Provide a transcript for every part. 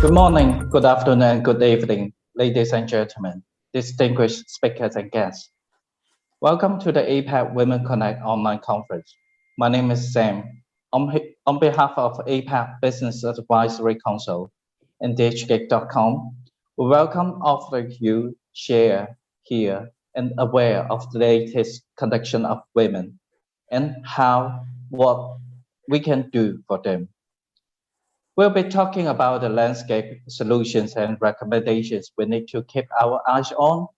Good morning, good afternoon, and good evening, ladies and gentlemen, distinguished speakers and guests. Welcome to the APEC Women Connect online conference. My name is Sam. On behalf of APEC Business Advisory Council and DHgate.com, we welcome all of you share, hear, and aware of the latest condition of women and what we can do for them. We'll be talking about the landscape, solutions, and recommendations we need to keep our eyes on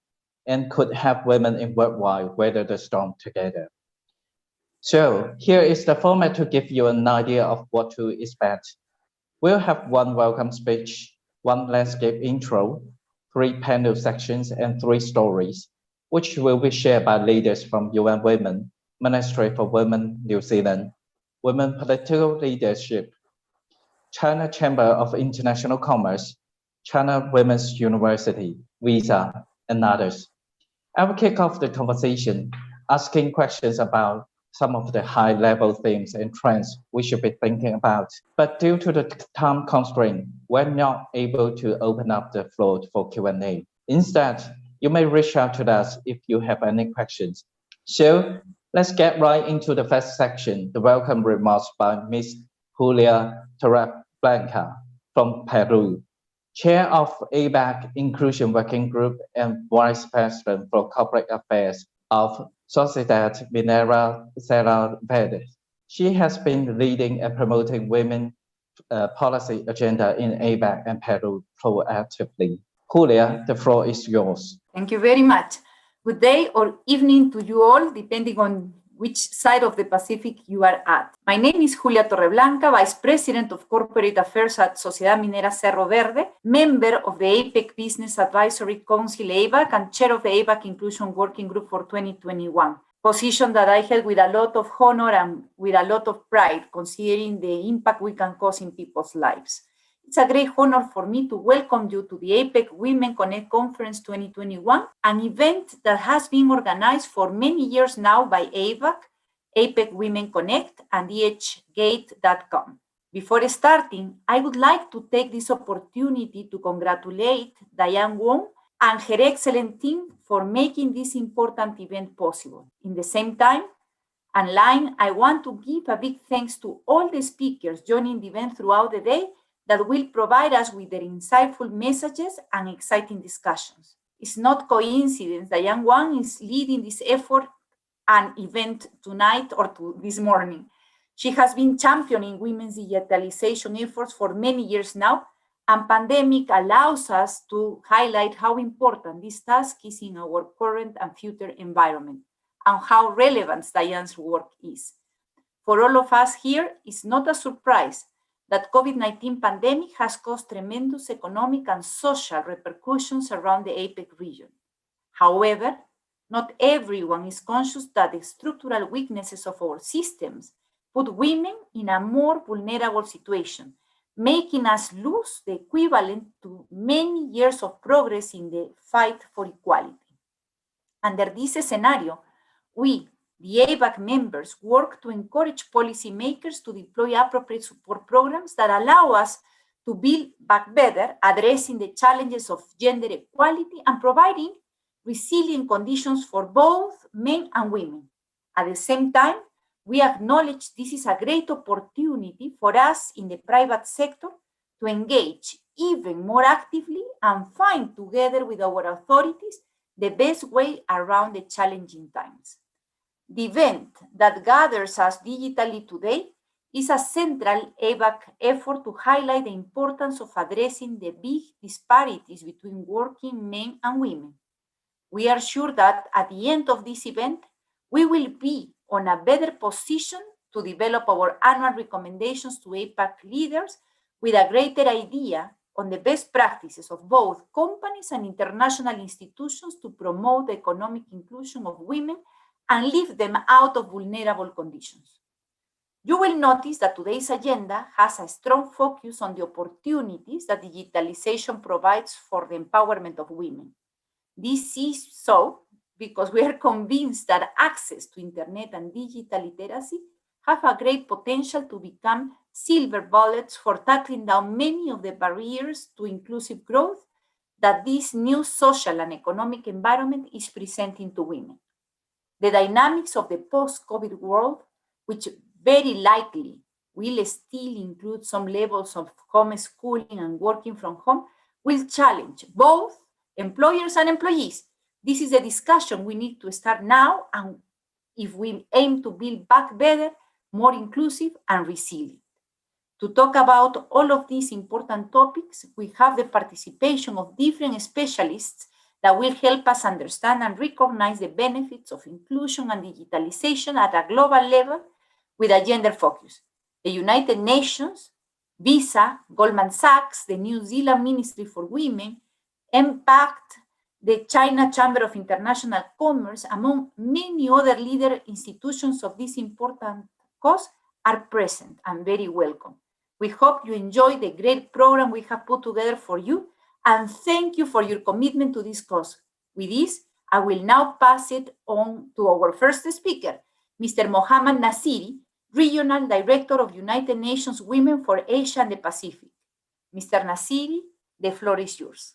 and could help women in worldwide weather the storm together. So here is the format to give you an idea of what to expect. We'll have one welcome speech, one landscape intro, 3 panel sections, and 3 stories, which will be shared by leaders from UN Women, Ministry for Women New Zealand, Women Political Leadership, China Chamber of International Commerce, China Women's University, Visa, and others. I will kick off the conversation asking questions about some of the high-level themes and trends we should be thinking about. But due to the time constraint, we're not able to open up the floor for Q&A. Instead, you may reach out to us if you have any questions. So let's get right into the first section, the welcome remarks by Ms. Julia Torreblanca from Peru, Chair of APEC Inclusion Working Group and Vice President for Corporate Affairs of Sociedad Minera Cerro Verde. She has been leading and promoting women policy agenda in APEC and Peru proactively. Julia, the floor is yours. Thank you very much. Good day or evening to you all, depending on which side of the Pacific you are at. My name is Julia Torreblanca, Vice President of Corporate Affairs at Sociedad Minera Cerro Verde, member of the APEC Business Advisory Council APEC, and chair of the APEC Inclusion Working Group for 2021, position that I held with a lot of honor and with a lot of pride, considering the impact we can cause in people's lives. It's a great honor for me to welcome you to the APEC Women Connect Conference 2021, an event that has been organized for many years now by APEC, APEC Women Connect, and DHgate.com. Before starting, I would like to take this opportunity to congratulate Diane Wong and her excellent team for making this important event possible. In the same time, online, I want to give a big thanks to all the speakers joining the event throughout the day that will provide us with their insightful messages and exciting discussions. It's not coincidence that Diane Wang is leading this effort and event tonight or this morning. She has been championing women's digitalization efforts for many years now, and pandemic allows us to highlight how important this task is in our current and future environment, and how relevant Diane's work is. For all of us here, it's not a surprise that COVID-19 pandemic has caused tremendous economic and social repercussions around the APEC region. However, not everyone is conscious that the structural weaknesses of our systems put women in a more vulnerable situation, making us lose the equivalent to many years of progress in the fight for equality. Under this scenario, we, the APEC members, work to encourage policymakers to deploy appropriate support programs that allow us to build back better, addressing the challenges of gender equality and providing resilient conditions for both men and women. At the same time, we acknowledge this is a great opportunity for us in the private sector to engage even more actively and find together with our authorities the best way around the challenging times. The event that gathers us digitally today is a central APEC effort to highlight the importance of addressing the big disparities between working men and women. We are sure that at the end of this event, we will be on a better position to develop our annual recommendations to APEC leaders with a greater idea on the best practices of both companies and international institutions to promote the economic inclusion of women and lift them out of vulnerable conditions. You will notice that today's agenda has a strong focus on the opportunities that digitalization provides for the empowerment of women. This is so because we are convinced that access to internet and digital literacy have a great potential to become silver bullets for tackling down many of the barriers to inclusive growth that this new social and economic environment is presenting to women. The dynamics of the post-COVID world, which very likely will still include some levels of homeschooling and working from home, will challenge both employers and employees. This is a discussion we need to start now, and if we aim to build back better, more inclusive and resilient. To talk about all of these important topics, we have the participation of different specialists that will help us understand and recognize the benefits of inclusion and digitalization at a global level with a gender focus. The United Nations, Visa, Goldman Sachs, the New Zealand Ministry for Women, Impact, the China Chamber of International Commerce, among many other leader institutions of this important cause, are present and very welcome. We hope you enjoy the great program we have put together for you, and thank you for your commitment to this cause. With this, I will now pass it on to our first speaker, Mr. Mohammad Nasiri, Regional Director of United Nations Women for Asia and the Pacific. Mr. Nasiri, the floor is yours.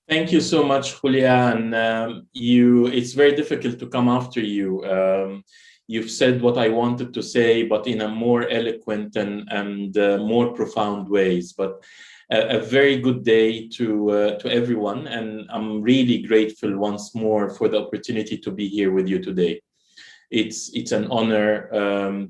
Thank you so much, Julia. And it's very difficult to come after you. You've said what I wanted to say, but in a more eloquent and more profound ways. But a very good day to everyone. And I'm really grateful once more for the opportunity to be here with you today. It's an honor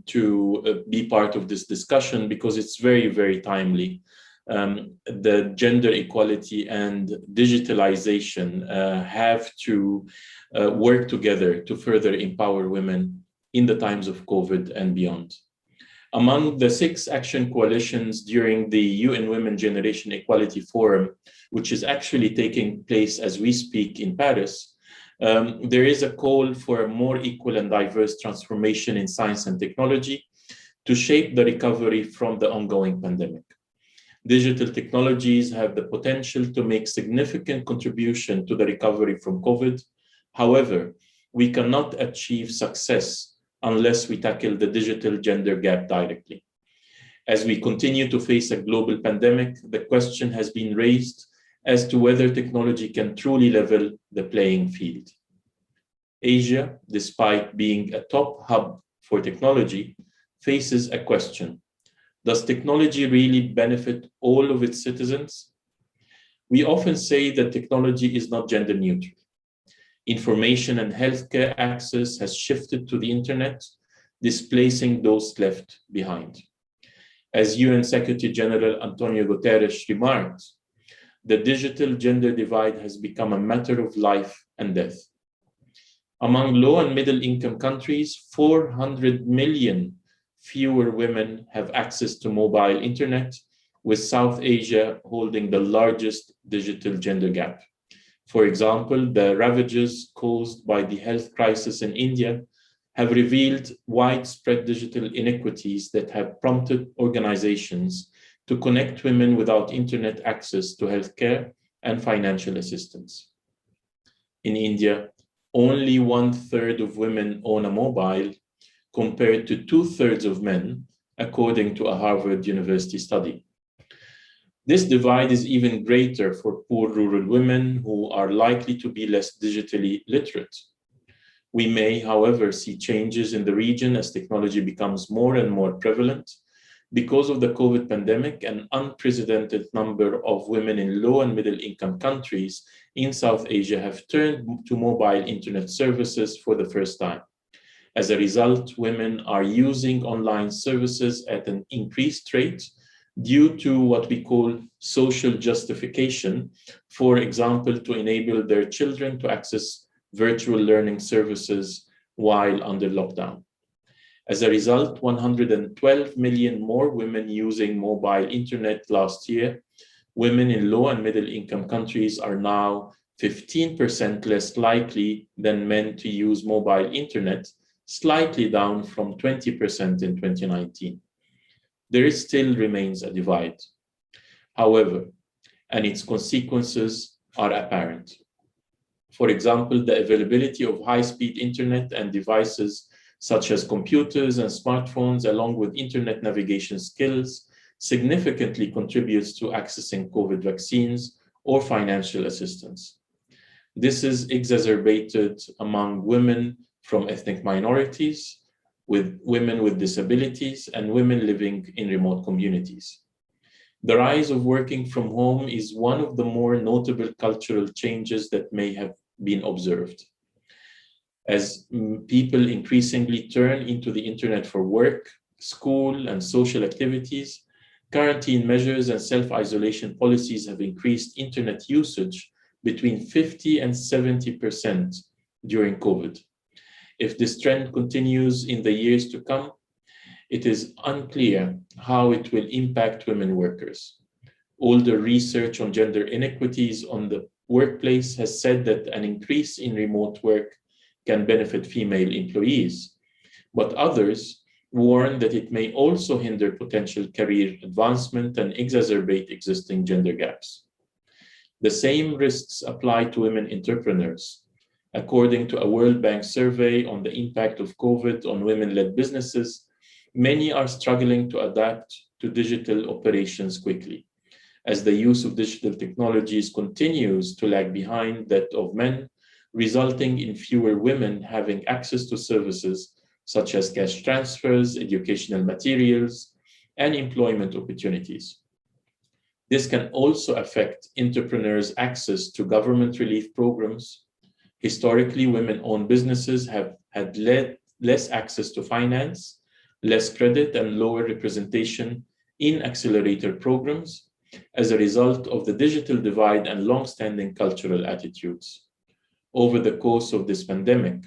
to be part of this discussion because it's very, very timely. The gender equality and digitalization have to work together to further empower women in the times of COVID and beyond. Among the 6 action coalitions during the UN Women Generation Equality Forum, which is actually taking place as we speak in Paris, there is a call for a more equal and diverse transformation in science and technology to shape the recovery from the ongoing pandemic. Digital technologies have the potential to make significant contribution to the recovery from COVID. However, we cannot achieve success unless we tackle the digital gender gap directly. As we continue to face a global pandemic, the question has been raised as to whether technology can truly level the playing field. Asia, despite being a top hub for technology, faces a question. Does technology really benefit all of its citizens? We often say that technology is not gender neutral. Information and healthcare access has shifted to the internet, displacing those left behind. As UN Secretary General Antonio Guterres remarked, the digital gender divide has become a matter of life and death. Among low and middle income countries, 400 million fewer women have access to mobile internet, with South Asia holding the largest digital gender gap. For example, the ravages caused by the health crisis in India have revealed widespread digital inequities that have prompted organizations to connect women without internet access to healthcare and financial assistance. In India, only 1/3 of women own a mobile, compared to 2/3 of men, according to a Harvard University study. This divide is even greater for poor rural women who are likely to be less digitally literate. We may, however, see changes in the region as technology becomes more and more prevalent. Because of the COVID pandemic, an unprecedented number of women in low and middle income countries in South Asia have turned to mobile internet services for the first time. As a result, women are using online services at an increased rate due to what we call social justification, for example, to enable their children to access virtual learning services while under lockdown. As a result, 112 million more women using mobile internet last year. Women in low and middle income countries are now 15% less likely than men to use mobile internet, slightly down from 20% in 2019. There still remains a divide. However, and its consequences are apparent. For example, the availability of high-speed internet and devices such as computers and smartphones, along with internet navigation skills, significantly contributes to accessing COVID vaccines or financial assistance. This is exacerbated among women from ethnic minorities, with women with disabilities, and women living in remote communities. The rise of working from home is one of the more notable cultural changes that may have been observed. As people increasingly turn into the internet for work, school, and social activities, quarantine measures and self-isolation policies have increased internet usage between 50 and 70% during COVID. If this trend continues in the years to come, it is unclear how it will impact women workers. Older research on gender inequities on the workplace has said that an increase in remote work can benefit female employees, but others warn that it may also hinder potential career advancement and exacerbate existing gender gaps. The same risks apply to women entrepreneurs. According to a World Bank survey on the impact of COVID on women-led businesses, many are struggling to adapt to digital operations quickly, as the use of digital technologies continues to lag behind that of men, resulting in fewer women having access to services such as cash transfers, educational materials, and employment opportunities. This can also affect entrepreneurs' access to government relief programs. Historically, women-owned businesses have had less access to finance, less credit, and lower representation in accelerator programs as a result of the digital divide and long-standing cultural attitudes. Over the course of this pandemic,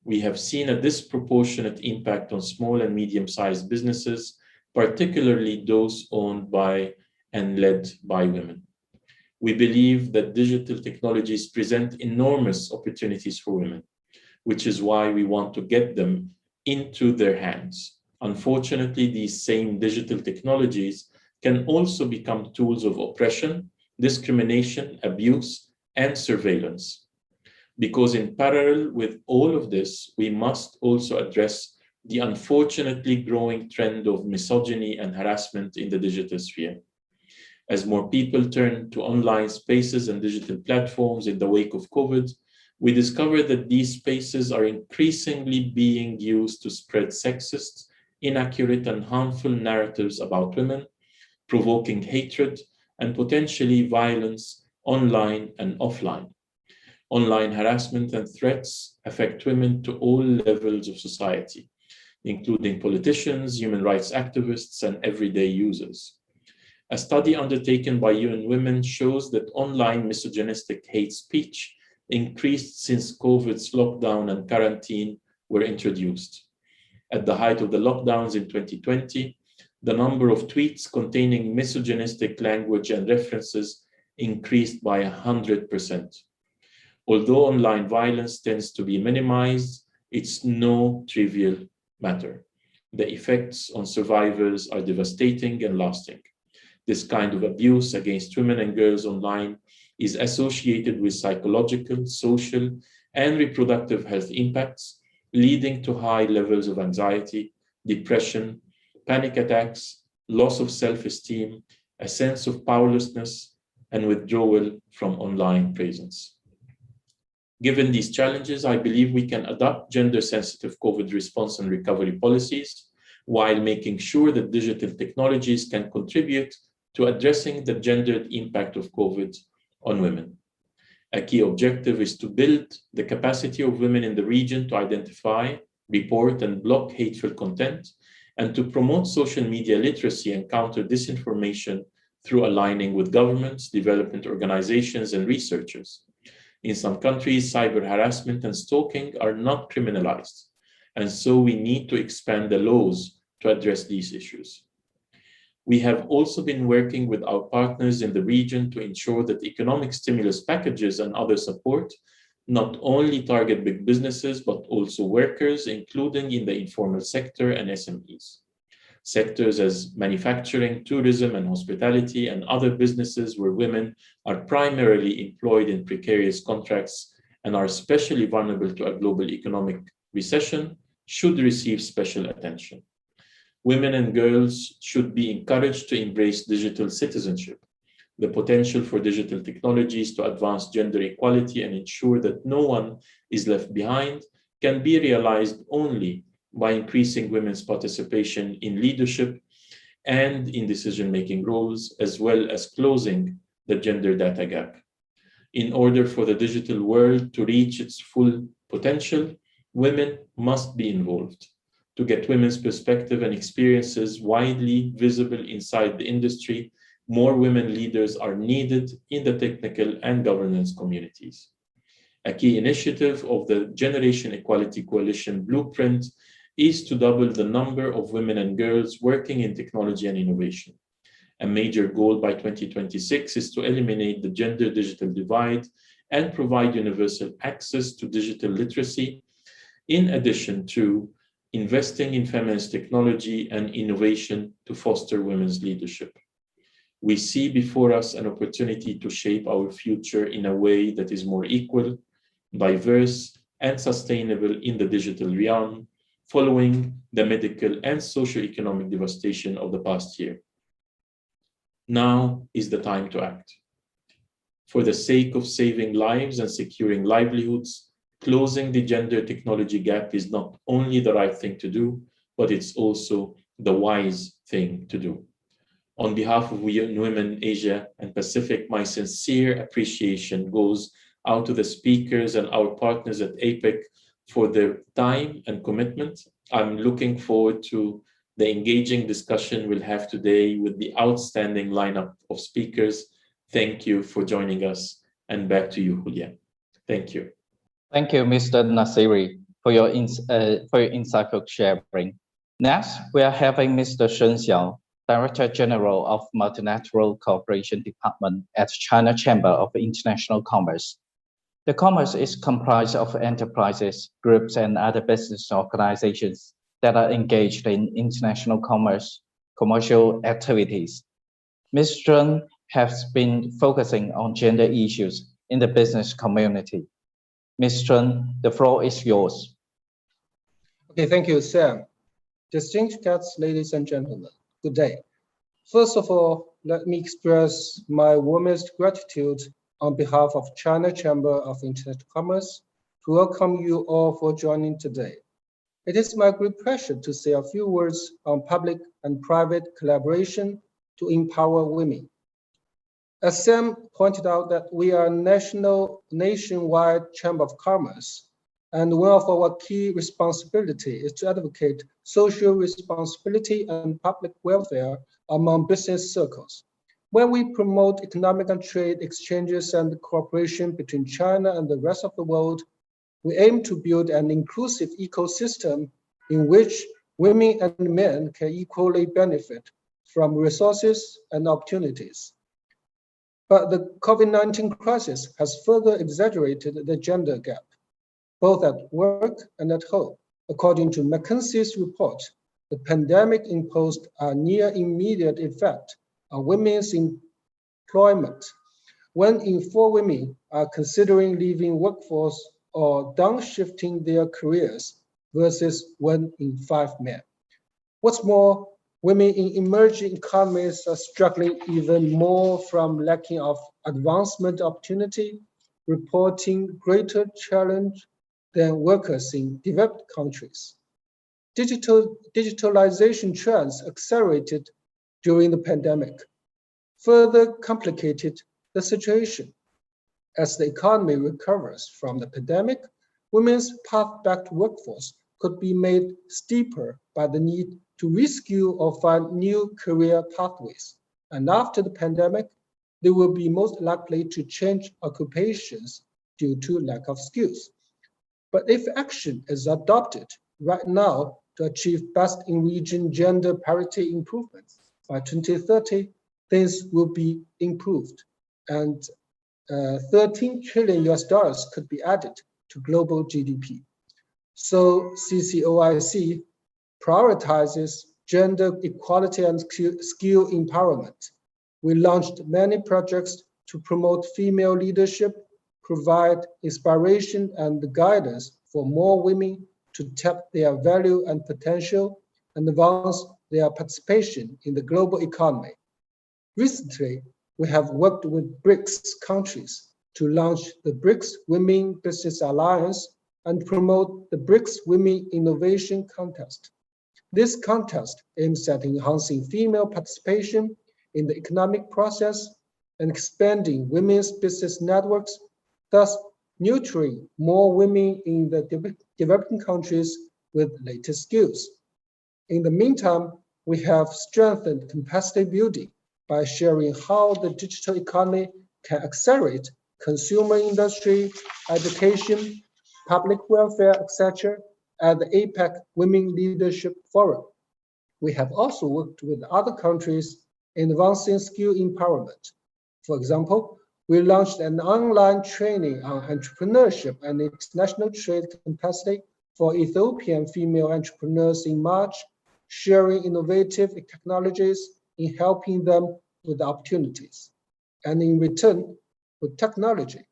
we have seen a disproportionate impact on small and medium-sized businesses, particularly those owned by and led by women. We believe that digital technologies present enormous opportunities for women, which is why we want to get them into their hands. Unfortunately, these same digital technologies can also become tools of oppression, discrimination, abuse, and surveillance. Because in parallel with all of this, we must also address the unfortunately growing trend of misogyny and harassment in the digital sphere. As more people turn to online spaces and digital platforms in the wake of COVID, we discover that these spaces are increasingly being used to spread sexist, inaccurate, and harmful narratives about women, provoking hatred and potentially violence online and offline. Online harassment and threats affect women to all levels of society, including politicians, human rights activists, and everyday users. A study undertaken by UN Women shows that online misogynistic hate speech increased since COVID's lockdown and quarantine were introduced. At the height of the lockdowns in 2020, the number of tweets containing misogynistic language and references increased by 100%. Although online violence tends to be minimized, it's no trivial matter. The effects on survivors are devastating and lasting. This kind of abuse against women and girls online is associated with psychological, social, and reproductive health impacts, leading to high levels of anxiety, depression, panic attacks, loss of self-esteem, a sense of powerlessness, and withdrawal from online presence. Given these challenges, I believe we can adopt gender-sensitive COVID response and recovery policies while making sure that digital technologies can contribute to addressing the gendered impact of COVID on women. A key objective is to build the capacity of women in the region to identify, report, and block hateful content, and to promote social media literacy and counter disinformation through aligning with governments, development organizations, and researchers. In some countries, cyber harassment and stalking are not criminalized, and so we need to expand the laws to address these issues. We have also been working with our partners in the region to ensure that economic stimulus packages and other support not only target big businesses, but also workers, including in the informal sector and SMEs. Sectors as manufacturing, tourism, and hospitality, and other businesses where women are primarily employed in precarious contracts and are especially vulnerable to a global economic recession, should receive special attention. Women and girls should be encouraged to embrace digital citizenship. The potential for digital technologies to advance gender equality and ensure that no one is left behind can be realized only by increasing women's participation in leadership and in decision-making roles, as well as closing the gender data gap. In order for the digital world to reach its full potential, women must be involved. To get women's perspective and experiences widely visible inside the industry, more women leaders are needed in the technical and governance communities. A key initiative of the Generation Equality Coalition Blueprint is to double the number of women and girls working in technology and innovation. A major goal by 2026 is to eliminate the gender digital divide and provide universal access to digital literacy, in addition to investing in feminist technology and innovation to foster women's leadership. We see before us an opportunity to shape our future in a way that is more equal, diverse, and sustainable in the digital realm, following the medical and socio-economic devastation of the past year. Now is the time to act. For the sake of saving lives and securing livelihoods, closing the gender technology gap is not only the right thing to do, but it's also the wise thing to do. On behalf of Women Asia and Pacific, my sincere appreciation goes out to the speakers and our partners at APEC for their time and commitment. I'm looking forward to the engaging discussion we'll have today with the outstanding lineup of speakers. Thank you for joining us, and back to you, Julia. Thank you. Thank you, Mr. Nasiri, for your insightful sharing. Next, we are having Mr. Shun Xiao, Director General of Multilateral Cooperation Department at China Chamber of International Commerce. The commerce is comprised of enterprises, groups, and other business organizations that are engaged in international commercial activities. Ms. Shun has been focusing on gender issues in the business community. Ms. Shun, the floor is yours. Okay, thank you, Sam. Distinguished guests, ladies and gentlemen, good day. First of all, let me express my warmest gratitude on behalf of China Chamber of International Commerce to welcome you all for joining today. It is my great pleasure to say a few words on public and private collaboration to empower women. As Sam pointed out, that we are a nationwide Chamber of Commerce, and one of our key responsibilities is to advocate social responsibility and public welfare among business circles. When we promote economic and trade exchanges and cooperation between China and the rest of the world, we aim to build an inclusive ecosystem in which women and men can equally benefit from resources and opportunities. But the COVID-19 crisis has further exaggerated the gender gap, both at work and at home. According to McKinsey's report, the pandemic imposed a near immediate effect on women's employment. 1 in 4 women are considering leaving workforce or downshifting their careers versus 1 in 5 men. What's more, women in emerging economies are struggling even more from lacking of advancement opportunity, reporting greater challenge than workers in developed countries. Digitalization trends accelerated during the pandemic, further complicated the situation. As the economy recovers from the pandemic, women's path back to workforce could be made steeper by the need to reskill or find new career pathways. And after the pandemic, they will be most likely to change occupations due to lack of skills. But if action is adopted right now to achieve best-in-region gender parity improvements by 2030, things will be improved, and $13 trillion could be added to global GDP. So CCOIC prioritizes gender equality and skill empowerment. We launched many projects to promote female leadership, provide inspiration and guidance for more women to tap their value and potential and advance their participation in the global economy. Recently, we have worked with BRICS countries to launch the BRICS Women Business Alliance and promote the BRICS Women Innovation Contest. This contest aims at enhancing female participation in the economic process and expanding women's business networks, thus nurturing more women in the developing countries with latest skills. In the meantime, we have strengthened capacity building by sharing how the digital economy can accelerate consumer industry, education, public welfare, etc., at the APEC Women Leadership Forum. We have also worked with other countries in advancing skill empowerment. For example, we launched an online training on entrepreneurship and international trade capacity for Ethiopian female entrepreneurs in March, sharing innovative technologies in helping them with opportunities. And in return, with technology,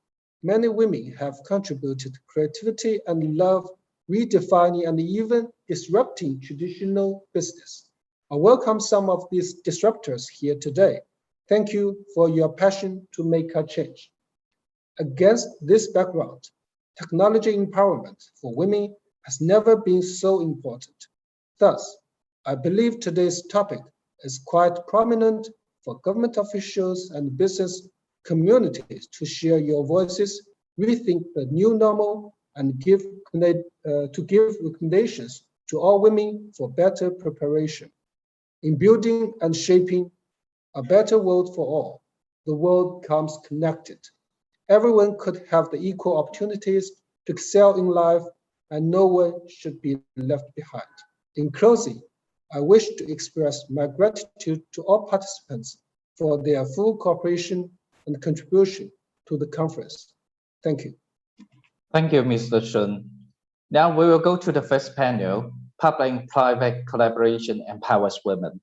many women have contributed creativity and love, redefining and even disrupting traditional business. I welcome some of these disruptors here today. Thank you for your passion to make a change. Against this background, technology empowerment for women has never been so important. Thus, I believe today's topic is quite prominent for government officials and business communities to share your voices, rethink the new normal, and give recommendations to all women for better preparation. In building and shaping a better world for all, the world comes connected. Everyone could have the equal opportunities to excel in life, and no one should be left behind. In closing, I wish to express my gratitude to all participants for their full cooperation and contribution to the conference. Thank you. Thank you, Mr. Shun. Now we will go to the first panel, Public and Private Collaboration Empowers Women.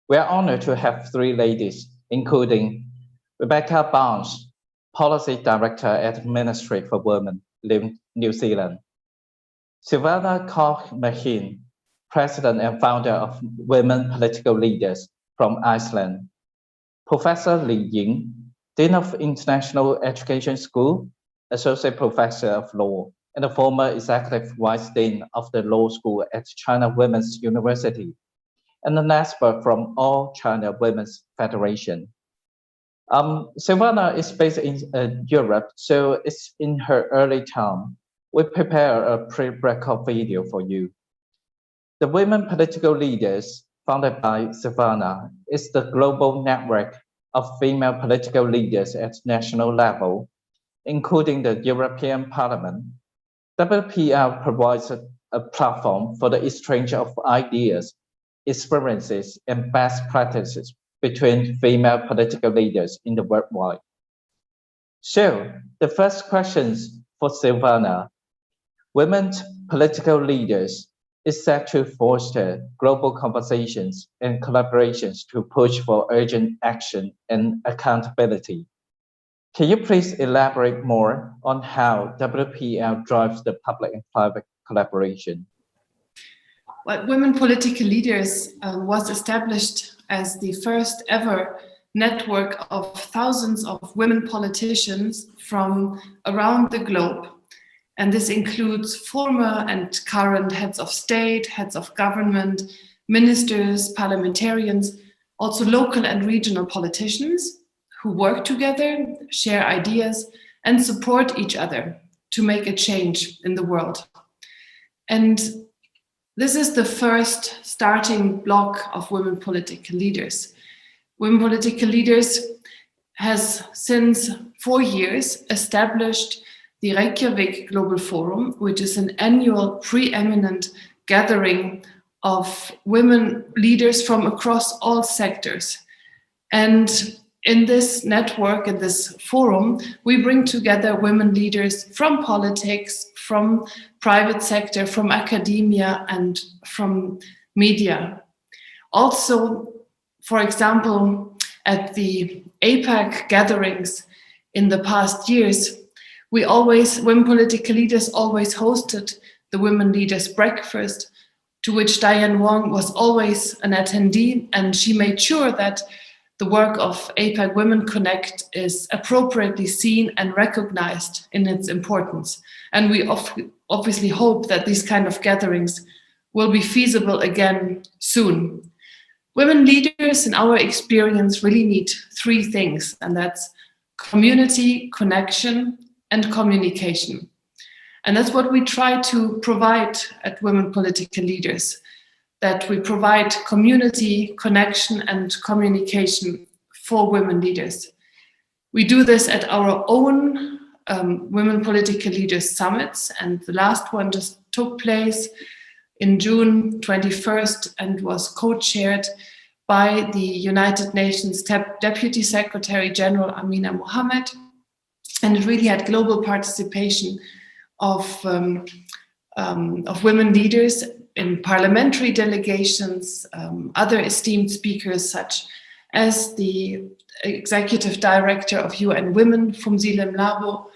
We are honored to have three ladies, including Rebecca Barnes, Policy Director at Ministry for Women, New Zealand; Silvana Koch-Maheen, President and Founder of Women Political Leaders from Iceland; Professor Li Ying, Dean of International Education School, Associate Professor of Law, and the former Executive Vice Dean of the Law School at China Women's University, and an expert from All China Women's Federation. Silvana is based in Europe, so it's in her early time. We prepare a pre-record video for you. The Women Political Leaders, founded by Silvana, is the global network of female political leaders at national level, including the European Parliament. WPL provides a platform for the exchange of ideas, experiences, and best practices between female political leaders in the worldwide. So, the first questions for Silvana. Women political leaders is set to foster global conversations and collaborations to push for urgent action and accountability. Can you please elaborate more on how WPL drives the public and private collaboration? Well, Women Political Leaders was established as the first ever network of thousands of women politicians from around the globe. And this includes former and current heads of state, heads of government, ministers, parliamentarians, also local and regional politicians who work together, share ideas, and support each other to make a change in the world. And this is the first starting block of Women Political Leaders. Women Political Leaders has since 4 years established the Reykjavik Global Forum, which is an annual preeminent gathering of women leaders from across all sectors. And in this network, in this forum, we bring together women leaders from politics, from private sector, from academia, and from media. Also, for example, at the APEC gatherings in the past years, Women Political Leaders always hosted the Women Leaders Breakfast, to which Diane Wong was always an attendee, and she made sure that the work of APEC Women Connect is appropriately seen and recognized in its importance. And we obviously hope that these kind of gatherings will be feasible again soon. Women leaders, in our experience, really need three things, and that's community, connection, and communication. And that's what we try to provide at Women Political Leaders, that we provide community, connection, and communication for women leaders. We do this at our own Women Political Leaders Summits, and the last one just took place in June 21st and was co-chaired by the United Nations Deputy Secretary General Amina Mohammed, and it really had global participation of women leaders in parliamentary delegations, other esteemed speakers such as the Executive Director of UN Women, Fumzile Mlabo,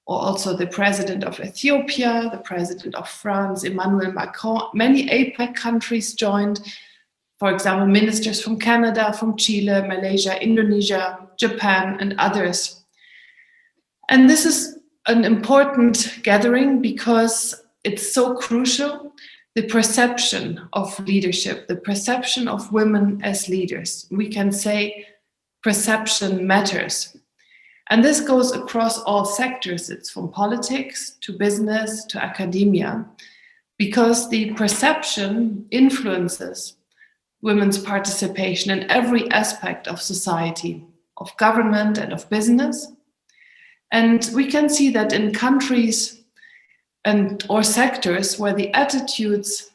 or also the President of Ethiopia, the President of France, Emmanuel Macron. Many APEC countries joined, for example, ministers from Canada, from Chile, Malaysia, Indonesia, Japan, and others. And this is an important gathering because it's so crucial, the perception of leadership, the perception of women as leaders. We can say perception matters. And this goes across all sectors. It's from politics to business to academia, because the perception influences women's participation in every aspect of society, of government and of business. And we can see that in countries or sectors where the attitudes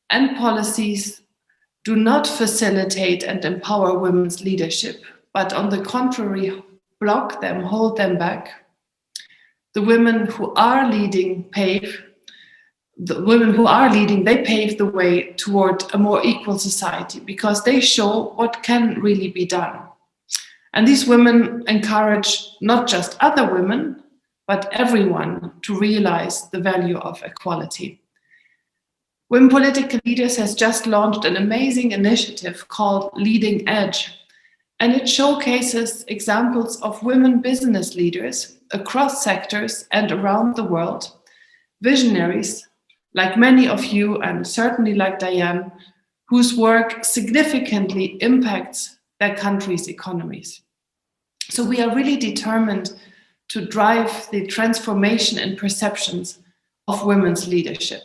and policies do not facilitate and empower women's leadership, but on the contrary, block them, hold them back, the women who are leading pave the way toward a more equal society, because they show what can really be done. And these women encourage not just other women, but everyone to realize the value of equality. Women Political Leaders has just launched an amazing initiative called Leading Edge, and it showcases examples of women business leaders across sectors and around the world, visionaries like many of you, and certainly like Diane, whose work significantly impacts their country's economies. So we are really determined to drive the transformation and perceptions of women's leadership.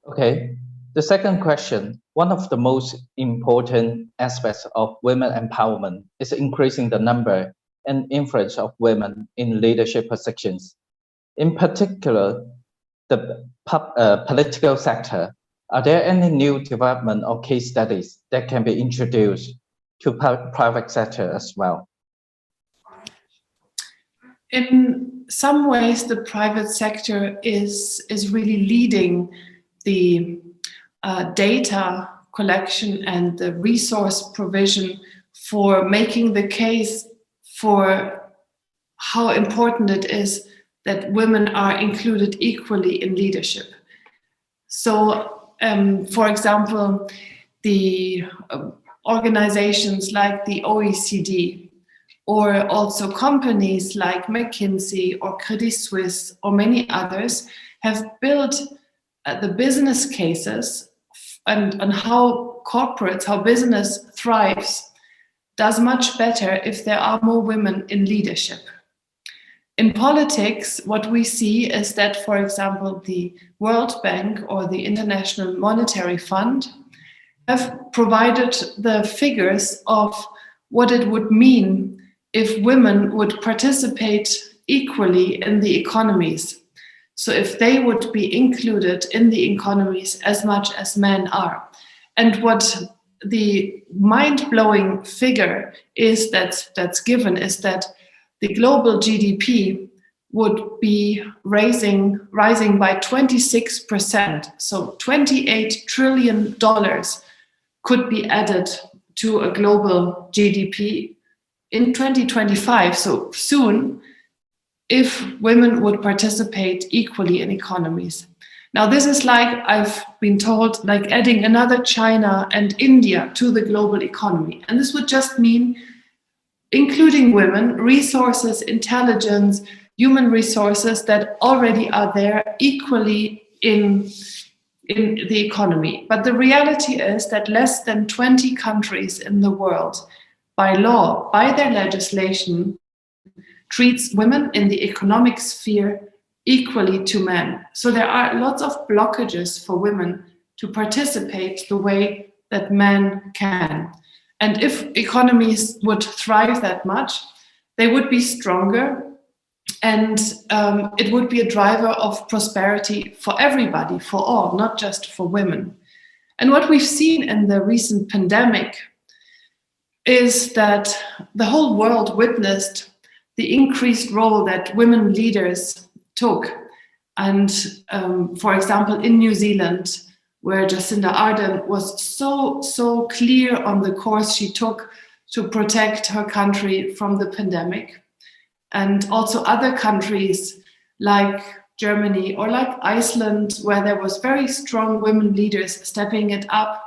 Okay, the second question, one of the most important aspects of women empowerment is increasing the number and influence of women in leadership positions. In particular, the political sector. Are there any new development or case studies that can be introduced to private sector as well? In some ways, the private sector is really leading the data collection and the resource provision for making the case for how important it is that women are included equally in leadership. So, for example, the organizations like the OECD, or also companies like McKinsey or Credit Suisse or many others, have built the business cases and how corporates, how business thrives, does much better if there are more women in leadership. In politics, what we see is that, for example, the World Bank or the International Monetary Fund have provided the figures of what it would mean if women would participate equally in the economies. So if they would be included in the economies as much as men are. And what the mind-blowing figure is that's given is that the global GDP would be rising by 26%. So $28 trillion could be added to a global GDP in 2025. So soon, if women would participate equally in economies. Now, this is like, I've been told, like adding another China and India to the global economy. And this would just mean including women, resources, intelligence, human resources that already are there equally in the economy. But the reality is that less than 20 countries in the world, by law, by their legislation, treats women in the economic sphere equally to men. So there are lots of blockages for women to participate the way that men can. And if economies would thrive that much, they would be stronger, and it would be a driver of prosperity for everybody, for all, not just for women. And what we've seen in the recent pandemic is that the whole world witnessed the increased role that women leaders took. And for example, in New Zealand, where Jacinda Ardern was so clear on the course she took to protect her country from the pandemic. And also other countries like Germany or like Iceland, where there was very strong women leaders stepping it up.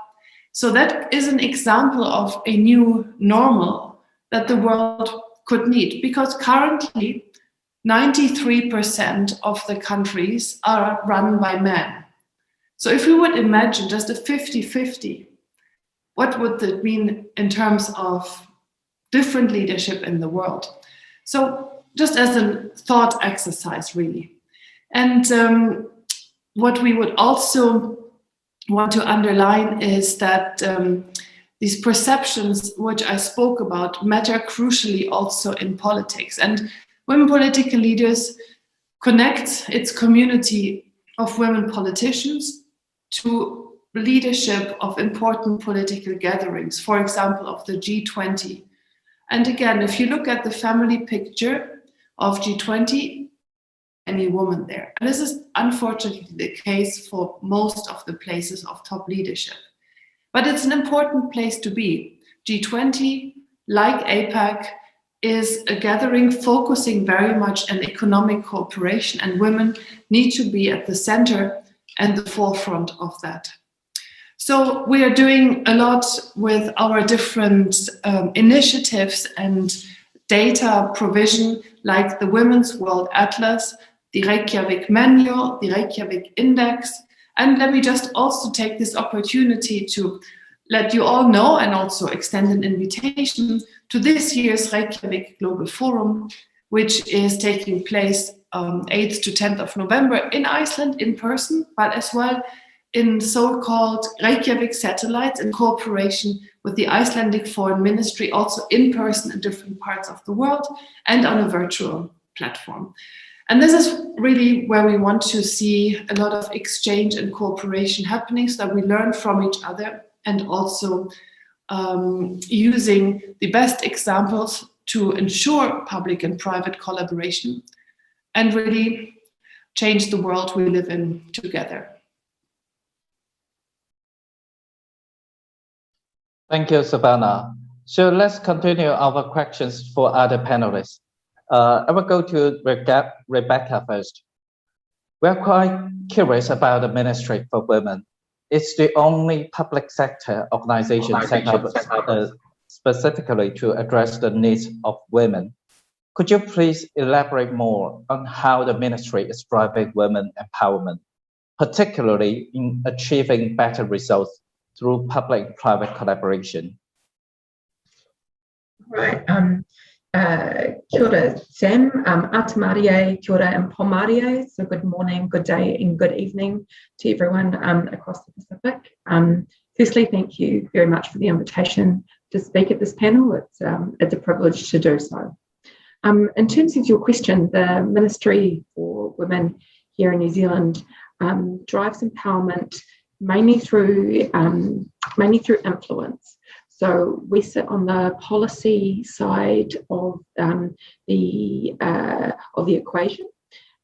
So that is an example of a new normal that the world could need, because currently 93% of the countries are run by men. So if we would imagine just a 50-50, what would that mean in terms of different leadership in the world? So just as a thought exercise, really. And what we would also want to underline is that these perceptions, which I spoke about, matter crucially also in politics. And Women Political Leaders connect its community of women politicians to leadership of important political gatherings, for example, of the G20. And again, if you look at the family picture of G20, any woman there. And this is unfortunately the case for most of the places of top leadership. But it's an important place to be. G20, like APEC, is a gathering focusing very much on economic cooperation, and women need to be at the center and the forefront of that. So we are doing a lot with our different initiatives and data provision, like the Women's World Atlas, the Reykjavik Manual, the Reykjavik Index. And let me just also take this opportunity to let you all know and also extend an invitation to this year's Reykjavik Global Forum, which is taking place 8th to 10th of November in Iceland in person, but as well in so-called Reykjavik satellites in cooperation with the Icelandic Foreign Ministry, also in person in different parts of the world and on a virtual platform. And this is really where we want to see a lot of exchange and cooperation happening, so that we learn from each other, and also using the best examples to ensure public and private collaboration and really change the world we live in together. Thank you, Savannah. So let's continue our questions for other panelists. I will go to Rebecca first. We're quite curious about the Ministry for Women. It's the only public sector organization set up specifically to address the needs of women. Could you please elaborate more on how the ministry is driving women empowerment, particularly in achieving better results through public-private collaboration? Right. Kia ora, Sam. Atamarie, kia ora, and Pomarie. So good morning, good day, and good evening to everyone across the Pacific. Firstly, thank you very much for the invitation to speak at this panel. It's a privilege to do so. In terms of your question, the Ministry for Women here in New Zealand drives empowerment mainly through influence. So we sit on the policy side of the equation,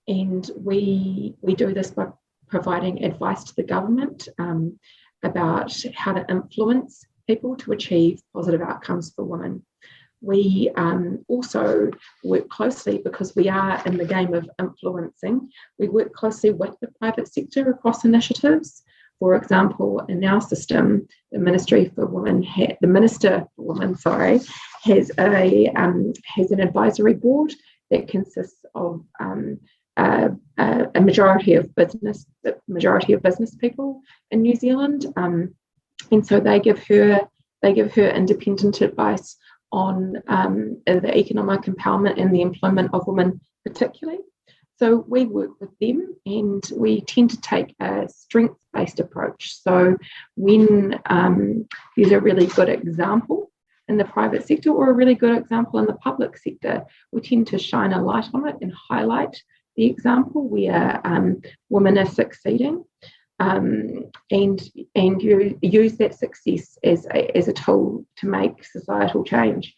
and we do this by providing advice to the government about how to influence people to achieve positive outcomes for women. We also work closely, because we are in the game of influencing, we work closely with the private sector across initiatives. For example, in our system, the Minister for Women, has an advisory board that consists of a majority of business people in New Zealand, and so they give her independent advice on the economic empowerment and the employment of women particularly. So we work with them, and we tend to take a strengths-based approach. So when there's a really good example in the private sector or a really good example in the public sector, we tend to shine a light on it and highlight the example where women are succeeding, and you use that success as a tool to make societal change.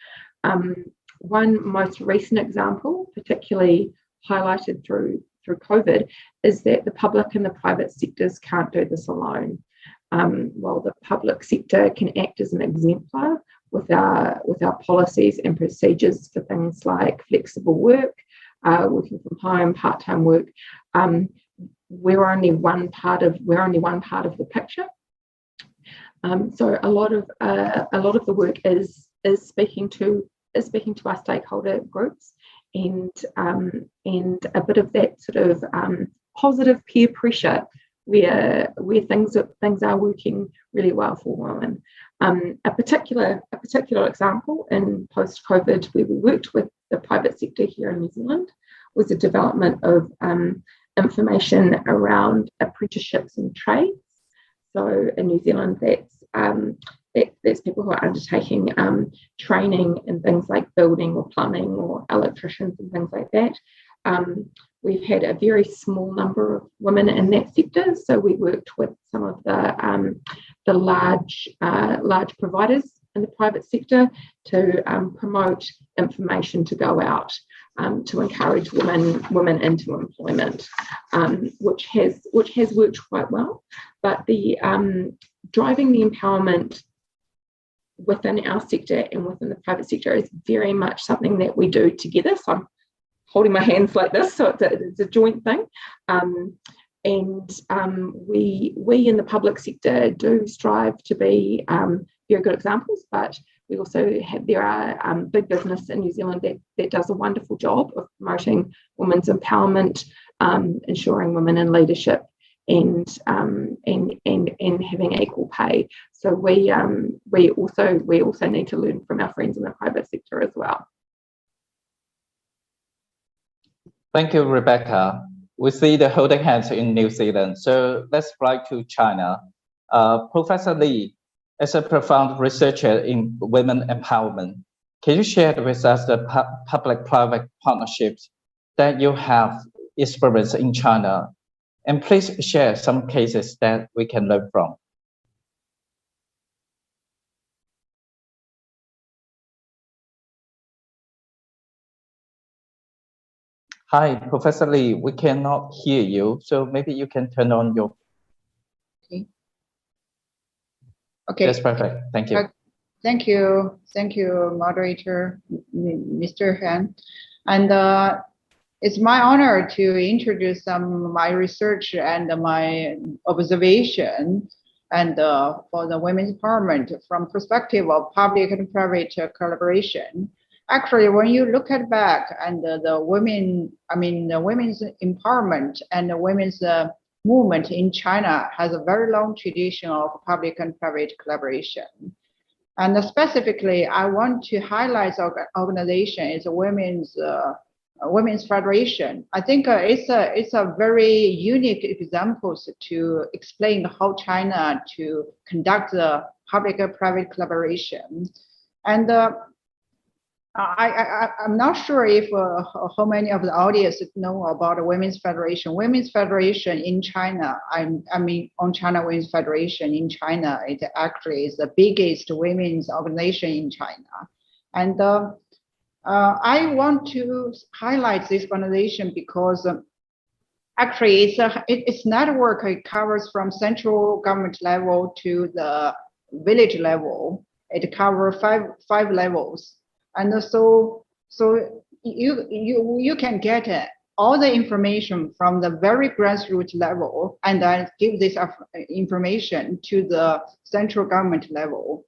One most recent example, particularly highlighted through COVID, is that the public and the private sectors can't do this alone. While the public sector can act as an exemplar with our policies and procedures for things like flexible work, working from home, part-time work, we're only one part of the picture. So a lot of the work is speaking to our stakeholder groups, and a bit of that sort of positive peer pressure where things are working really well for women. A particular example in post-COVID where we worked with the private sector here in New Zealand was the development of information around apprenticeships and trades. So in New Zealand, that's people who are undertaking training in things like building or plumbing or electricians and things like that. We've had a very small number of women in that sector, so we worked with some of the large providers in the private sector to promote information to go out to encourage women into employment, which has worked quite well. But the driving the empowerment within our sector and within the private sector is very much something that we do together. So I'm holding my hands like this, so it's a joint thing. We in the public sector do strive to be very good examples, but we also there are big business in New Zealand that does a wonderful job of promoting women's empowerment, ensuring women in leadership, and having equal pay. So we also need to learn from our friends in the private sector as well. Thank you, Rebecca. We see the holding hands in New Zealand. So let's fly to China. Professor Lee, as a profound researcher in women empowerment, can you share with us the public-private partnerships that you have experienced in China? And please share some cases that we can learn from. Hi, Professor Lee, we cannot hear you, so maybe you can turn on your... Okay. That's perfect. Thank you. Thank you, moderator, Mr. Han. And it's my honor to introduce some of my research and my observation and for the women's empowerment from perspective of public and private collaboration. Actually, when you look at back and the women's empowerment and the women's movement in China has a very long tradition of public and private collaboration. And specifically, I want to highlight our organization is a women's federation. I think it's a very unique example to explain how China to conduct the public and private collaboration. And I'm not sure if how many of the audience know about the Women's Federation. Women's Federation in China, on China Women's Federation in China, it actually is the biggest women's organization in China. And I want to highlight this organization because actually its network, it covers from central government level to the village level. It covers five levels. And so you can get all the information from the very grassroots level and then give this information to the central government level.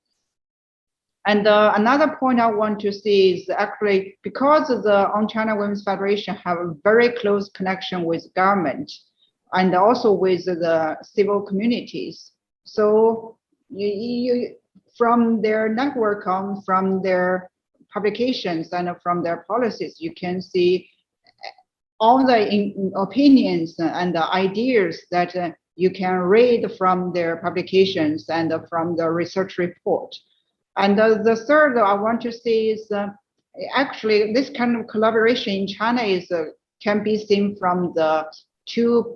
And another point I want to see is actually because the On China Women's Federation have a very close connection with government and also with the civil communities. So you from their network, from their publications and from their policies, you can see all the opinions and the ideas that you can read from their publications and from the research report. And the third I want to say is actually this kind of collaboration in China is can be seen from the two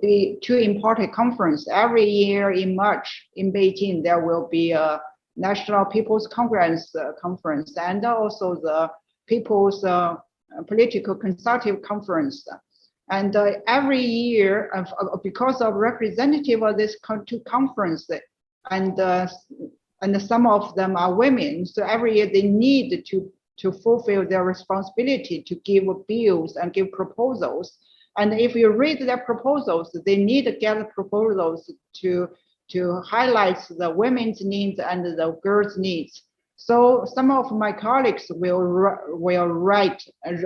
important conferences. Every year in March in Beijing, there will be a National People's Congress conference and also the People's Political Consultative Conference. And every year, because of representative of this two conferences, and some of them are women, so every year they need to fulfill their responsibility to give bills and give proposals. And if you read their proposals, they need to get proposals to highlight the women's needs and the girls' needs. So some of my colleagues will write and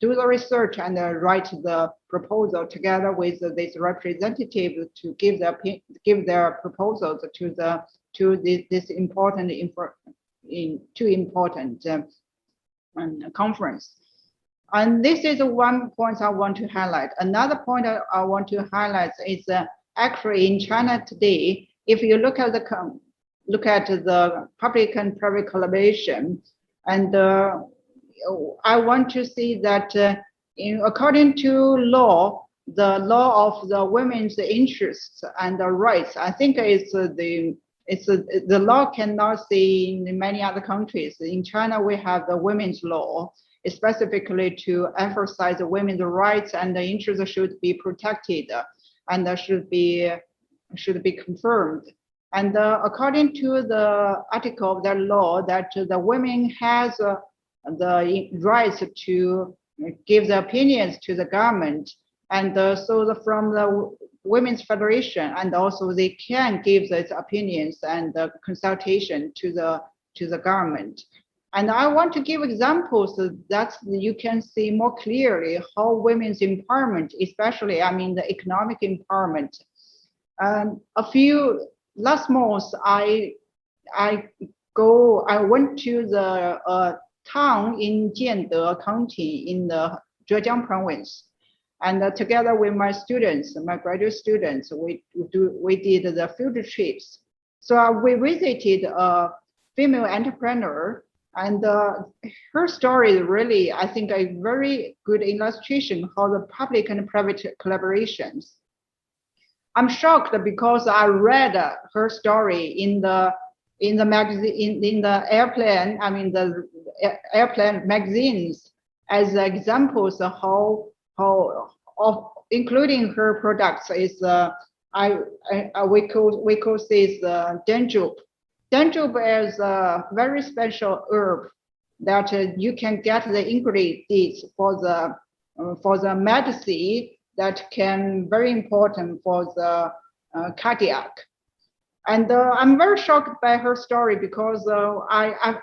do the research and write the proposal together with this representative to give their proposals to this important conference. And this is one point I want to highlight. Another point I want to highlight is actually in China today, if you look at the public and private collaboration, and I want to see that according to law, the law of the women's interests and the rights, I think the law cannot see in many other countries. In China, we have the women's law, specifically to emphasize women's rights and the interests should be protected and should be confirmed. And according to the article of that law, that the women has the rights to give the opinions to the government, and from the Women's Federation, and also they can give these opinions and consultation to the government. And I want to give examples so that you can see more clearly how women's empowerment, especially the economic empowerment. Last month I went to the town in Jiande County in the Zhejiang province. And together with my students, my graduate students, we did the field trips. So we visited a female entrepreneur, and her story is really, I think, a very good illustration how the public and private collaborations. I'm shocked because I read her story in the magazine, in the airplane. The airplane magazines as examples of how including her products is we could say is Danjub. Danjub is a very special herb that you can get the ingredients for the medicine that can very important for the cardiac. And I'm very shocked by her story because I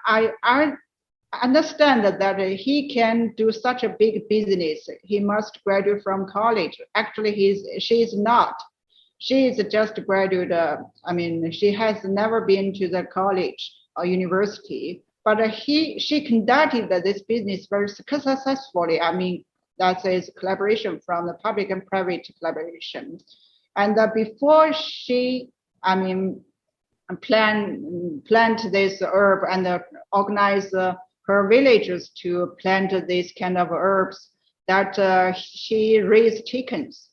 understand that he can do such a big business. He must graduate from college. Actually, she is not. She is just a graduate. She has never been to the college or university, but she conducted this business very successfully. That is collaboration from the public and private collaboration. And before she, plant this herb and organize her villagers to plant this kind of herbs, that she raised chickens.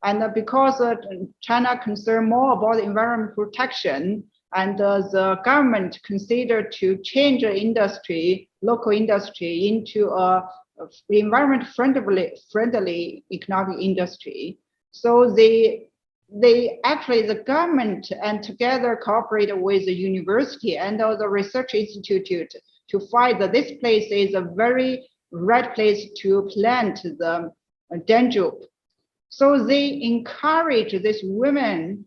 And because China concerned more about environment protection, and the government considered to change the industry, local industry, into a environment friendly economic industry. So they actually, the government and together cooperated with the university and the research institute to find that this place is a very right place to plant the dendrobe. So they encourage these women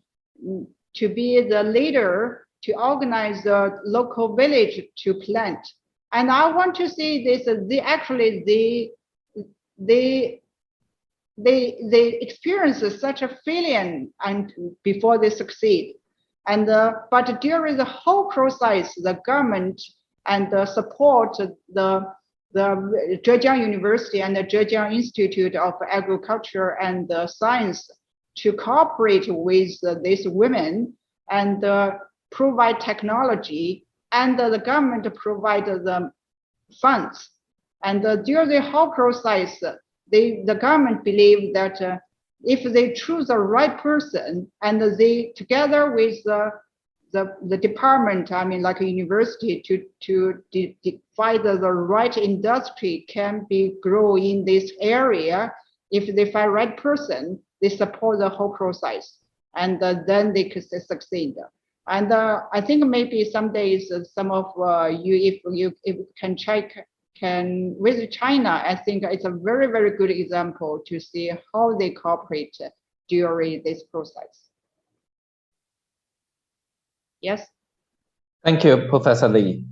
to be the leader, to organize the local village to plant. And I want to see this, they experience such a feeling and before they succeed. And but during the whole process, the government and support the Zhejiang University and the Zhejiang Institute of Agriculture and Science to cooperate with these women and provide technology, and the government provide the funds. And during the whole process, the government believe that if they choose the right person and they together with the department, I mean like a university, to find the right industry can be grow in this area, if they find right person, they support the whole process, and then they could succeed. And I think maybe some days some of you, if can visit China, I think it's a very, very good example to see how they cooperate during this process. Yes. Thank you, Professor Lee.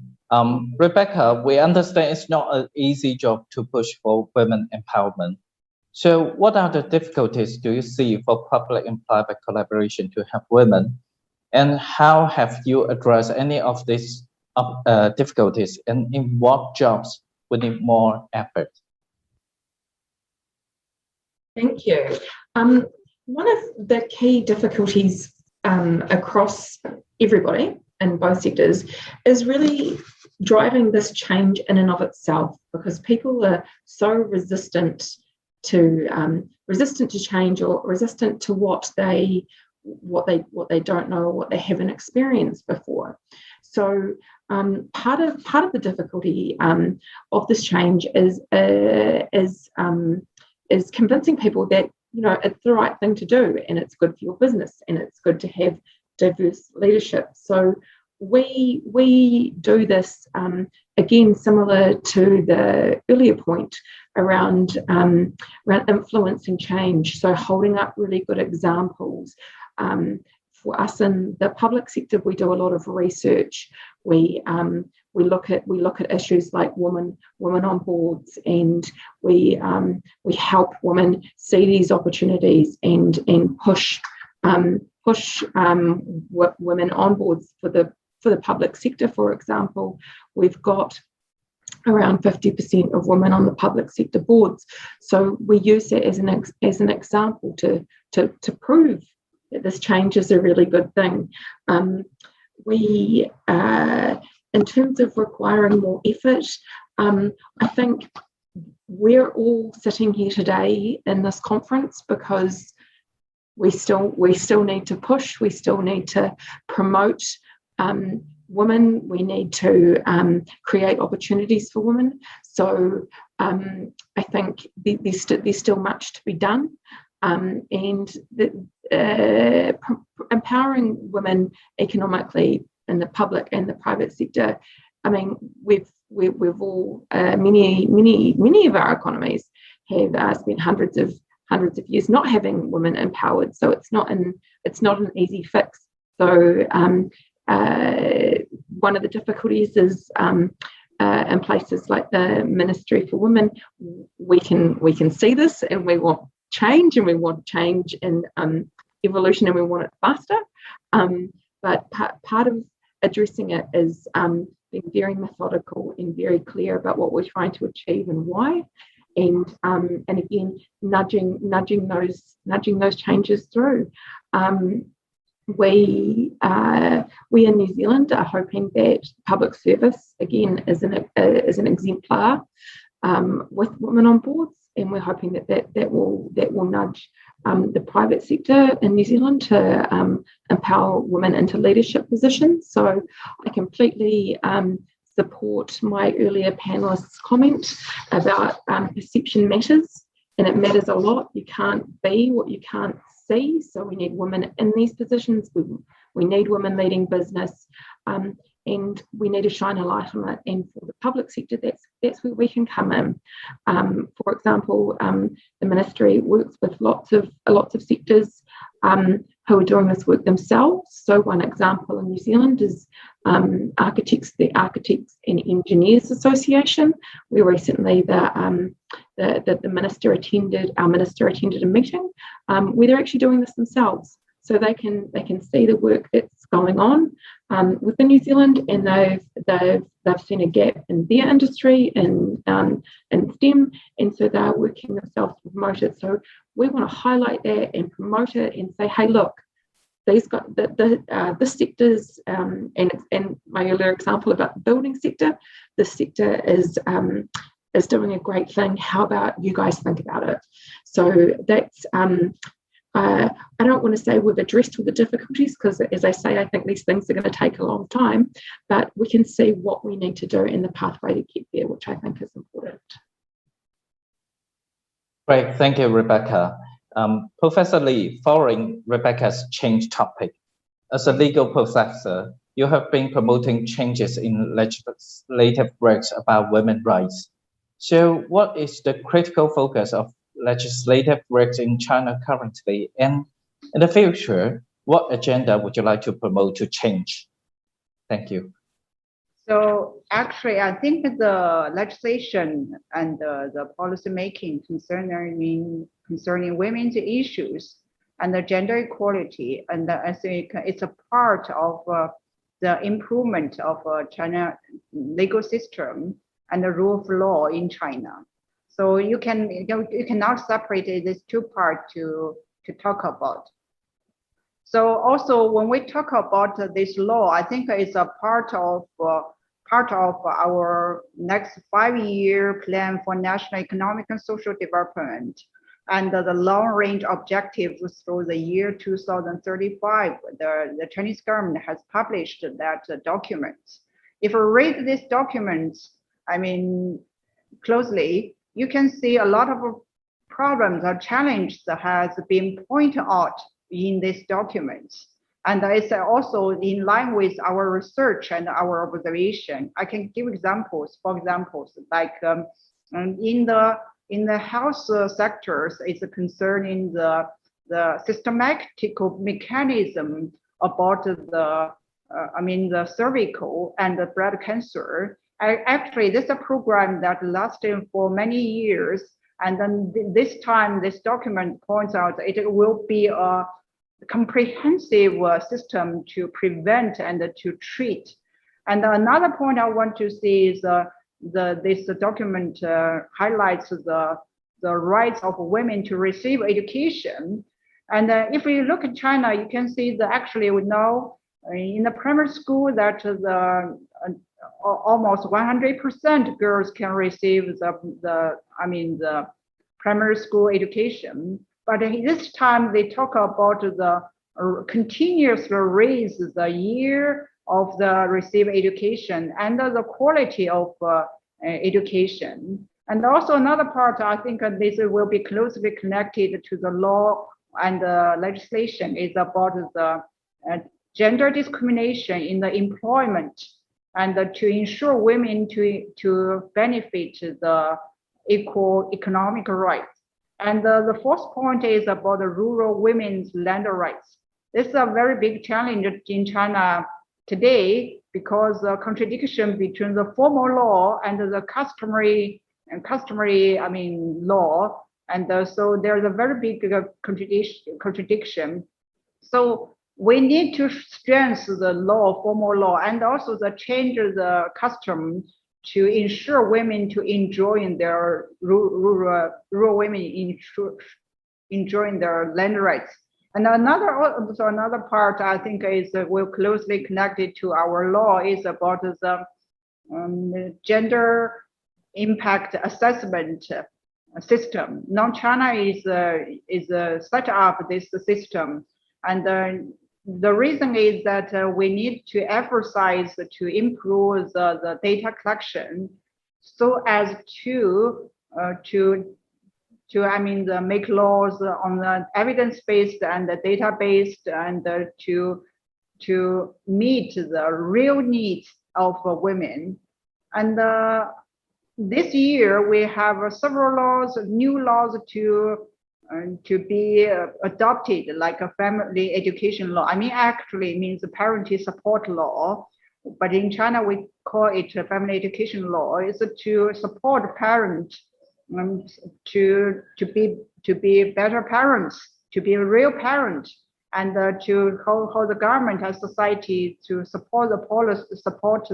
Rebecca, we understand it's not an easy job to push for women empowerment. So what are the difficulties do you see for public and private collaboration to help women? And how have you addressed any of these difficulties, and in what jobs would need more effort? Thank you. One of the key difficulties across everybody in both sectors is really driving this change in and of itself, because people are so resistant to change, or resistant to what they don't know, or what they haven't experienced before. So part of the difficulty of this change is convincing people that, you know, it's the right thing to do, and it's good for your business, and it's good to have diverse leadership. So we do this again, similar to the earlier point around influencing change. So holding up really good examples. For us in the public sector, we do a lot of research. We look at issues like women on boards, and we help women see these opportunities and push women on boards for the public sector. For example, we've got around 50% of women on the public sector boards. So we use that as an example to prove that this change is a really good thing. In terms of requiring more effort, I think we're all sitting here today in this conference because we still need to push, we still need to promote women, we need to create opportunities for women. So I think there's still much to be done, and empowering women economically in the public and the private sector. I mean, we've all many of our economies have spent hundreds of years not having women empowered. So it's not an easy fix. So one of the difficulties is in places like the Ministry for Women, we can see this, and we want change, and we want change in evolution, and we want it faster. But part of addressing it is being very methodical and very clear about what we're trying to achieve and why, and again nudging those changes through. We in New Zealand are hoping that public service again is an exemplar with women on boards, and we're hoping that will nudge the private sector in New Zealand to empower women into leadership positions. So I completely support my earlier panelist's comment about perception matters, and it matters a lot. You can't be what you can't see. So we need women in these positions. We need women leading business. and we need to shine a light on it. And for the public sector, that's where we can come in. For example, the ministry works with lots of sectors who are doing this work themselves. So one example in New Zealand is the Architects and Engineers Association, where recently the minister attended a meeting where they're actually doing this themselves. So they can see the work that's going on within New Zealand, and they've seen a gap in their industry in STEM, and so they're working themselves to promote it. So we want to highlight that and promote it and say, hey, look, these got the sectors, and my earlier example about the building sector, this sector is doing a great thing. How about you guys think about it? So that's I don't want to say we've addressed all the difficulties, because as I say, I think these things are going to take a long time, but we can see what we need to do in the pathway to get there, which I think is important. Great, thank you, Rebecca. Professor Lee, following Rebecca's change topic, as a legal professor, you have been promoting changes in legislative works about women's rights. So what is the critical focus of legislative works in China currently, and in the future, what agenda would you like to promote to change? Thank you. So actually, I think the legislation and the policy making concerning women's issues and the gender equality, and I think it's a part of the improvement of China legal system and the rule of law in China. So you cannot separate these two parts to talk about. So also when we talk about this law, I think it's a part of our next 5-year plan for national economic and social development, and the long-range objectives through the year 2035. The Chinese government has published that document. If you read this document, I mean, closely, you can see a lot of problems or challenges that has been pointed out in this document. And it's also in line with our research and our observation. I can give examples. For example, like in the health sectors, it's concerning the systematic mechanism about the cervical and the breast cancer. Actually, this is a program that lasted for many years. And then this time, this document points out it will be a comprehensive system to prevent and to treat. And another point I want to see is this document highlights the rights of women to receive education. And if we look at China, you can see that actually we know in the primary school that almost 100% girls can receive the primary school education. But this time they talk about the continuous raise the year of the receive education and the quality of education. And also another part, I think this will be closely connected to the law and the legislation, is about the gender discrimination in the employment, and to ensure women to benefit the equal economic rights. And the fourth point is about the rural women's land rights. This is a very big challenge in China today, because the contradiction between the formal law and the customary law, and so there's a very big contradiction. So we need to strengthen the law, formal law, and also the change the custom to ensure women to enjoy their rural women enjoying their land rights. And another part I think is will closely connected to our law is about the gender impact assessment system. Now China is set up this system, and the reason is that we need to emphasize to improve the data collection, so as to make laws on the evidence-based and the data-based, and to to meet the real needs of women. And this year we have several laws, new laws to be adopted, like a family education law. I mean, actually it means a parenting support law, but in China we call it a family education law. It's to support parents to be better parents, to be a real parent, and to hold the government and society to support the policy, support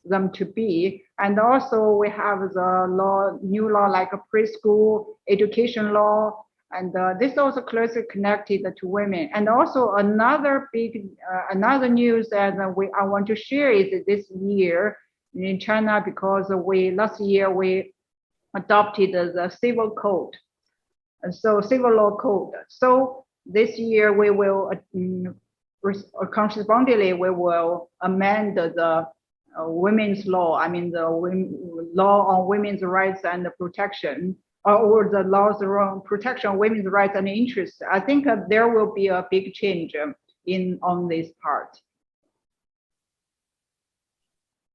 them to be. And also we have the new law like a preschool education law, and this is also closely connected to women. And also another big another news that I want to share is this year in China, because last year we adopted the civil code, so civil law code. So this year we will correspondingly we will amend the women's law. I mean the law on women's rights and protection, or the laws around protection of women's rights and interests. I think there will be a big change on this part.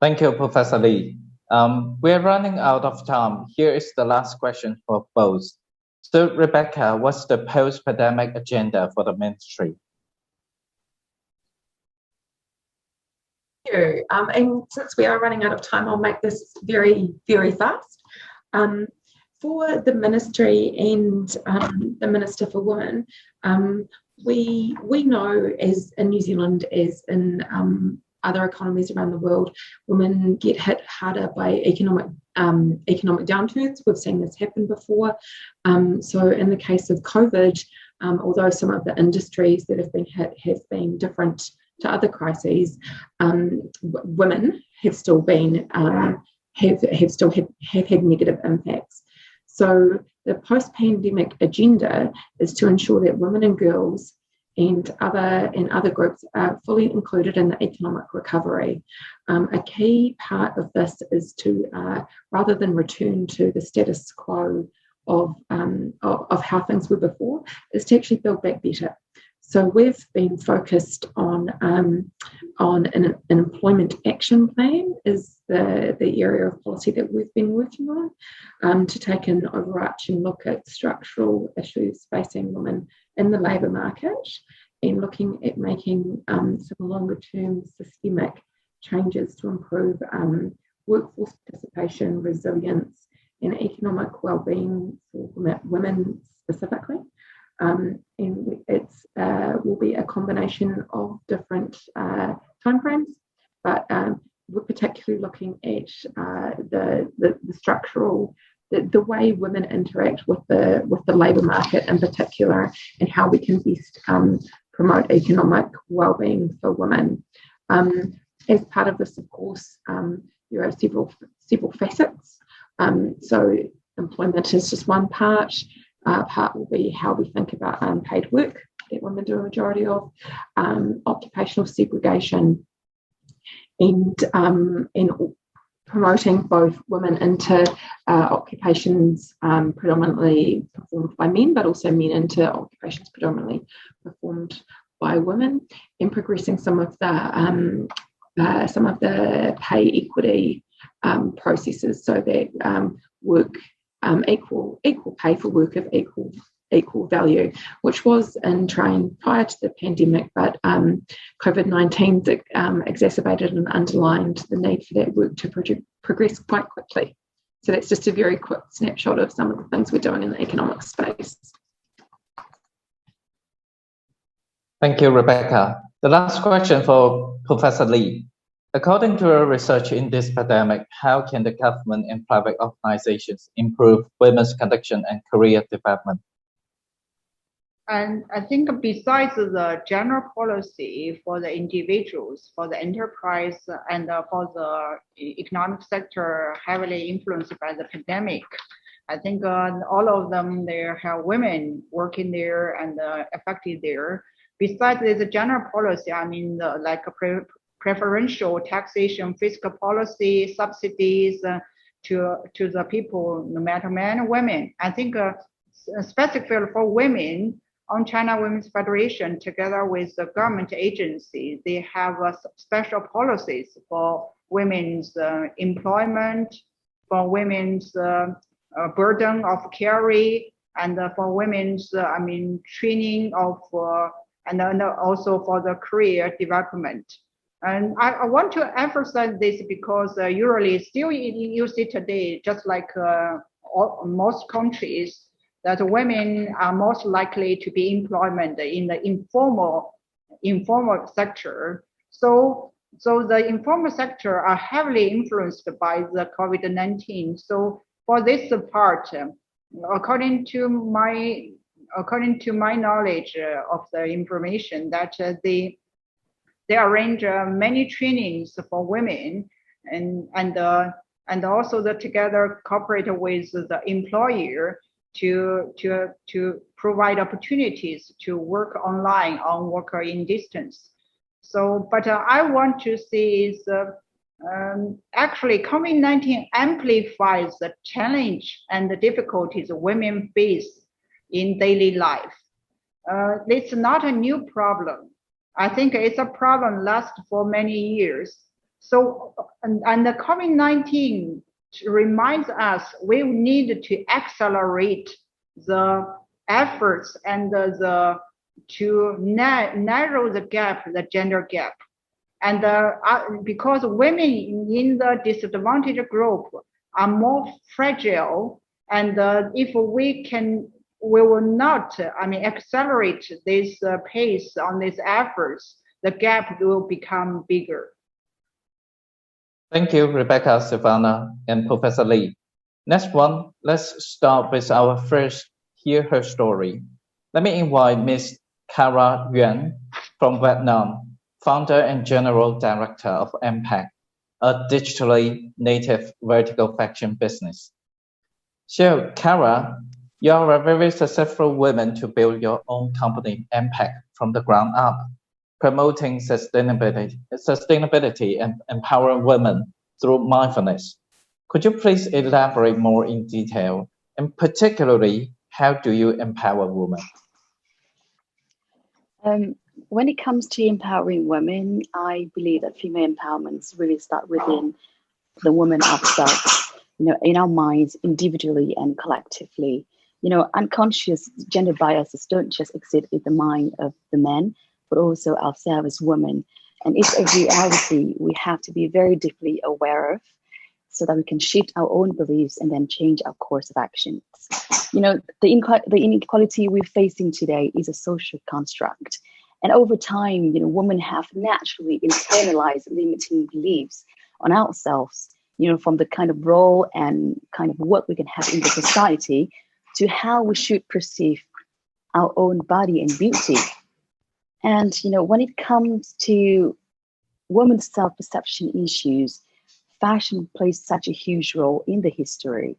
Thank you, Professor Lee. We're running out of time. Here is the last question for both. So, Rebecca, what's the post-pandemic agenda for the ministry? Thank you. And since we are running out of time, I'll make this very, very fast. For the ministry and the Minister for Women, we know, as in New Zealand as in other economies around the world, women get hit harder by economic downturns. We've seen this happen before. So in the case of COVID, although some of the industries that have been hit have been different to other crises, women have still been have had negative impacts. So the post-pandemic agenda is to ensure that women and girls and other groups are fully included in the economic recovery. A key part of this is to, rather than return to the status quo of how things were before, is to actually build back better. So we've been focused on an employment action plan is the area of policy that we've been working on, to take an overarching look at structural issues facing women in the labour market and looking at making some longer term systemic changes to improve workforce participation, resilience and economic well-being for women specifically. And it will be a combination of different timeframes, but we're particularly looking at the structural, the way women interact with the labour market in particular, and how we can best promote economic well-being for women. As part of this, of course, there are several facets. So employment is just one part. Part will be how we think about unpaid work that women do a majority of, occupational segregation, and promoting both women into occupations predominantly performed by men, but also men into occupations predominantly performed by women, and progressing some of the pay equity processes, so that work equal pay for work of equal value, which was in train prior to the pandemic, but COVID-19 exacerbated and underlined the need for that work to progress quite quickly. So that's just a very quick snapshot of some of the things we're doing in the economic space. Thank you, Rebecca. The last question for Professor Lee. According to your research in this pandemic, how can the government and private organizations improve women's connection and career development? And I think besides the general policy for the individuals, for the enterprise, and for the economic sector heavily influenced by the pandemic, I think all of them, they have women working there and affected there. Besides the general policy, I mean, like a preferential taxation, fiscal policy, subsidies to the people, no matter men or women. I think specifically for women, on China Women's Federation, together with the government agency, they have special policies for women's employment, for women's burden of carry, and for women's, training of, and then also for the career development. And I want to emphasize this because usually still you see today, just like most countries, that women are most likely to be employment in the informal sector. So the informal sector are heavily influenced by the COVID-19. So for this part, according to my knowledge of the information, that they arrange many trainings for women, and also together cooperate with the employer to provide opportunities to work online or work in distance. So, but I want to see is actually COVID-19 amplifies the challenge and the difficulties women face in daily life. It's not a new problem. I think it's a problem lasts for many years. So, and the COVID-19 reminds us we need to accelerate the efforts and to narrow the gap, the gender gap. And because women in the disadvantaged group are more fragile, and if we will not, accelerate this pace on these efforts, the gap will become bigger. Thank you, Rebecca, Silvana, and Professor Lee. Next one, let's start with our first Hear Her Story. Let me invite Ms. Cara Yuan from Vietnam, founder and general director of APEC, a digitally native vertical fashion business. So, Cara, you are a very successful woman to build your own company, APEC, from the ground up, promoting sustainability and empowering women through mindfulness. Could you please elaborate more in detail, and particularly, how do you empower women? When it comes to empowering women, I believe that female empowerment really starts within the woman ourselves, in our minds, individually and collectively. Unconscious gender biases don't just exist in the mind of the men, but also ourselves as women. And it's a reality we have to be very deeply aware of so that we can shift our own beliefs and then change our course of actions. The inequality we're facing today is a social construct. And over time, women have naturally internalized limiting beliefs on ourselves, from the kind of role and kind of what we can have in the society to how we should perceive our own body and beauty. And, when it comes to women's self-perception issues, fashion plays such a huge role in the history.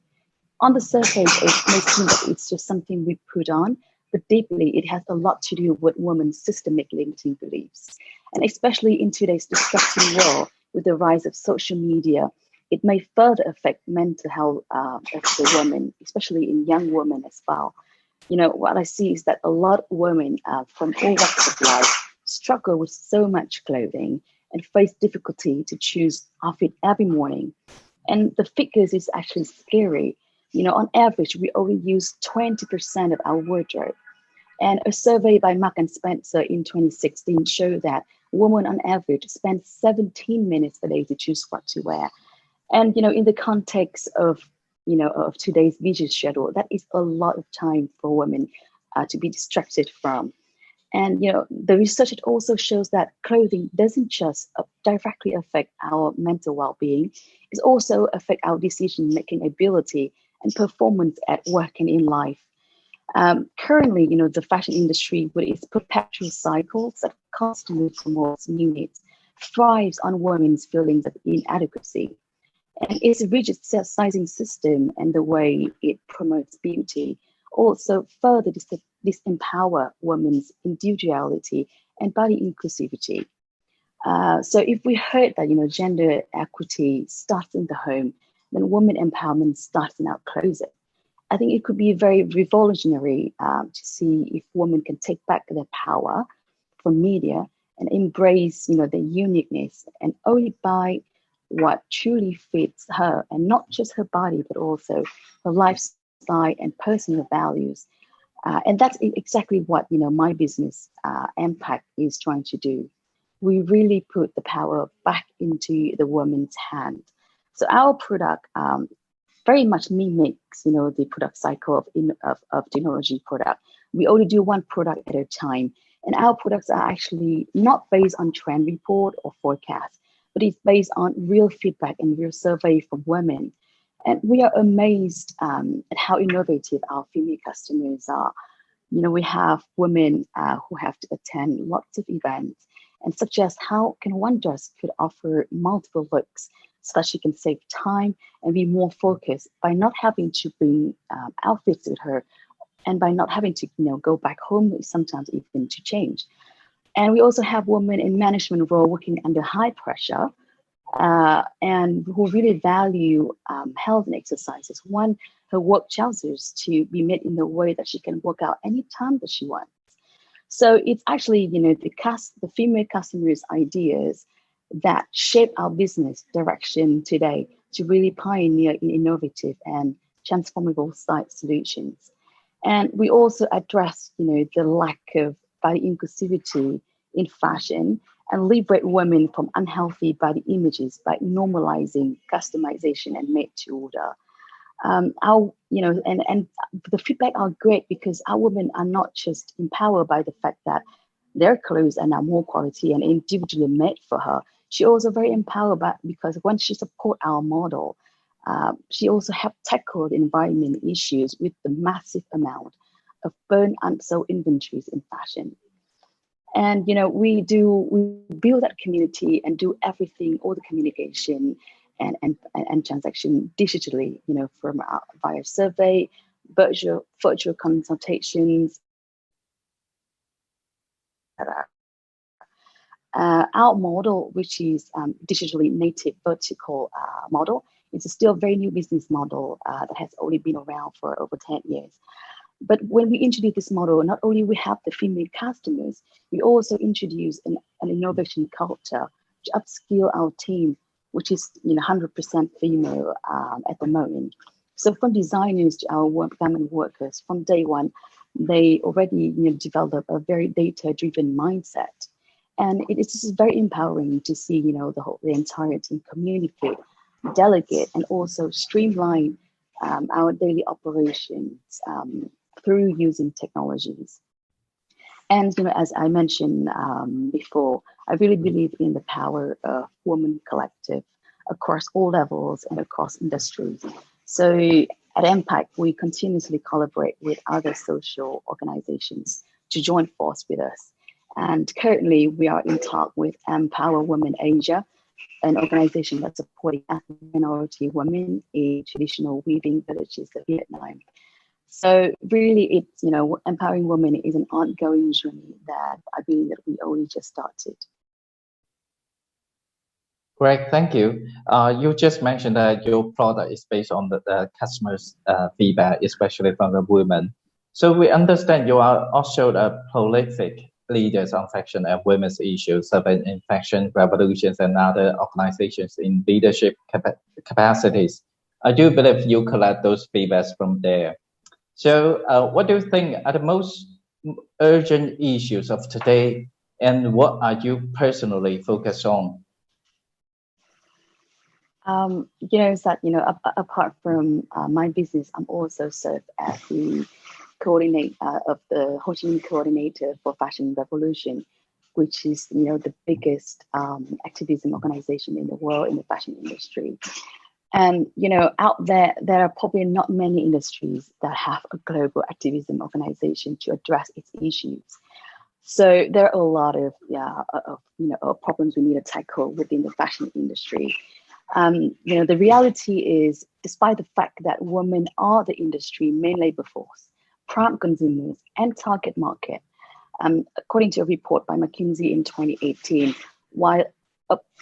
On the surface, it may seem that it's just something we put on, but deeply it has a lot to do with women's systemic limiting beliefs. And especially in today's disruptive world, with the rise of social media, it may further affect mental health of the women, especially in young women as well. What I see is that a lot of women from all walks of life struggle with so much clothing and face difficulty to choose outfit every morning. And the figures is actually scary. On average, we only use 20% of our wardrobe. And a survey by Mark and Spencer in 2016 showed that women on average spend 17 minutes a day to choose what to wear. And, in the context of today's busy schedule, that is a lot of time for women to be distracted from. And, the research also shows that clothing doesn't just directly affect our mental well-being, it also affects our decision-making ability and performance at work and in life. Currently, the fashion industry, with its perpetual cycles that constantly promotes newness, thrives on women's feelings of inadequacy. And its rigid sizing system and the way it promotes beauty also further disempower women's individuality and body inclusivity. So if we heard that, gender equity starts in the home, then women empowerment starts in our closet. I think it could be very revolutionary to see if women can take back their power from media and embrace, their uniqueness and only buy what truly fits her, and not just her body, but also her lifestyle and personal values. And that's exactly what my business, APEC, is trying to do. We really put the power back into the woman's hand. So our product very much mimics, the product cycle of technology product. We only do one product at a time, and our products are actually not based on trend report or forecast, but it's based on real feedback and real survey from women. And we are amazed at how innovative our female customers are. We have women who have to attend lots of events and suggest how can one dress could offer multiple looks so that she can save time and be more focused by not having to bring outfits with her, and by not having to go back home sometimes even to change. And we also have women in management role working under high pressure, and who really value health and exercises. One, her work choices to be made in the way that she can work out anytime that she wants. So it's actually, the female customers' ideas that shape our business direction today to really pioneer in innovative and transformable site solutions. And we also address, the lack of body inclusivity in fashion and liberate women from unhealthy body images by normalizing customization and made to order. And the feedback are great because our women are not just empowered by the fact that their clothes are now more quality and individually made for her. She also very empowered because when she support our model, she also helped tackle the environment issues with the massive amount of burn unsold inventories in fashion. And we build that community and do everything, all the communication and transaction digitally, from via survey, virtual consultations. Our model, which is digitally native vertical model, is still a very new business model that has only been around for over 10 years. But when we introduce this model, not only we have the female customers, we also introduce an innovation culture to upskill our team, which is 100% female at the moment. So from designers to our garment workers, from day one, they already develop a very data-driven mindset. And it is just very empowering to see the entire team communicate, delegate, and also streamline our daily operations through using technologies. And as I mentioned before, I really believe in the power of women collective across all levels and across industries. So at APEC, we continuously collaborate with other social organizations to join force with us. And currently, we are in talk with Empower Women Asia, an organization that's supporting ethnic minority women in traditional weaving villages of Vietnam. So really, it's, empowering women is an ongoing journey that I believe that we only just started. Greg, thank you. You just mentioned that your product is based on the customers' feedback, especially from the women. So we understand you are also a prolific leaders on fashion and women's issues, serving in Fashion Revolutions and other organizations in leadership capacities. I do believe you collect those feedbacks from there. So what do you think are the most urgent issues of today, and what are you personally focused on? Apart from my business, I'm also served as the coordinator of the Ho Chi Minh coordinator for Fashion Revolution, which is the biggest activism organization in the world in the fashion industry. And out there are probably not many industries that have a global activism organization to address its issues. So there are a lot of problems we need to tackle within the fashion industry. The reality is, despite the fact that women are the industry main labor force, prime consumers, and target market, according to a report by McKinsey in 2018, while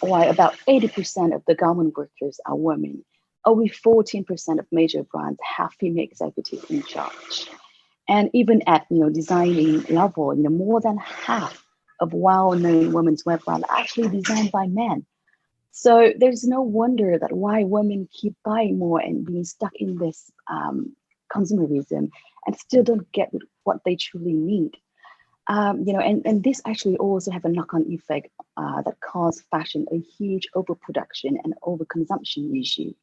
about 80% of the garment workers are women, only 14% of major brands have female executives in charge. And even at designing level, more than half of well-known women's web brands are actually designed by men. So there's no wonder that why women keep buying more and being stuck in this consumerism and still don't get what they truly need. And this actually also have a knock-on effect that cause fashion a huge overproduction and overconsumption issue.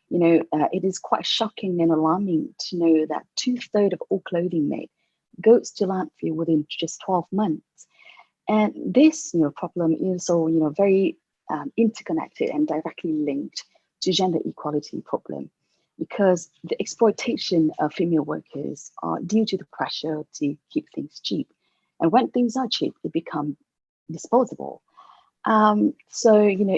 It is quite shocking and alarming to know that 2/3 of all clothing made goes to landfill within just 12 months. And this, problem is so, very interconnected and directly linked to gender equality problem, because the exploitation of female workers are due to the pressure to keep things cheap. And when things are cheap, they become disposable. So,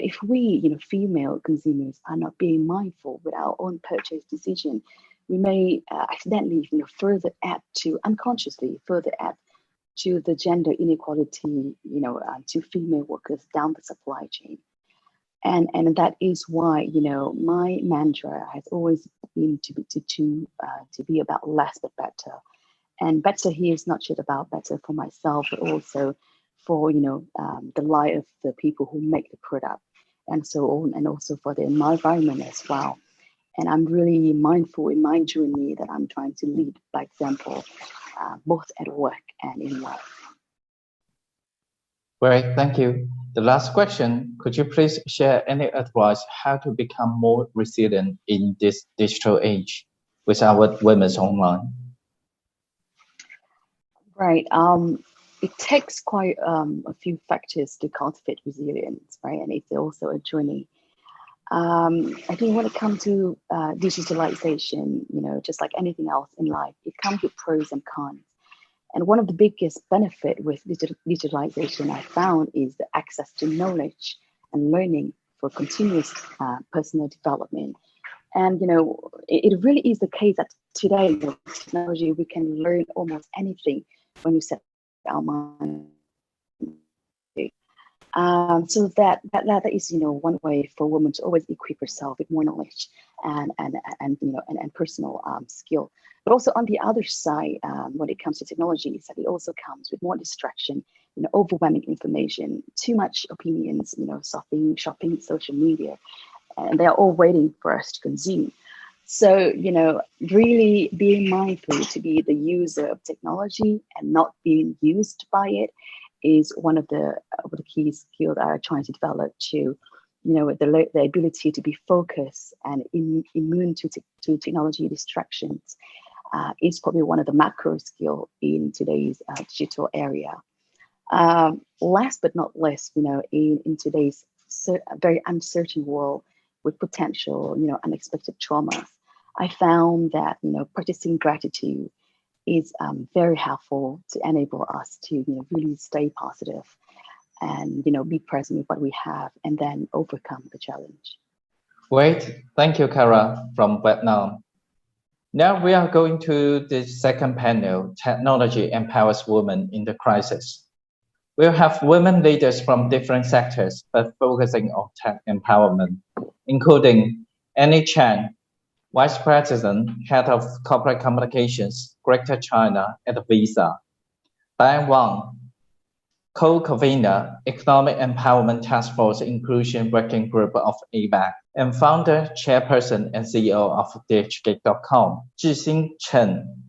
if we, female consumers are not being mindful with our own purchase decision, we may accidentally, unconsciously further add to the gender inequality, to female workers down the supply chain. And that is why, my mantra has always been to be about less but better. And better here is not just about better for myself, but also for the life of the people who make the product, and so on, and also for the environment as well. And I'm really mindful in my journey that I'm trying to lead by example, both at work and in life. Great, thank you. The last question, could you please share any advice how to become more resilient in this digital age with our women's online? Right. It takes quite a few factors to cultivate resilience, right? And it's also a journey. I think when it comes to digitalization, just like anything else in life, it comes with pros and cons. And one of the biggest benefits with digitalization I found is the access to knowledge and learning for continuous personal development. And, it really is the case that today with technology, we can learn almost anything when we set our mind. So that is, one way for women to always equip herself with more knowledge and personal skill. But also on the other side, when it comes to technology, is that it also comes with more distraction, overwhelming information, too much opinions, shopping, social media, and they're all waiting for us to consume. So, really being mindful to be the user of technology and not being used by it is one of the key skills that I'm trying to develop to, the ability to be focused and immune to technology distractions is probably one of the macro skills in today's digital area. Last but not least, in today's very uncertain world with potential, unexpected traumas, I found that, practicing gratitude is very helpful to enable us to, really stay positive and, be present with what we have and then overcome the challenge. Great. Thank you, Kara from Vietnam. Now we are going to the second panel, Technology Empowers Women in the Crisis. We'll have women leaders from different sectors, but focusing on tech empowerment, including Annie Chan, Vice President, Head of Corporate Communications, Greater China at Visa; Diane Wang, Co-Convener, Economic Empowerment Task Force Inclusion Working Group of APEC, and Founder, Chairperson, and CEO of DHgate.com; Zhixin Chen,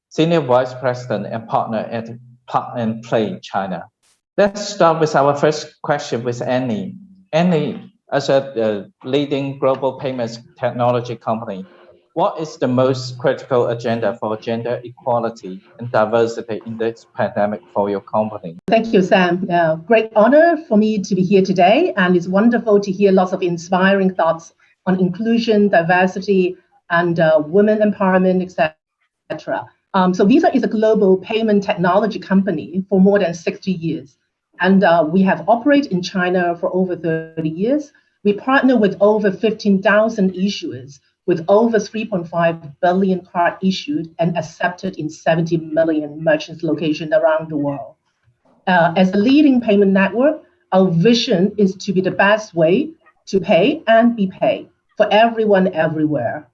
Senior Vice President and Partner at Plug and Play China. Let's start with our first question with Annie. Annie, as a leading global payments technology company, what is the most critical agenda for gender equality and diversity in this pandemic for your company? Thank you, Sam. Great honor for me to be here today, and it's wonderful to hear lots of inspiring thoughts on inclusion, diversity, and women empowerment, etc. So Visa is a global payment technology company for more than 60 years, and we have operated in China for over 30 years. We partner with over 15,000 issuers, with over 3.5 billion cards issued and accepted in 70 million merchants locations around the world. As a leading payment network, our vision is to be the best way to pay and be paid. for everyone everywhere.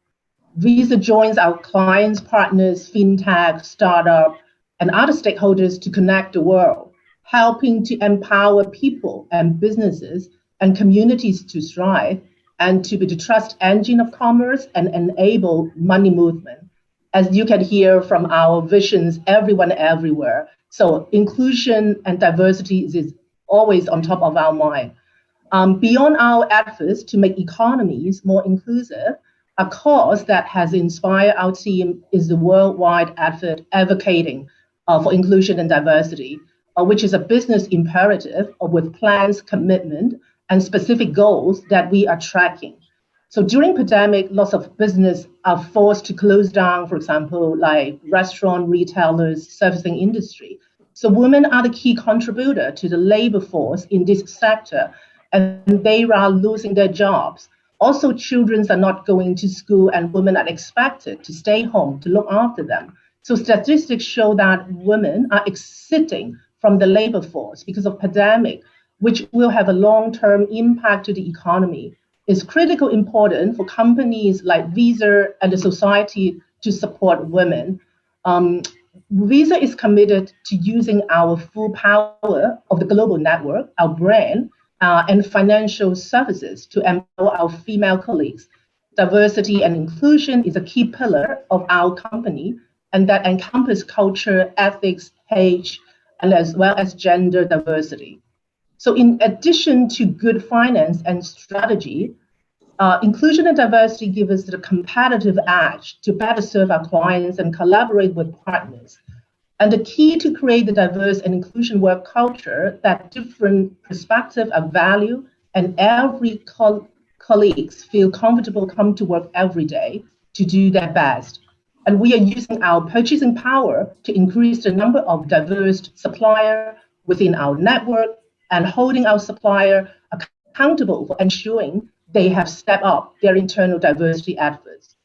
Visa joins our clients, partners, fintech, startup, and other stakeholders to connect the world, helping to empower people and businesses and communities to thrive and to be the trust engine of commerce and enable money movement. As you can hear from our visions, everyone everywhere. So inclusion and diversity is always on top of our mind. Beyond our efforts to make economies more inclusive, a cause that has inspired our team is the worldwide effort advocating for inclusion and diversity, which is a business imperative with plans, commitment, and specific goals that we are tracking. So during pandemic, lots of business are forced to close down, for example, like restaurant, retailers, servicing industry. So women are the key contributor to the labor force in this sector, and they are losing their jobs. Also, children are not going to school and women are expected to stay home to look after them. So statistics show that women are exiting from the labor force because of pandemic, which will have a long-term impact to the economy. It's critically important for companies like Visa and the society to support women. Visa is committed to using our full power of the global network, our brand, and financial services to empower our female colleagues. Diversity and inclusion is a key pillar of our company, and that encompasses culture, ethics, age, and as well as gender diversity. So in addition to good finance and strategy, inclusion and diversity give us the competitive edge to better serve our clients and collaborate with partners. And the key to create the diverse and inclusion work culture that different perspectives are valued and every colleagues feel comfortable come to work every day to do their best. And we are using our purchasing power to increase the number of diverse suppliers within our network and holding our supplier accountable for ensuring they have stepped up their internal diversity efforts.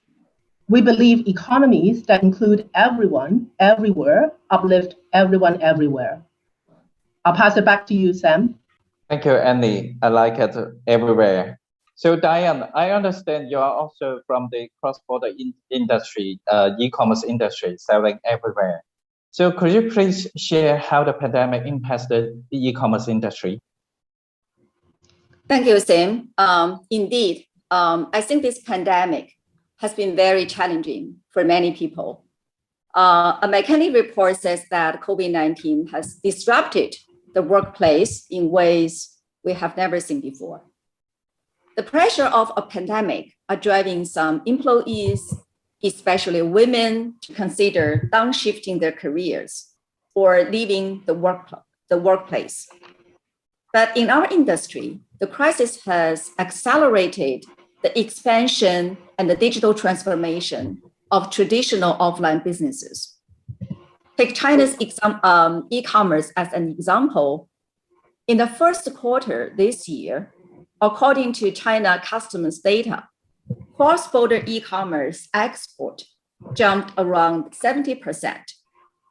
We believe economies that include everyone, everywhere, uplift everyone, everywhere. I'll pass it back to you, Sam. Thank you, Annie. I like it everywhere. So Diane, I understand you are also from the cross-border industry, e-commerce industry, selling everywhere. So could you please share how the pandemic impacted the e-commerce industry? Thank you, Sam. Indeed, I think this pandemic has been very challenging for many people. A McKinsey report says that COVID-19 has disrupted the workplace in ways we have never seen before. The pressure of a pandemic are driving some employees, especially women, to consider downshifting their careers or leaving the workplace. But in our industry, the crisis has accelerated the expansion and the digital transformation of traditional offline businesses. Take China's e-commerce as an example. In the first quarter this year, according to China Customs data, cross-border e-commerce export jumped around 70%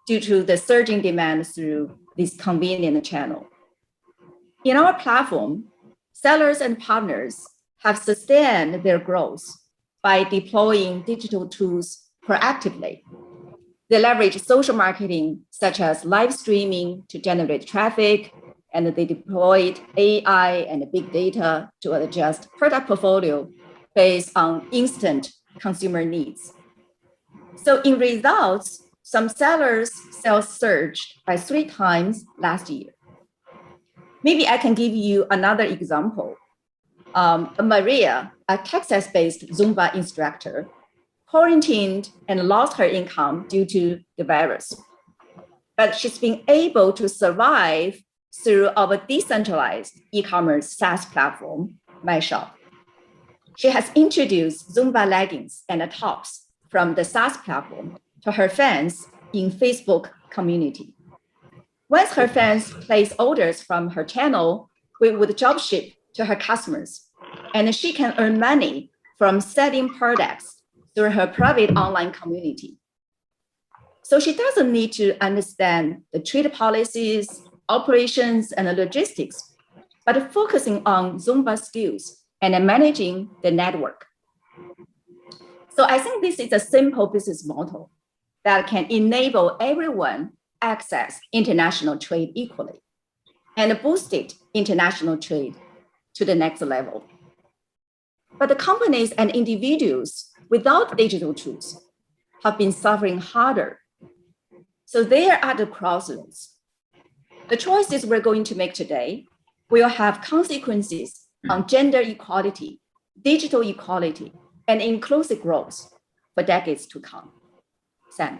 due to the surging demand through this convenient channel. In our platform, sellers and partners have sustained their growth by deploying digital tools proactively. They leverage social marketing, such as live streaming, to generate traffic, and they deployed AI and big data to adjust product portfolio based on instant consumer needs. So in results, some sellers' sales surged by 3 times last year. Maybe I can give you another example. Maria, a Texas-based Zumba instructor, quarantined and lost her income due to the virus. But she's been able to survive through our decentralized e-commerce SaaS platform, MyShop. She has introduced Zumba leggings and tops from the SaaS platform to her fans in Facebook community. Once her fans place orders from her channel, we would drop ship to her customers, and she can earn money from selling products through her private online community. So she doesn't need to understand the trade policies, operations, and logistics, but focusing on Zumba skills and managing the network So I think this is a simple business model that can enable everyone access international trade equally and boosted international trade to the next level. But the companies and individuals without digital tools have been suffering harder. So they are at the crossroads. The choices we're going to make today will have consequences on gender equality, digital equality, and inclusive growth for decades to come. Sam.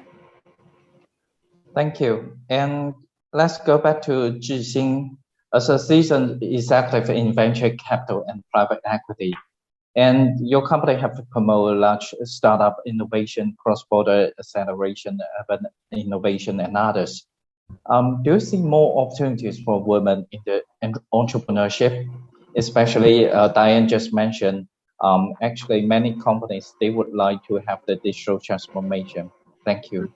Thank you. And let's go back to Zhixing as a seasoned executive in venture capital and private equity. And your company have promoted large startup innovation, cross-border acceleration, urban innovation, and others. Do you see more opportunities for women in the entrepreneurship? Especially, Diane just mentioned, actually many companies, they would like to have the digital transformation. Thank you.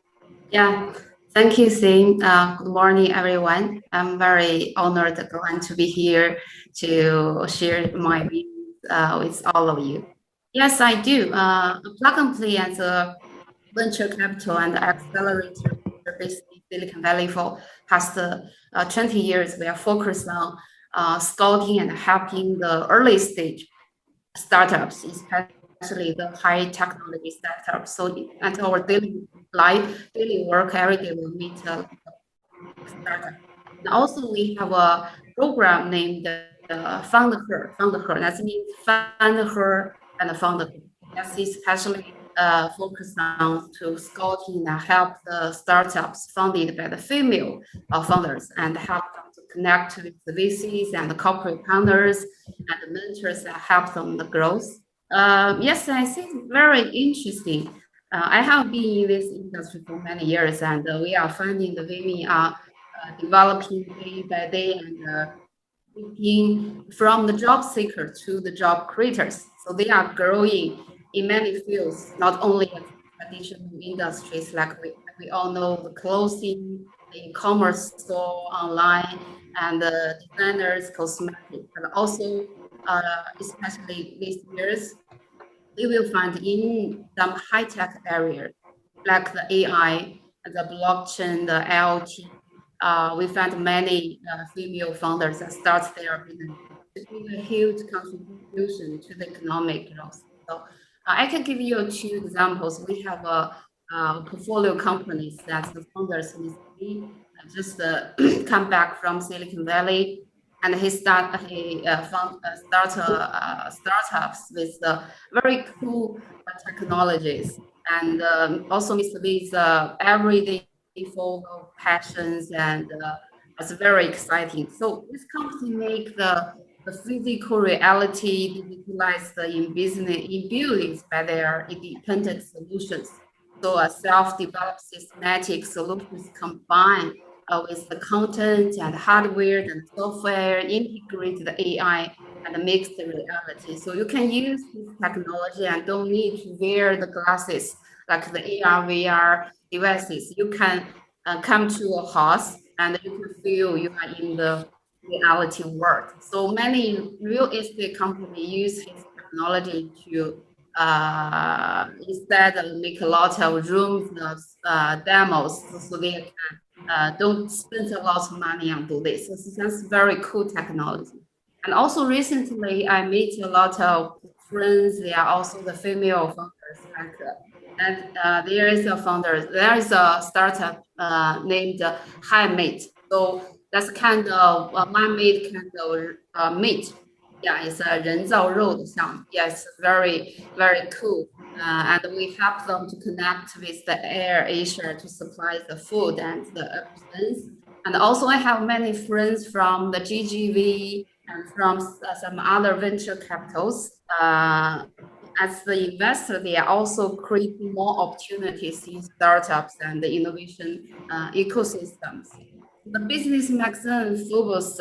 Yeah, thank you, Sim. Good morning, everyone. I'm very honored to be here to share my views with all of you. Yes, I do. Plug and Play as a venture capital and accelerator based in Silicon Valley for past 20 years. We are focused on scouting and helping the early stage startups, especially the high technology startups. So at our daily work, every day we meet a startup. And also we have a program named Fund Her. That means Fund Her and Fund Her. That's especially focused on to scouting and help the startups funded by the female founders and help them to connect with the VCs and the corporate partners and the mentors that help them the growth. Yes, I think very interesting. I have been in this industry for many years, and we are finding the women are developing day by day and from the job seeker to the job creators. So they are growing in many fields, not only in traditional industries like we all know, the clothing, the e-commerce store, online, and the designers, cosmetics, but also especially these years, we will find in some high-tech areas like the AI, the blockchain, the IoT. We find many female founders that start their business to give a huge contribution to the economic growth. So I can give you two examples. We have a portfolio companies that the founders recently just come back from Silicon Valley, and he found startups with very cool technologies, and also Mr. Lee's everyday full of passions, and it's very exciting. So this company make the physical reality digitalized in buildings by their independent solutions. So a self-developed systematic solutions combined with the content and hardware and software, integrate the AI and mix the reality. So you can use this technology and don't need to wear the glasses like the AR, VR devices. You can come to a house and you can feel you are in the reality world. So many real estate companies use this technology to instead make a lot of rooms demos, so they can don't spend a lot of money on do this. So that's very cool technology. And also recently, I met a lot of friends. They are also the female founders. Like, and there is a startup named HiMate. So that's kind of man-made kind of meat. Yeah, it's a 人造肉的项目. Yeah, it's very, very cool. And we help them to connect with the Air Asia to supply the food and the appliances. And also I have many friends from the GGV and from some other venture capitals. As the investor, they are also creating more opportunities in startups and the innovation ecosystems. The business magazine Forbes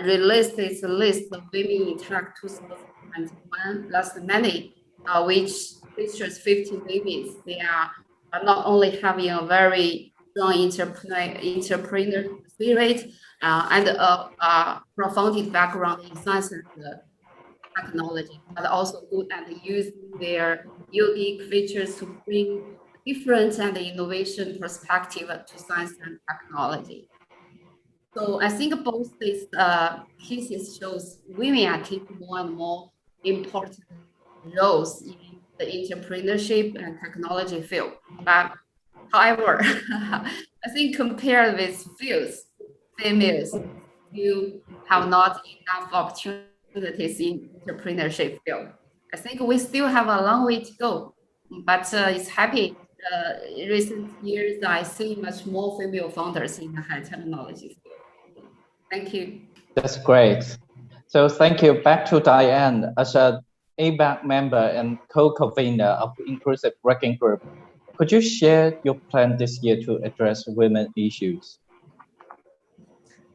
released its list of women in tech 2021 last May, which features 50 women. They are not only having a very strong entrepreneur spirit and a profound background in science and technology, but also good at using their unique features to bring different and innovation perspective to science and technology. So I think both these cases shows women are taking more and more important roles in the entrepreneurship and technology field. But however, I think compared with fields, females still have not enough opportunities in entrepreneurship field. I think we still have a long way to go, but it's happy. In recent years, I see much more female founders in the high technology field. Thank you. That's great. So thank you. Back to Diane. As an APEC member and co-convener of Inclusive Working Group, could you share your plan this year to address women issues?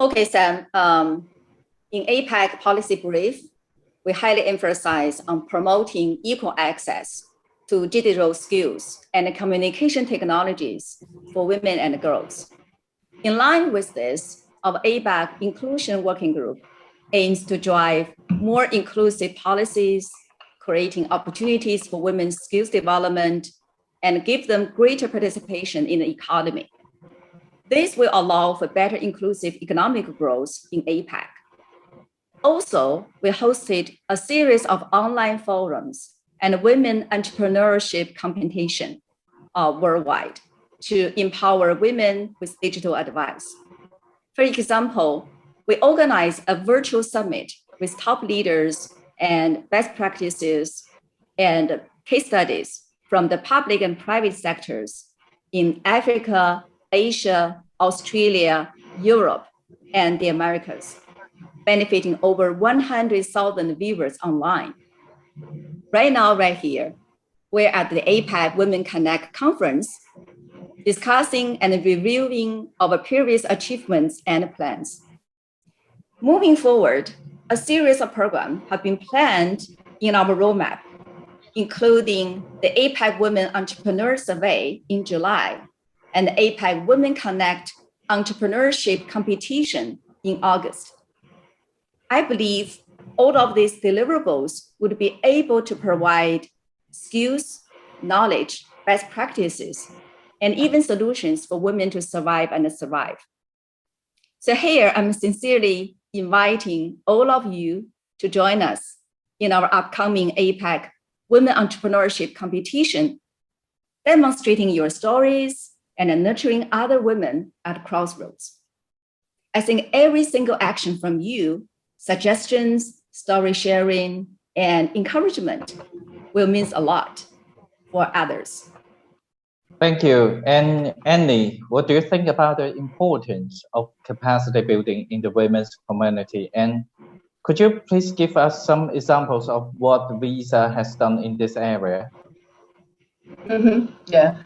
Okay, Sam. In APEC policy brief, we highly emphasize on promoting equal access to digital skills and communication technologies for women and girls. In line with this, our APEC Inclusion Working Group aims to drive more inclusive policies, creating opportunities for women's skills development, and give them greater participation in the economy. This will allow for better inclusive economic growth in APEC. Also, we hosted a series of online forums and women entrepreneurship competition worldwide to empower women with digital advice. For example, we organized a virtual summit with top leaders and best practices and case studies from the public and private sectors in Africa, Asia, Australia, Europe, and the Americas, benefiting over 100,000 viewers online. Right now, right here, we're at the APEC Women Connect Conference, discussing and reviewing our previous achievements and plans. Moving forward, a series of programs have been planned in our roadmap, including the APEC Women Entrepreneur Survey in July and the APEC Women Connect Entrepreneurship Competition in August. I believe all of these deliverables would be able to provide skills, knowledge, best practices, and even solutions for women to survive and thrive. So here, I'm sincerely inviting all of you to join us in our upcoming APEC Women Entrepreneurship Competition, demonstrating your stories and nurturing other women at crossroads. I think every single action from you, suggestions, story sharing, and encouragement will mean a lot for others. Thank you. And Annie, what do you think about the importance of capacity building in the women's community? And could you please give us some examples of what Visa has done in this area? Yeah.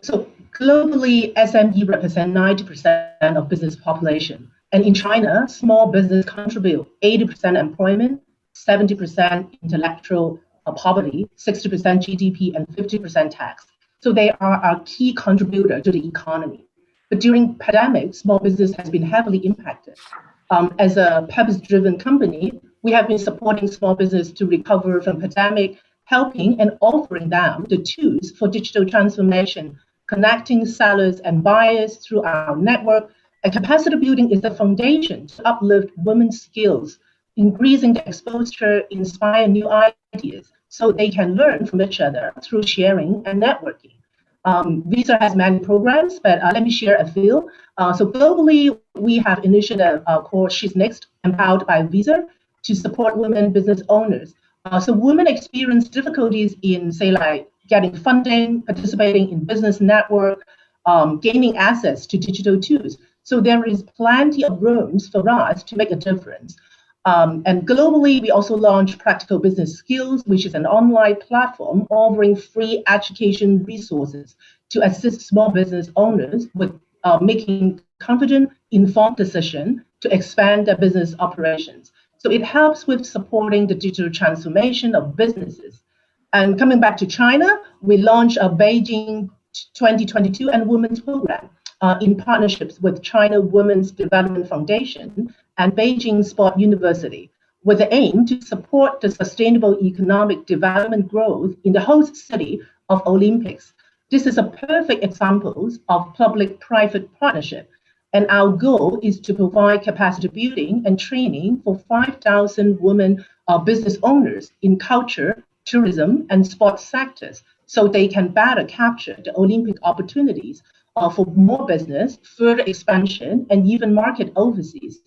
So globally, SME represent 90% of business population. And in China, small business contribute 80% employment, 70% intellectual poverty, 60% GDP, and 50% tax. So they are a key contributor to the economy. But during pandemic, small business has been heavily impacted. As a purpose-driven company, we have been supporting small business to recover from pandemic, helping and offering them the tools for digital transformation, connecting sellers and buyers through our network. And capacity building is the foundation to uplift women's skills, increasing the exposure, inspire new ideas, so they can learn from each other through sharing and networking. Visa has many programs, but let me share a few. So globally, we have initiative called She's Next, empowered by Visa, to support women business owners. So women experience difficulties in, say, like getting funding, participating in business network, gaining access to digital tools. So there is plenty of rooms for us to make a difference. And globally, we also launched Practical Business Skills, which is an online platform offering free education resources to assist small business owners with making confident, informed decisions to expand their business operations. So it helps with supporting the digital transformation of businesses. And coming back to China, we launched a Beijing 2022 and Women's Program in partnerships with China Women's Development Foundation and Beijing Sport University. with the aim to support the sustainable economic development growth in the host city of Olympics. This is a perfect example of public-private partnership, and our goal is to provide capacity building and training for 5,000 women business owners in culture, tourism, and sports sectors, so they can better capture the Olympic opportunities for more business, further expansion, and even market overseas.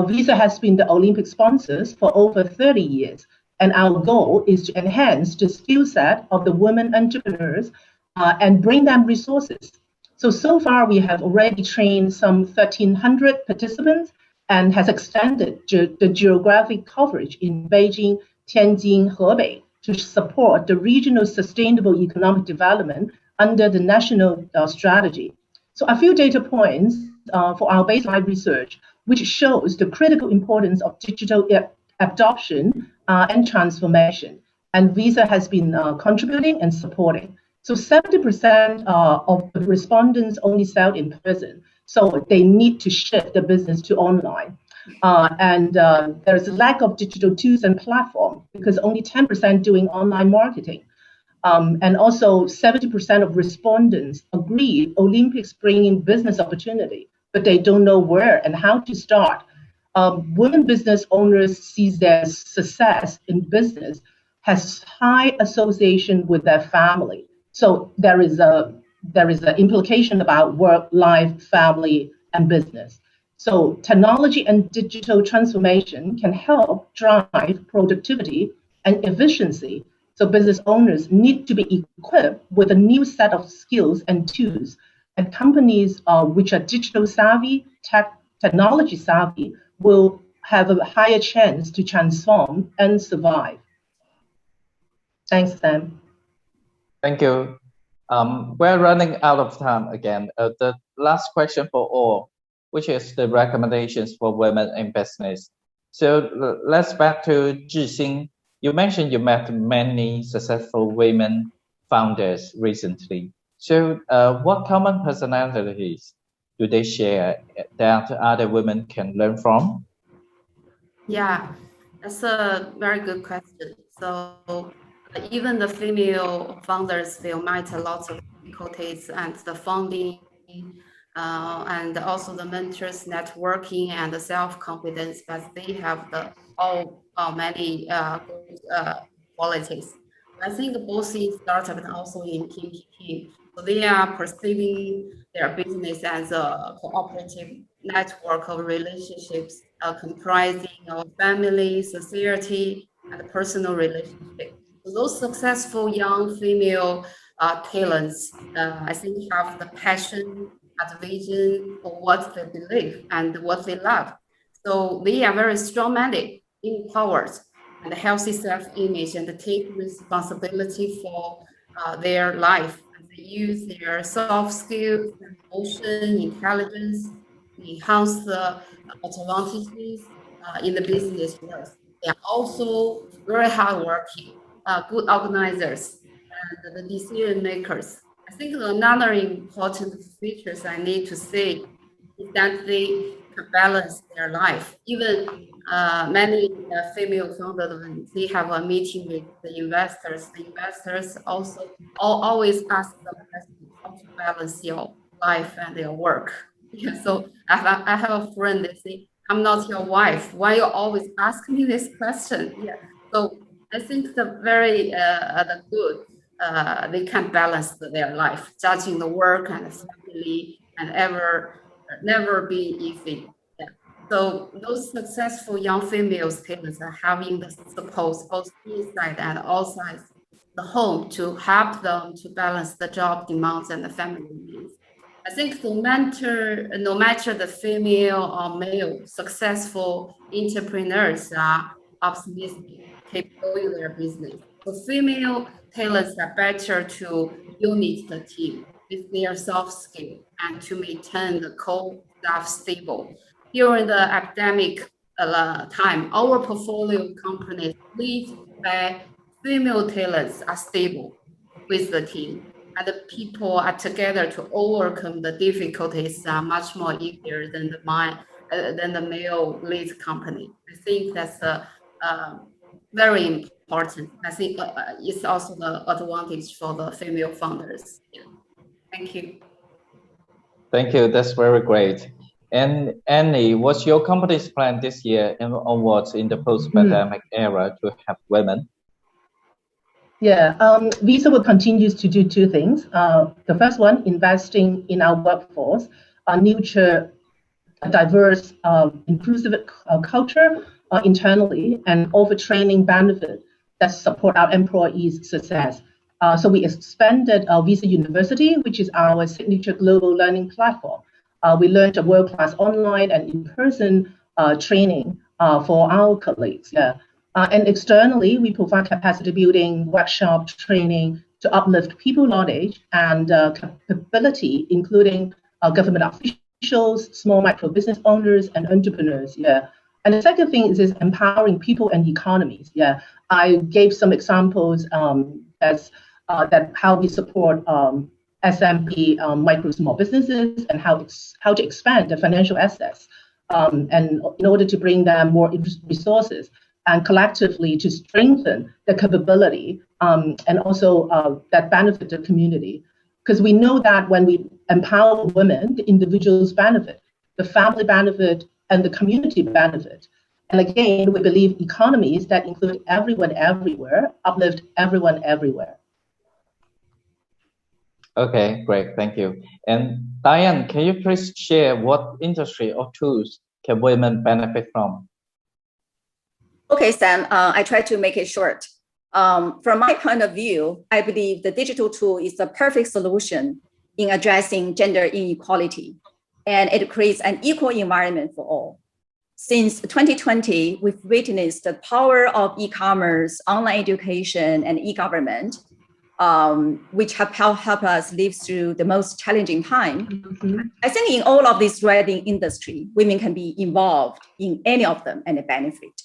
Visa has been the Olympic sponsors for over 30 years, and our goal is to enhance the skill set of the women entrepreneurs and bring them resources. So far we have already trained some 1,300 participants and has extended the geographic coverage in Beijing, Tianjin, Hebei to support the regional sustainable economic development under the national strategy. So a few data points for our baseline research, which shows the critical importance of digital adoption and transformation. And Visa has been contributing and supporting. So 70% of the respondents only sell in person. So they need to shift the business to online. There's a lack of digital tools and platform because only 10% doing online marketing. And also 70% of respondents agree Olympics bringing business opportunity, but they don't know where and how to start. Women business owners see their success in business has high association with their family. So there is an implication about work, life, family, and business. So technology and digital transformation can help drive productivity and efficiency. So business owners need to be equipped with a new set of skills and tools. And companies which are digital savvy, technology savvy, will have a higher chance to transform and survive. Thanks, Sam. Thank you. We're running out of time again. The last question for all, which is the recommendations for women in business. So let's back to Zhixing. You mentioned you met many successful women founders recently. So what common personalities do they share that other women can learn from? Yeah, that's a very good question. So even the female founders will meet a lot of difficulties and the funding and also the mentors networking and the self-confidence, but they have the many good qualities. I think both in startup and also in KPP, so they are perceiving their business as a cooperative network of relationships comprising of family, society, and personal relationships. So those successful young female talents, I think, have the passion and vision for what they believe and what they love. So they are very strong-minded, empowered, and healthy self-image, and take responsibility for their life. And they use their soft skills, emotion, intelligence, enhance the advantages in the business world. They are also very hardworking, good organizers, and the decision makers. I think another important features I need to say is that they can balance their life. Even many female founders, when they have a meeting with the investors also always ask them how to balance your life and your work. Yeah, so I have a friend that say, I'm not your wife. Why you always ask me this question? Yeah. So I think the very the good they can balance their life, judging the work and family, and never be easy. Yeah. So those successful young females talents are having the support both inside and outside the home to help them to balance the job demands and the family needs. I think no matter the female or male, successful entrepreneurs are optimistic, keep growing their business. So female talents are better to unite the team with their soft skill and to maintain the core staff stable. During the academic time, our portfolio companies lead by female talents are stable with the team, and the people are together to overcome the difficulties are much more easier than the male lead company. I think that's very important. I think it's also the advantage for the female founders. Yeah. Thank you. Thank you. That's very great. And Annie, what's your company's plan this year and onwards in the post-pandemic era to have women? Yeah, Visa will continue to do two things. The first one, investing in our workforce, nurture a diverse, inclusive culture internally, and offer training benefits that support our employees' success. So we expanded Visa University, which is our signature global learning platform. We launched a world-class online and in-person training for our colleagues. Yeah. And externally, we provide capacity building, workshop training to uplift people knowledge and capability, including government officials, small micro business owners, and entrepreneurs. Yeah. And the second thing is empowering people and economies. Yeah. I gave some examples as that how we support SME micro small businesses and how to expand the financial assets and in order to bring them more resources and collectively to strengthen the capability and also that benefit the community. Because we know that when we empower women, the individuals benefit, the family benefit, and the community benefit. And again, we believe economies that include everyone everywhere uplift everyone everywhere. Okay, great, thank you. And Diane, can you please share what industry or tools can women benefit from? Okay, Sam, I try to make it short. From my point of view, I believe the digital tool is the perfect solution in addressing gender inequality, and it creates an equal environment for all. Since 2020, we've witnessed the power of e-commerce, online education, and e-government, which have helped us live through the most challenging time. Mm-hmm. I think in all of this thriving industry, women can be involved in any of them and benefit.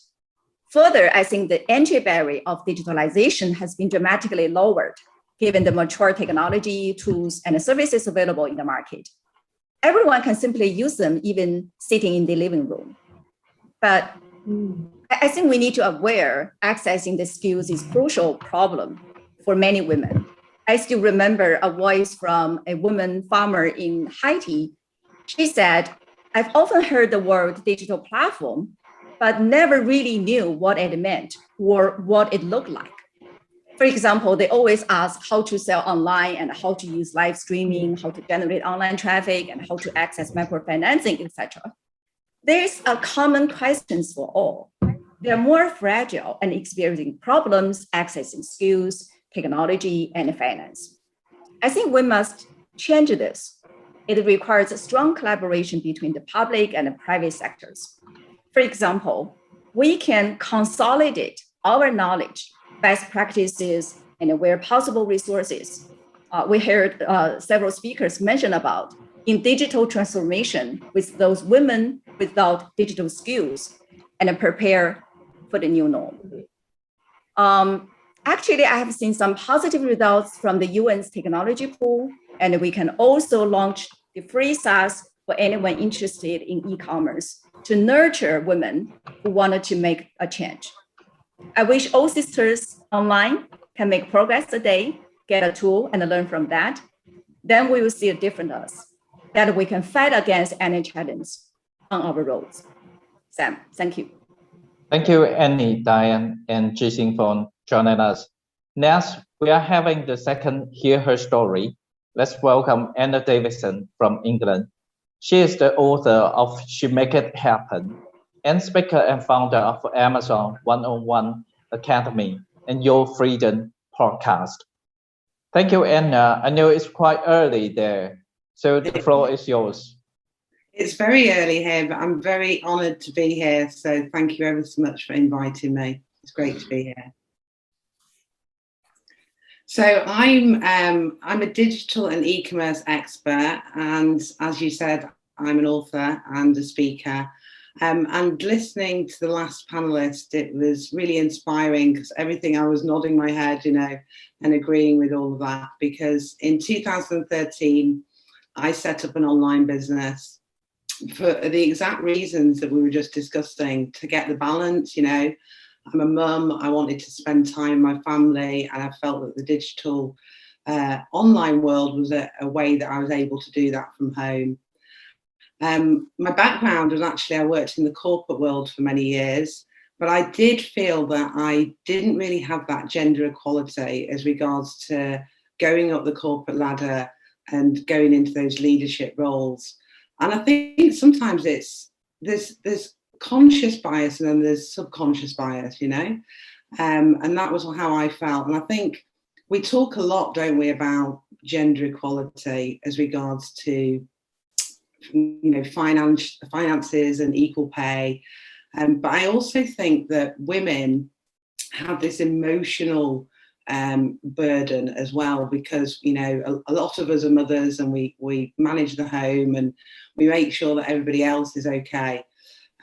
Further, I think the entry barrier of digitalization has been dramatically lowered, given the mature technology, tools, and services available in the market. Everyone can simply use them, even sitting in the living room. But I think we need to aware accessing the skills is a crucial problem for many women. I still remember a voice from a woman farmer in Haiti. She said, "I've often heard the word digital platform, but never really knew what it meant or what it looked like." For example, they always ask how to sell online and how to use live streaming, how to generate online traffic, and how to access microfinancing, etc. There's a common questions for all. They're more fragile and experiencing problems accessing skills, technology, and finance. I think we must change this. It requires a strong collaboration between the public and the private sectors. For example, we can consolidate our knowledge, best practices, and where possible resources. We heard several speakers mention about in digital transformation with those women without digital skills and prepare for the new norm. Actually, I have seen some positive results from the UN's technology pool, and we can also launch the free SaaS for anyone interested in e-commerce to nurture women who wanted to make a change. I wish all sisters online can make progress a day, get a tool and learn from that. Then we will see a different us, that we can fight against any challenge on our roads. Sam, thank you. Thank you, Annie, Diane, and Jixing for joining us. Next, we are having the second Hear Her Story. Let's welcome Anna Davidson from England. She is the author of She Make It Happen, and speaker and founder of Amazon 101 Academy and Your Freedom podcast. Thank you, Anna. I know it's quite early there, so the floor is yours. It's very early here, but I'm very honoured to be here. So thank you ever so much for inviting me. It's great to be here. So I'm a digital and e-commerce expert, and as you said, I'm an author and a speaker. And listening to the last panelist, it was really inspiring because everything I was nodding my head, and agreeing with all of that. Because in 2013, I set up an online business for the exact reasons that we were just discussing, to get the balance, I'm a mum. I wanted to spend time with my family, and I felt that the digital online world was a way that I was able to do that from home. My background was actually, I worked in the corporate world for many years, but I did feel that I didn't really have that gender equality as regards to going up the corporate ladder and going into those leadership roles. And I think sometimes there's conscious bias and then there's subconscious bias, you know, and that was how I felt. And I think we talk a lot, don't we, about gender equality as regards to, you know, finances and equal pay. But I also think that women have this emotional burden as well, because, you know, a lot of us are mothers and we manage the home and we make sure that everybody else is okay.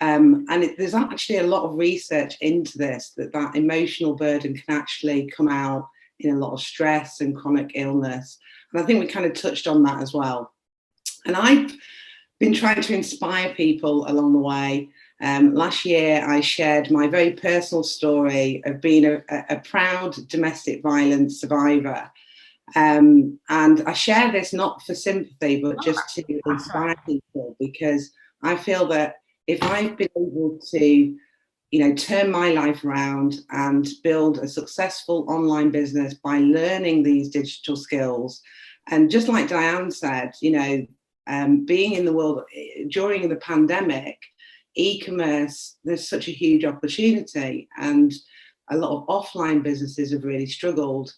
And there's actually a lot of research into this, that emotional burden can actually come out in a lot of stress and chronic illness. And I think we kind of touched on that as well. And I've been trying to inspire people along the way. Last year, I shared my very personal story of being a proud domestic violence survivor. And I share this not for sympathy, but just to inspire people, because I feel that if I've been able to, you know, turn my life around and build a successful online business by learning these digital skills, and just like Diane said, you know, being in the world during the pandemic, e-commerce, there's such a huge opportunity, and a lot of offline businesses have really struggled.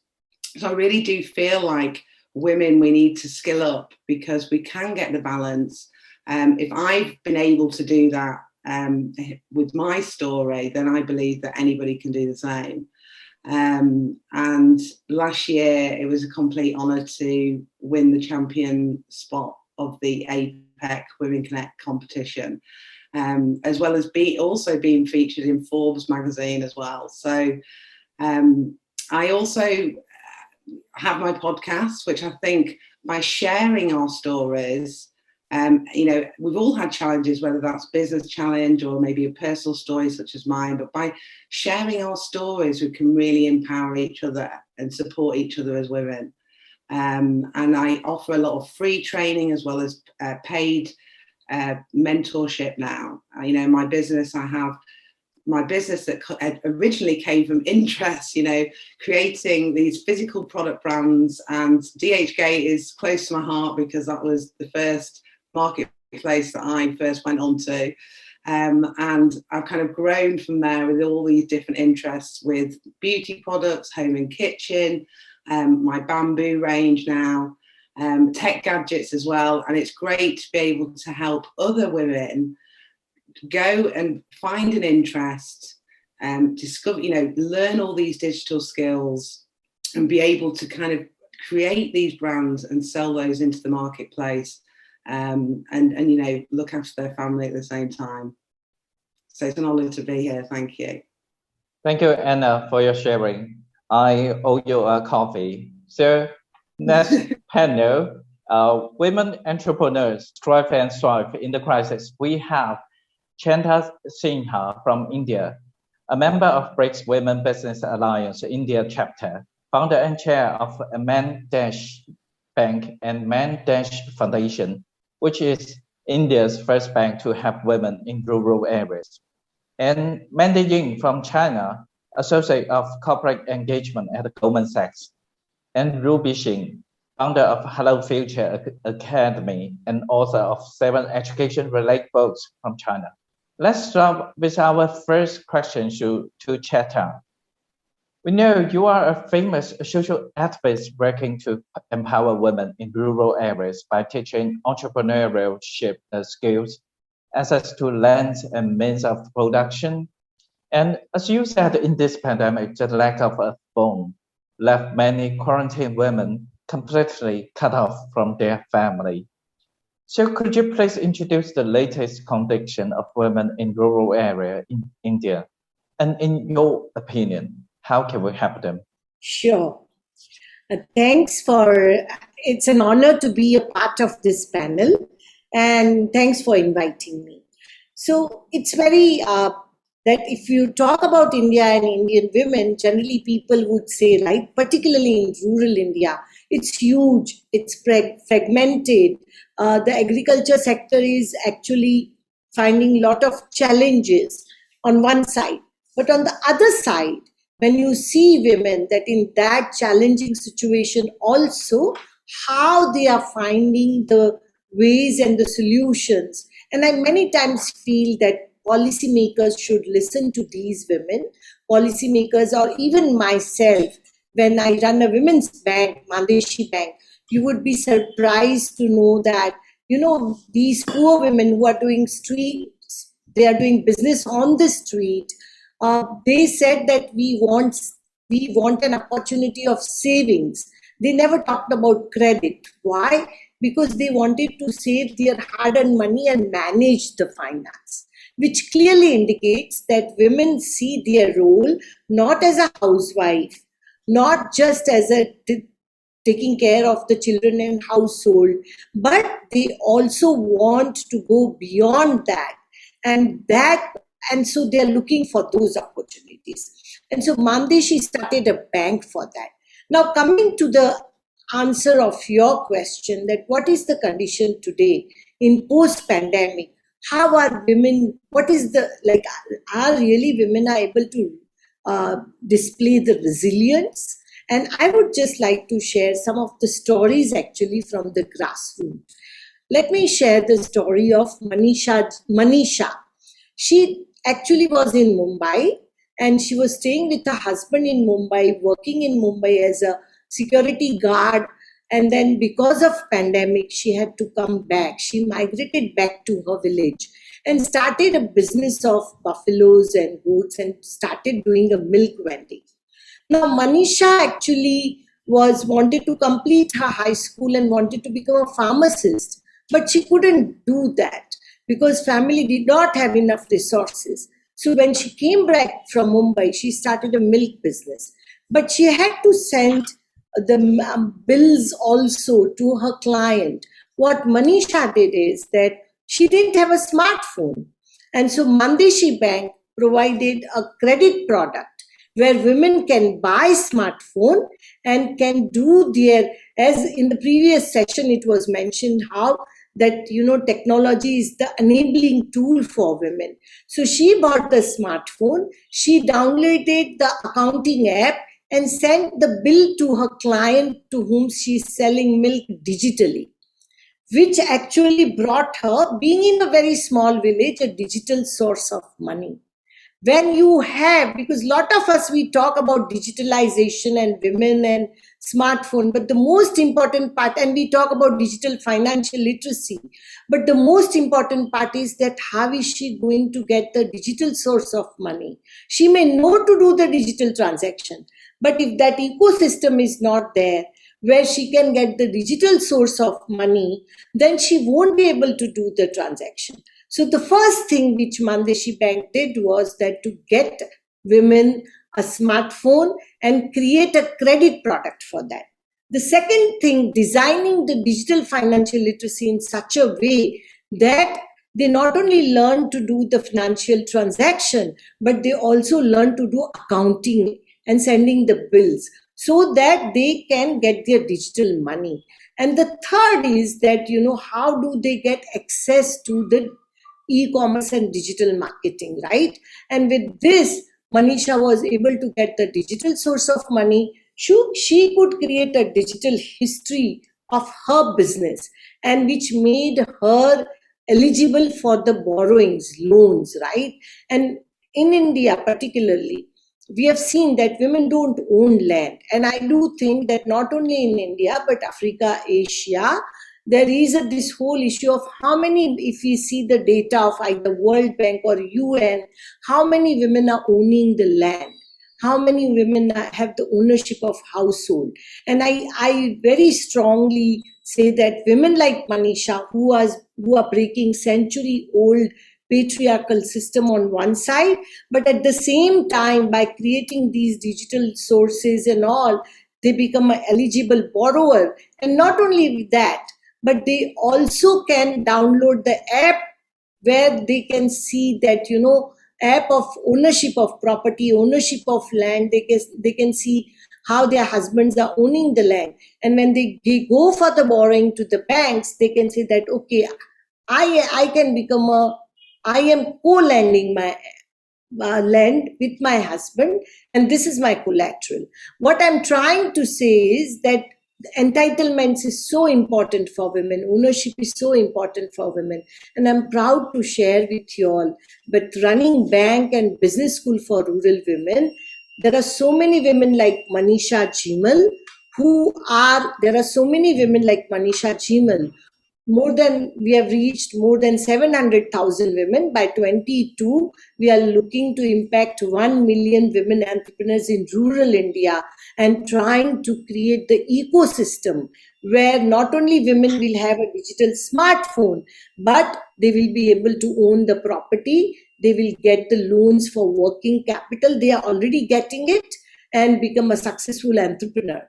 So I really do feel like women, we need to skill up, because we can get the balance. If I've been able to do that with my story, then I believe that anybody can do the same. And last year, it was a complete honour to win the champion spot of the APEC Women Connect competition, as well as also being featured in Forbes magazine as well. So I also have my podcast, which I think by sharing our stories, you know, we've all had challenges, whether that's business challenge or maybe a personal story such as mine, but by sharing our stories, we can really empower each other and support each other as women. And I offer a lot of free training as well as paid mentorship now. You know, my business, I have my business that originally came from interest, you know, creating these physical product brands, and DHgate is close to my heart because that was the first marketplace that I first went on to. And I've kind of grown from there with all these different interests with beauty products, home and kitchen, my bamboo range now, tech gadgets as well. And it's great to be able to help other women go and find an interest, discover, you know, learn all these digital skills and be able to kind of create these brands and sell those into the marketplace, and you know, look after their family at the same time. So it's an honor to be here. Thank you. Thank you, Anna, for your sharing. I owe you a coffee. So next panel, women entrepreneurs strive and thrive in the crisis. We have Chanta Sinha from India, a member of BRICS Women Business Alliance India chapter, founder and chair of a Man-Bank and Man-Foundation, which is India's first bank to help women in rural areas. And Mandy Ying from China, associate of corporate engagement at Goldman Sachs. And Ruby Xing, founder of Hello Future Academy and author of 7 education-related books from China. Let's start with our first question to Chanta. We know you are a famous social activist working to empower women in rural areas by teaching entrepreneurial skills, access to land and means of production. And as you said, in this pandemic, the lack of a phone left many quarantined women completely cut off from their family. So could you please introduce the latest condition of women in rural area in India? And in your opinion, how can we help them? Sure. Thanks it's an honor to be a part of this panel, and thanks for inviting me. So it's very, that if you talk about India and Indian women, generally people would say, right, particularly in rural India, it's huge, it's fragmented. The agriculture sector is actually finding a lot of challenges on one side. But on the other side, when you see women that in that challenging situation also, how they are finding the ways and the solutions. And I many times feel that policymakers should listen to these women, policymakers, or even myself. When I run a women's bank, Mandeshi Bank, you would be surprised to know that, these poor women who are doing streets, they are doing business on the street. They said that we want an opportunity of savings. They never talked about credit. Why? Because they wanted to save their hard-earned money and manage the finance, which clearly indicates that women see their role not as a housewife, not just as taking care of the children and household, but they also want to go beyond that. And so they're looking for those opportunities. And so Mandeshi started a bank for that. Now, coming to the answer of your question, that what is the condition today in post-pandemic? How are women, are really women are able to display the resilience? And I would just like to share some of the stories actually from the grassroots. Let me share the story of Manisha. She actually was in Mumbai, and she was staying with her husband in Mumbai, working in Mumbai as a security guard. And then because of pandemic, she had to come back. She migrated back to her village and started a business of buffaloes and goats and started doing a milk vending. Now, Manisha actually wanted to complete her high school and wanted to become a pharmacist, but she couldn't do that because family did not have enough resources. So when she came back from Mumbai, she started a milk business. But she had to send the bills also to her client. What Manisha did is that she didn't have a smartphone. And so Mandeshi Bank provided a credit product where women can buy smartphone and can do as in the previous session it was mentioned, how that technology is the enabling tool for women. So she bought the smartphone, she downloaded the accounting app and sent the bill to her client to whom she's selling milk digitally, which actually brought her, being in a very small village, a digital source of money. When you have, because a lot of us, we talk about digitalization and women and smartphone, but the most important part, and we talk about digital financial literacy, but the most important part is that how is she going to get the digital source of money? She may know to do the digital transaction, but if that ecosystem is not there, where she can get the digital source of money, then she won't be able to do the transaction. So the first thing which Mandeshi Bank did was that to get women a smartphone and create a credit product for that. The second thing, designing the digital financial literacy in such a way that they not only learn to do the financial transaction, but they also learn to do accounting and sending the bills so that they can get their digital money. And the third is that, how do they get access to the e-commerce and digital marketing, right? And with this, Manisha was able to get the digital source of money. She could create a digital history of her business, and which made her eligible for the borrowings, loans, right? And in India particularly, we have seen that women don't own land. And I do think that not only in India, but Africa, Asia, there is this whole issue of how many, if we see the data of either World Bank or UN, how many women are owning the land, how many women have the ownership of household. And I very strongly say that women like Manisha, who are breaking century-old patriarchal system on one side, but at the same time, by creating these digital sources and all, they become an eligible borrower. And not only that, but they also can download the app where they can see that, app of ownership of property, ownership of land. They can see how their husbands are owning the land. And when they go for the borrowing to the banks, they can say that, okay, I am co-lending my land with my husband, and this is my collateral. What I'm trying to say is that entitlements is so important for women. Ownership is so important for women. And I'm proud to share with you all, but running bank and business school for rural women, there are so many women like Manisha Jimal we have reached more than 700,000 women. By 22, we are looking to impact 1 million women entrepreneurs in rural India and trying to create the ecosystem where not only women will have a digital smartphone, but they will be able to own the property. They will get the loans for working capital. They are already getting it and become a successful entrepreneur.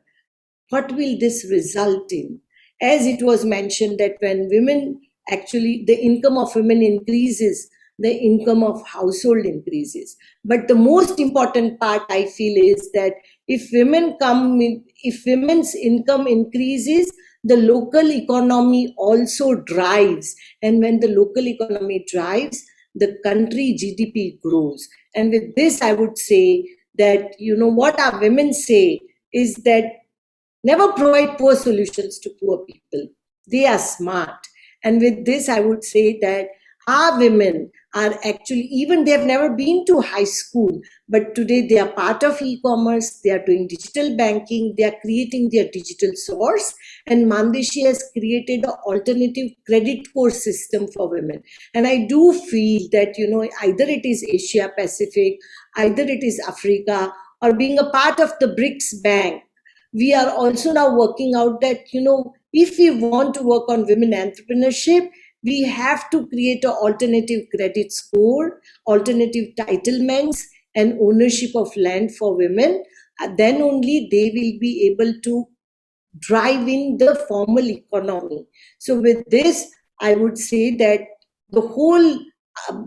What will this result in? As it was mentioned that when women, actually the income of women increases, the income of household increases. But the most important part I feel is that if women's income increases, the local economy also drives. And when the local economy drives, the country GDP grows. And with this, I would say that, what our women say is that never provide poor solutions to poor people. They are smart. And with this, I would say that our women are actually, even they have never been to high school, but today they are part of e-commerce, they are doing digital banking, they are creating their digital source. And Mandeshi has created an alternative credit score system for women. And I do feel that, either it is Asia Pacific, either it is Africa, or being a part of the BRICS Bank, we are also now working out that, if we want to work on women entrepreneurship, we have to create an alternative credit score, alternative titlements, and ownership of land for women. Then only they will be able to drive in the formal economy. So with this, I would say that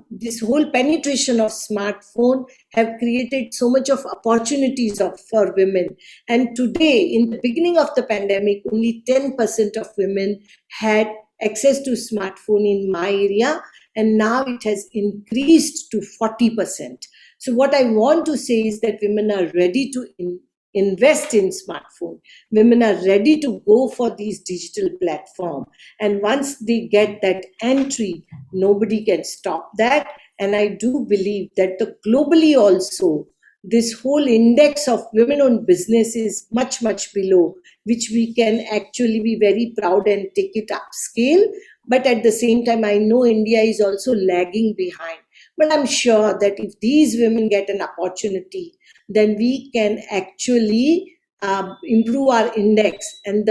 this whole penetration of smartphone have created so much of opportunities for women. And today, in the beginning of the pandemic, only 10% of women had access to smartphone in my area, and now it has increased to 40%. So what I want to say is that women are ready to invest in smartphone. Women are ready to go for these digital platforms. And once they get that entry, nobody can stop that. And I do believe that globally also, this whole index of women-owned business is much, much below, which we can actually be very proud and take it upscale. But at the same time, I know India is also lagging behind. But I'm sure that if these women get an opportunity, then we can actually improve our index. And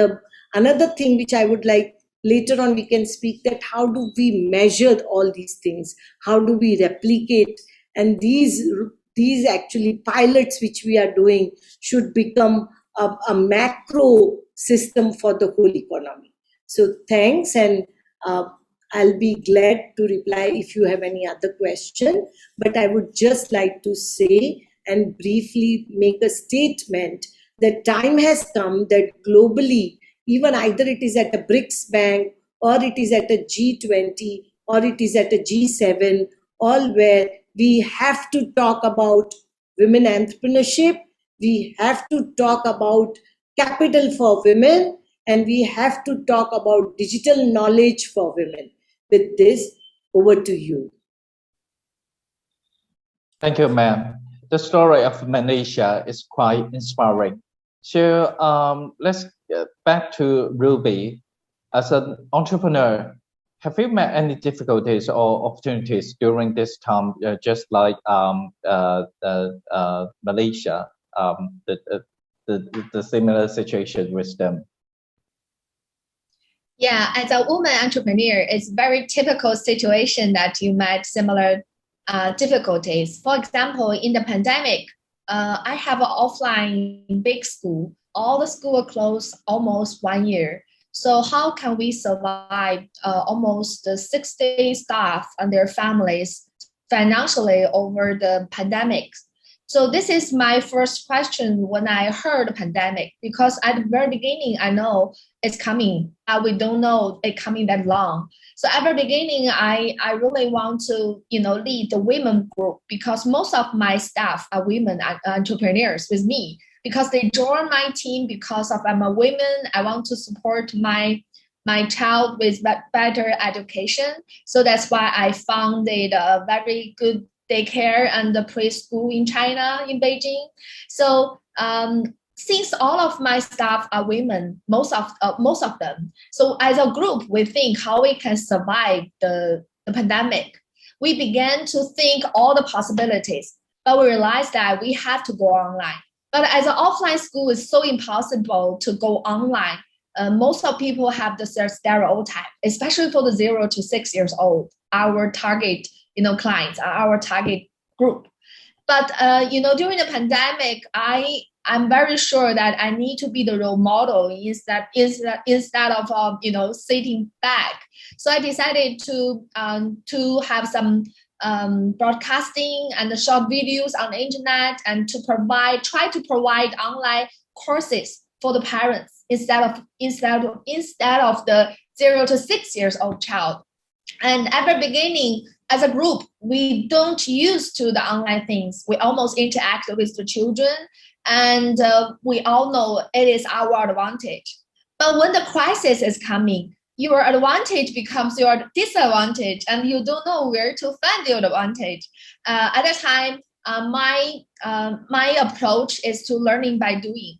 another thing which I would like, later on we can speak, that how do we measure all these things? How do we replicate? And these actually pilots which we are doing should become a macro system for the whole economy. So thanks, and I'll be glad to reply if you have any other question. But I would just like to say and briefly make a statement that time has come that globally, even either it is at a BRICS Bank, or it is at a G20, or it is at a G7, all where we have to talk about women entrepreneurship, we have to talk about capital for women, and we have to talk about digital knowledge for women. With this, over to you. Thank you, ma'am. The story of Malaysia is quite inspiring. So let's get back to Ruby. As an entrepreneur, have you met any difficulties or opportunities during this time, just like Malaysia, the similar situation with them? Yeah, as a woman entrepreneur, it's very typical situation that you met similar difficulties. For example, in the pandemic, I have an offline big school. All the school closed almost 1 year. So how can we survive almost 60 staff and their families financially over the pandemic. So this is my first question when I heard the pandemic, because at the very beginning, I know it's coming. We don't know it coming that long. So at the beginning, I really want to, lead the women group, because most of my staff are women entrepreneurs with me, because they join my team because of I'm a woman. I want to support my child with better education. So that's why I founded a very good daycare and the preschool in China, in Beijing. So since all of my staff are women, most of them, so as a group, we think how we can survive the pandemic. We began to think all the possibilities, but we realized that we have to go online. But as an offline school, it's so impossible to go online. Most of people have the stereotype, especially for the 0 to 6 years old, our target clients, our target group. But during the pandemic, I'm very sure that I need to be the role model instead of sitting back. So I decided to have some broadcasting and the short videos on the internet, and to try to provide online courses for the parents instead of the 0 to 6 years old child. And at the beginning, as a group, we don't use to the online things. We almost interact with the children, and we all know it is our advantage. But when the crisis is coming, your advantage becomes your disadvantage, and you don't know where to find your advantage. At that time, my approach is to learning by doing.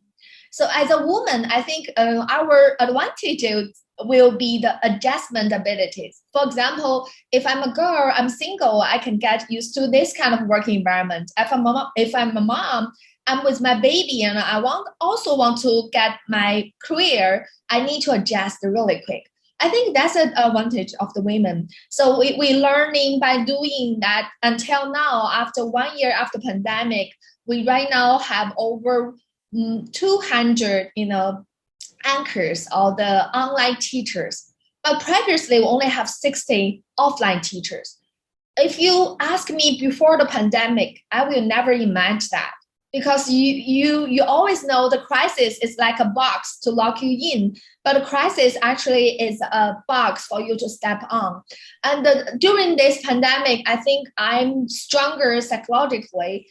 So as a woman, I think our advantages will be the adjustment abilities. For example, if I'm a girl, I'm single, I can get used to this kind of working environment. If I'm a mom, I'm with my baby, and I also want to get my career, I need to adjust really quick. I think that's an advantage of the women. So we learning by doing that until now. After 1 year after pandemic, we right now have over 200, anchors or the online teachers. But previously, we only have 60 offline teachers. If you ask me before the pandemic, I will never imagine that, because you always know the crisis is like a box to lock you in, but the crisis actually is a box for you to step on. And during this pandemic, I think I'm stronger psychologically,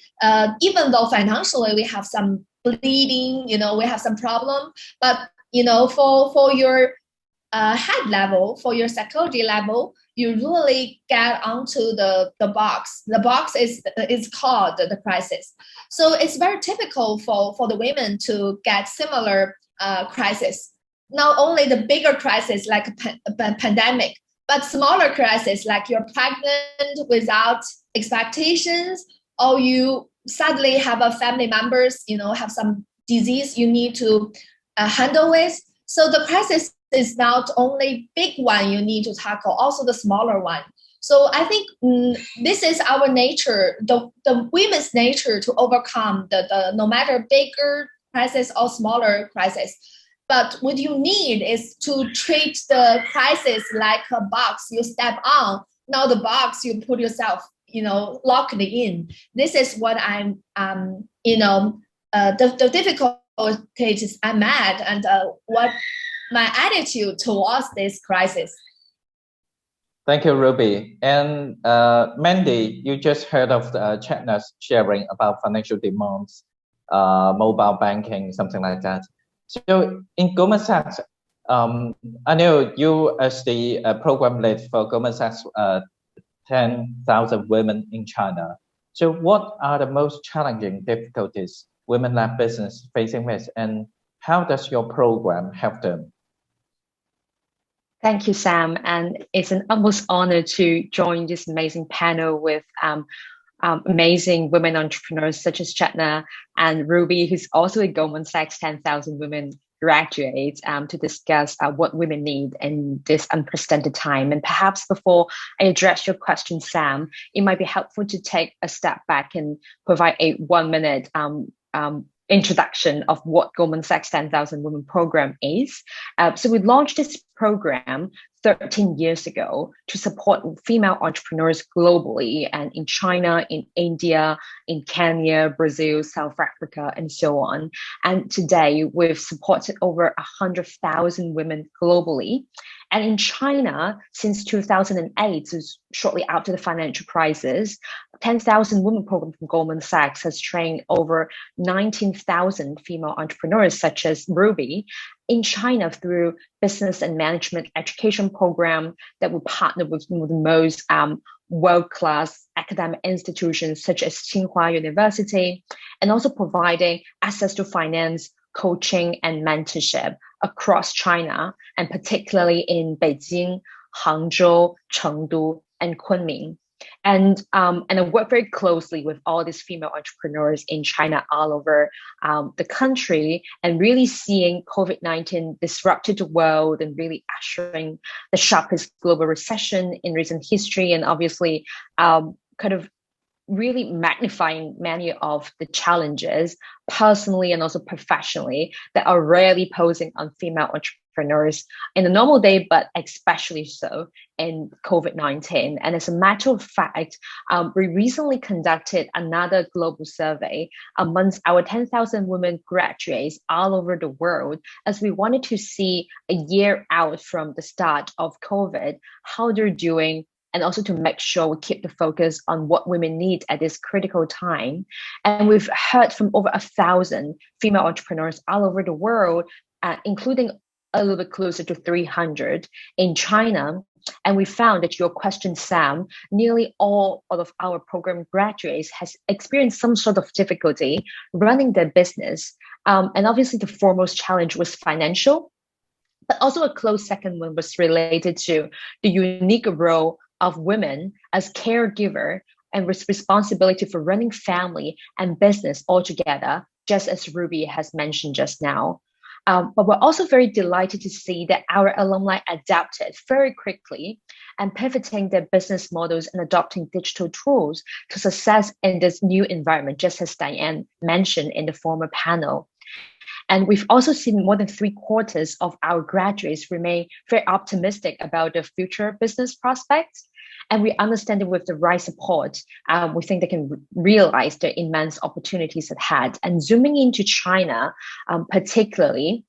even though financially we have some bleeding, we have some problem, but for your head level, for your psychology level, you really get onto the box. The box is called the crisis. So it's very typical for the women to get similar crisis. Not only the bigger crisis like a pandemic, but smaller crisis like you're pregnant without expectations, or you suddenly have a family members, have some disease you need to handle with. So the crisis is not only big one you need to tackle, also the smaller one. So I think this is our nature, the women's nature, to overcome the no matter bigger crisis or smaller crisis. But what you need is to treat the crisis like a box you step on. Now the box you put yourself, locked in. This is what I'm, the difficulties I'm at, and what my attitude towards this crisis. Thank you, Ruby. And Mandy, you just heard of China's sharing about financial demands, mobile banking, something like that. So in Goldman Sachs, I know you as the program lead for Goldman Sachs 10,000 women in China. So what are the most challenging difficulties women-led business facing with, and how does your program help them? Thank you, Sam. And it's an utmost honor to join this amazing panel with amazing women entrepreneurs such as Chetna and Ruby, who's also a Goldman Sachs 10,000 Women graduate, to discuss what women need in this unprecedented time. And perhaps before I address your question, Sam, it might be helpful to take a step back and provide a 1 minute introduction of what Goldman Sachs 10,000 Women Program is. So we launched this program 13 years ago to support female entrepreneurs globally, and in China, in India, in Kenya, Brazil, South Africa, and so on. And today we've supported over 100,000 women globally. And in China, since 2008, so shortly after the financial crisis, 10,000 Women Program from Goldman Sachs has trained over 19,000 female entrepreneurs, such as Ruby, in China through business and management education program that will partner with the most world-class academic institutions such as Tsinghua University, and also providing access to finance, coaching, and mentorship across China, and particularly in Beijing, Hangzhou, Chengdu, and Kunming. And I work very closely with all these female entrepreneurs in China all over the country, and really seeing COVID-19 disrupted the world and really ushering the sharpest global recession in recent history, and obviously kind of really magnifying many of the challenges personally and also professionally that are rarely posing on female entrepreneurs in a normal day, but especially so in COVID-19. And as a matter of fact, we recently conducted another global survey amongst our 10,000 women graduates all over the world, as we wanted to see a year out from the start of COVID, how they're doing, and also to make sure we keep the focus on what women need at this critical time. And we've heard from over 1,000 female entrepreneurs all over the world, including a little bit closer to 300 in China. And we found that your question, Sam, nearly all of our program graduates has experienced some sort of difficulty running their business. And obviously the foremost challenge was financial, but also a close second one was related to the unique role of women as caregiver and responsibility for running family and business all together, just as Ruby has mentioned just now. But we're also very delighted to see that our alumni adapted very quickly and pivoting their business models and adopting digital tools to success in this new environment, just as Diane mentioned in the former panel. And we've also seen more than 3/4 of our graduates remain very optimistic about their future business prospects. And we understand that with the right support, we think they can realize the immense opportunities ahead. And zooming into China, particularly,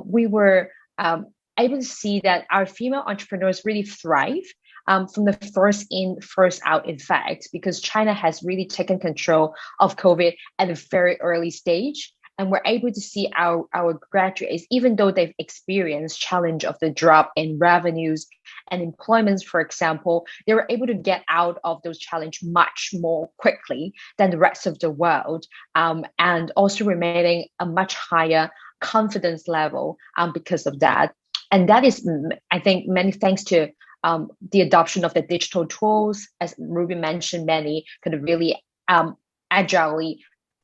we were able to see that our female entrepreneurs really thrive from the first in, first out effect, because China has really taken control of COVID at a very early stage. And we're able to see our graduates, even though they've experienced challenge of the drop in revenues and employments, for example, they were able to get out of those challenges much more quickly than the rest of the world, and also remaining a much higher confidence level because of that. And that is, I think, many thanks to the adoption of the digital tools, as Ruby mentioned, many kind of really agilely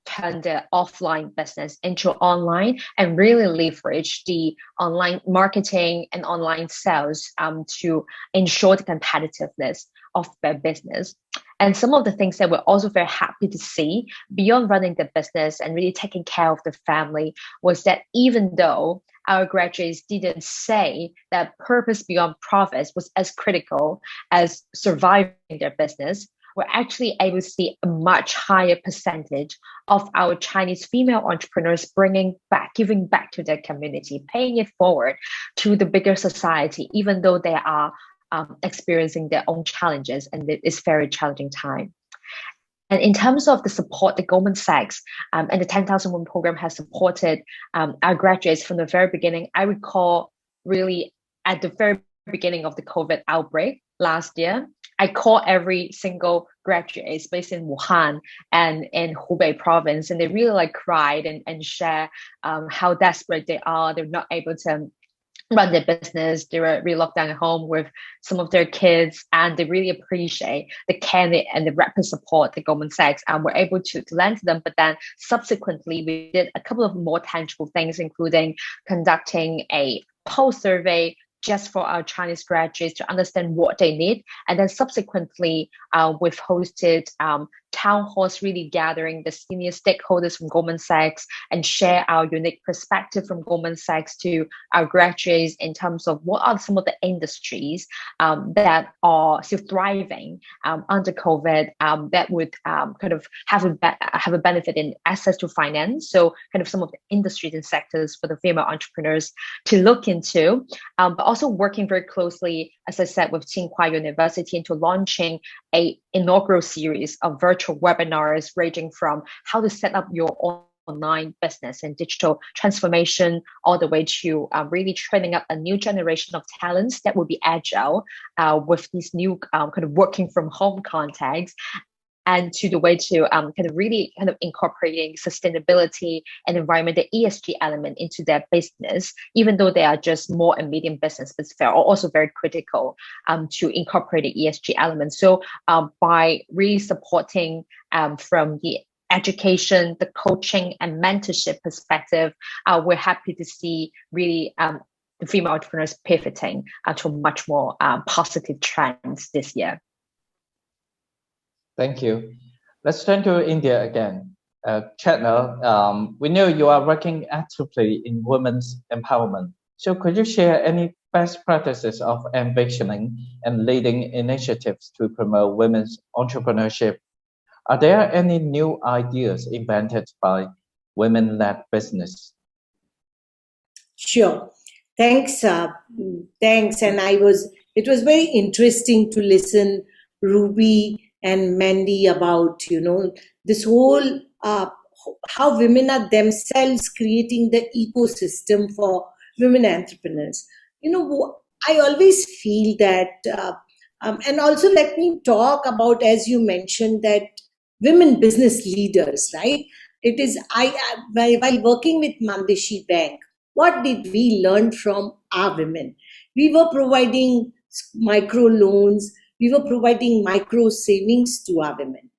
turn the offline business into online and really leverage the online marketing and online sales to ensure the competitiveness of their business. And some of the things that we're also very happy to see beyond running the business and really taking care of the family was that even though our graduates didn't say that purpose beyond profits was as critical as surviving their business, we're actually able to see a much higher percentage of our Chinese female entrepreneurs giving back to their community, paying it forward to the bigger society, even though they are experiencing their own challenges, and it's very challenging time. And in terms of the support, the Goldman Sachs and the 10,000 Women Program has supported our graduates from the very beginning. I recall really at the very beginning of the COVID outbreak last year, I call every single graduate based in Wuhan and in Hubei province, and they really cried and share how desperate they are. They're not able to run their business. They were really locked down at home with some of their kids, and they really appreciate the care and the rapid support that Goldman Sachs were able to lend to them. But then subsequently, we did a couple of more tangible things, including conducting a pulse survey just for our Chinese graduates to understand what they need. And then subsequently, we've hosted town halls really gathering the senior stakeholders from Goldman Sachs and share our unique perspective from Goldman Sachs to our graduates in terms of what are some of the industries that are still thriving under COVID that would kind of have a benefit in access to finance. So kind of some of the industries and sectors for the female entrepreneurs to look into, but also working very closely, as I said, with Tsinghua University into launching an inaugural series of virtual webinars ranging from how to set up your online business and digital transformation, all the way to really training up a new generation of talents that will be agile with these new kind of working from home contexts, and to the way to kind of really kind of incorporating sustainability and environmental ESG element into their business, even though they are just small and medium businesses, but are also very critical to incorporate the ESG element. So by really supporting from the education, the coaching and mentorship perspective, we're happy to see really the female entrepreneurs pivoting to much more positive trends this year. Thank you. Let's turn to India again. Chetna, we know you are working actively in women's empowerment. So could you share any best practices of ambitioning and leading initiatives to promote women's entrepreneurship? Are there any new ideas invented by women-led business? Sure. Thanks. Thanks. And it was very interesting to listen Ruby and Mandy about, this whole, how women are themselves creating the ecosystem for women entrepreneurs. I always feel that, and also let me talk about, as you mentioned, that women business leaders, right? It is, while working with Mandeshi Bank, what did we learn from our women? We were providing micro loans, we were providing micro savings to our women.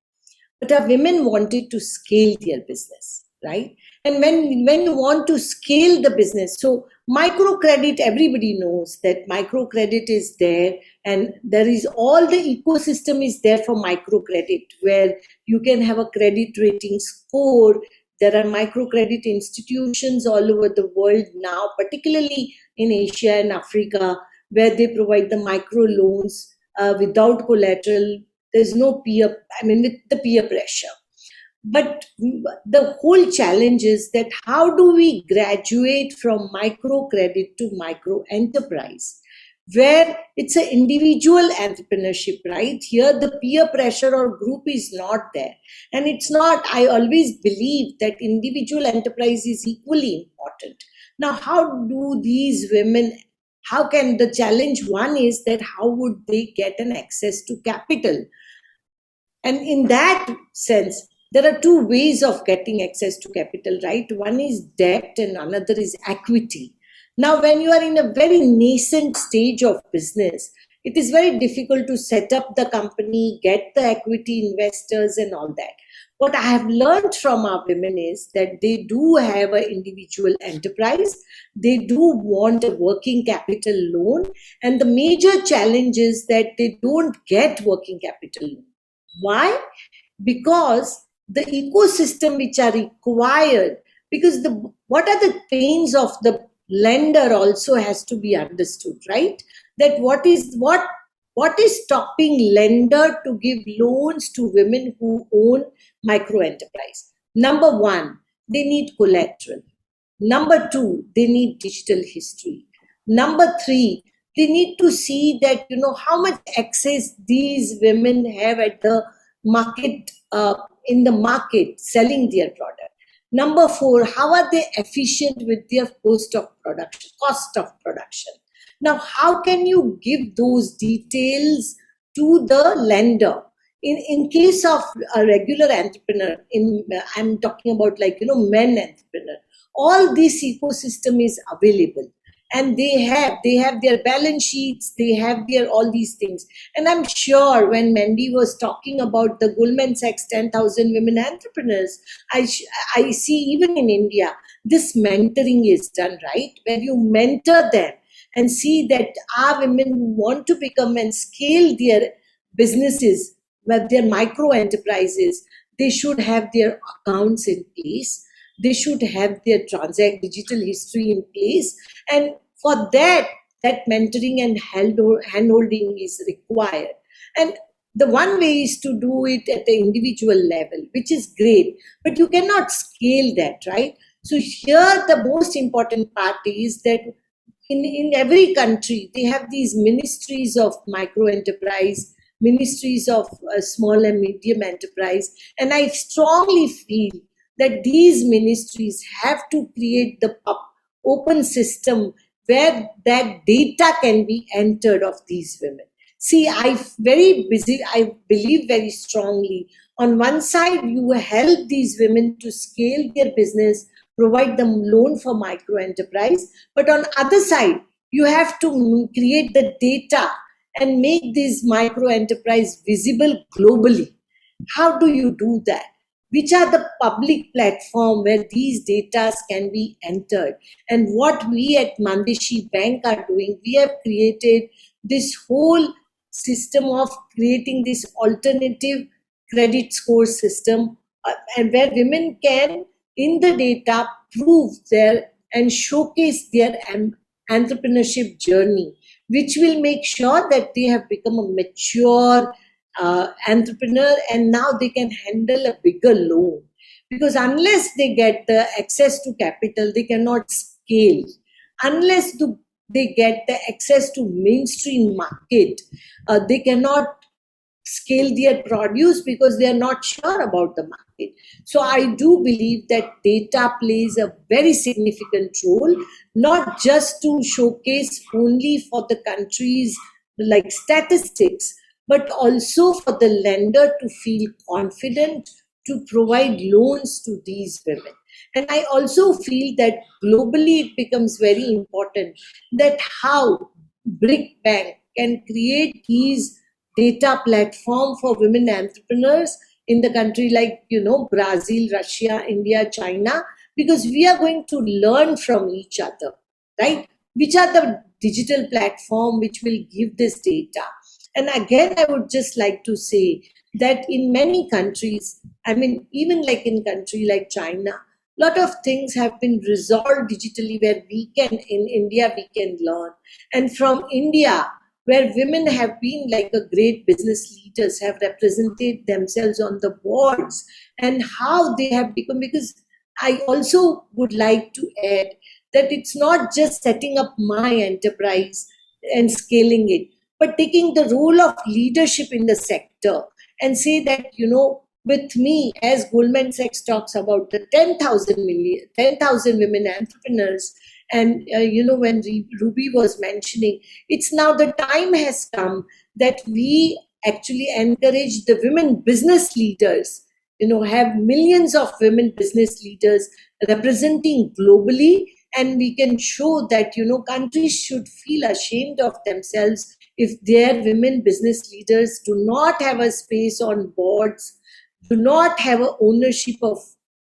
But our women wanted to scale their business, right? And when you want to scale the business, so microcredit, everybody knows that microcredit is there, and there is all the ecosystem is there for microcredit, where you can have a credit rating score. There are microcredit institutions all over the world now, particularly in Asia and Africa, where they provide the micro loans without collateral. There's no with the peer pressure. But the whole challenge is that how do we graduate from microcredit to micro enterprise, where it's an individual entrepreneurship, right? Here, the peer pressure or group is not there. And it's not, I always believe that individual enterprise is equally important. Now, how do these women, how can the challenge one is that how would they get an access to capital? And in that sense, there are two ways of getting access to capital, right? One is debt and another is equity. Now, when you are in a very nascent stage of business, it is very difficult to set up the company, get the equity investors and all that. What I have learned from our women is that they do have an individual enterprise. They do want a working capital loan. And the major challenge is that they don't get working capital loan. Why? Because the ecosystem which are required, because what are the pains of the lender also has to be understood, right? That what is stopping lender to give loans to women who own micro enterprise? Number one, they need collateral. Number two, they need digital history. Number three, they need to see that, how much access these women have at the market, in the market, selling their product. Number four, how are they efficient with their cost of production? Now, how can you give those details to the lender? In case of a regular entrepreneur, I'm talking about men entrepreneur, all this ecosystem is available. And they have their balance sheets, they have all these things. And I'm sure when Mandy was talking about the Goldman Sachs 10,000 women entrepreneurs, I see even in India, this mentoring is done, right? Where you mentor them and see that our women who want to become and scale their businesses, but their micro enterprises, they should have their accounts in place. They should have their digital history in place. And for that mentoring and handholding is required. And the one way is to do it at the individual level, which is great, but you cannot scale that, right? So here the most important part is that in every country, they have these ministries of micro enterprise, ministries of small and medium enterprise. And I strongly feel that these ministries have to create the open system where that data can be entered of these women. See, I believe very strongly. On one side, you help these women to scale their business, provide them loan for micro enterprise. But on other side, you have to create the data and make this micro enterprise visible globally. How do you do that? Which are the public platform where these data can be entered? And what we at Mandeshi Bank are doing, we have created this whole system of creating this alternative credit score system, and where women can, in the data, prove and showcase their entrepreneurship journey, which will make sure that they have become a mature entrepreneur, and now they can handle a bigger loan. Because unless they get the access to capital, they cannot scale. Unless they get the access to mainstream market, they cannot scale their produce because they are not sure about the market. So I do believe that data plays a very significant role, not just to showcase only for the countries like statistics, but also for the lender to feel confident to provide loans to these women. And I also feel that globally it becomes very important that how BRIC Bank can create these data platform for women entrepreneurs in the country like, Brazil, Russia, India, China, because we are going to learn from each other, right? Which are the digital platform which will give this data? And again, I would just like to say that in many countries, even like in country like China, a lot of things have been resolved digitally where in India, we can learn. And from India, where women have been like a great business leaders, have represented themselves on the boards, and how they have become, because I also would like to add that it's not just setting up my enterprise and scaling it, but taking the role of leadership in the sector and say that, with me, as Goldman Sachs talks about the 10,000 women entrepreneurs, and when Ruby was mentioning, it's now the time has come that we actually encourage the women business leaders, have millions of women business leaders representing globally, and we can show that, countries should feel ashamed of themselves if their women business leaders do not have a space on boards, do not have a ownership of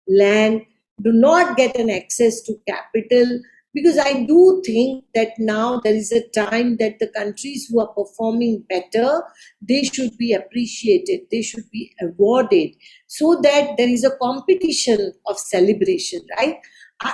land, do not get an access to capital. Because I do think that now there is a time that the countries who are performing better, they should be appreciated, they should be awarded, so that there is a competition of celebration, right?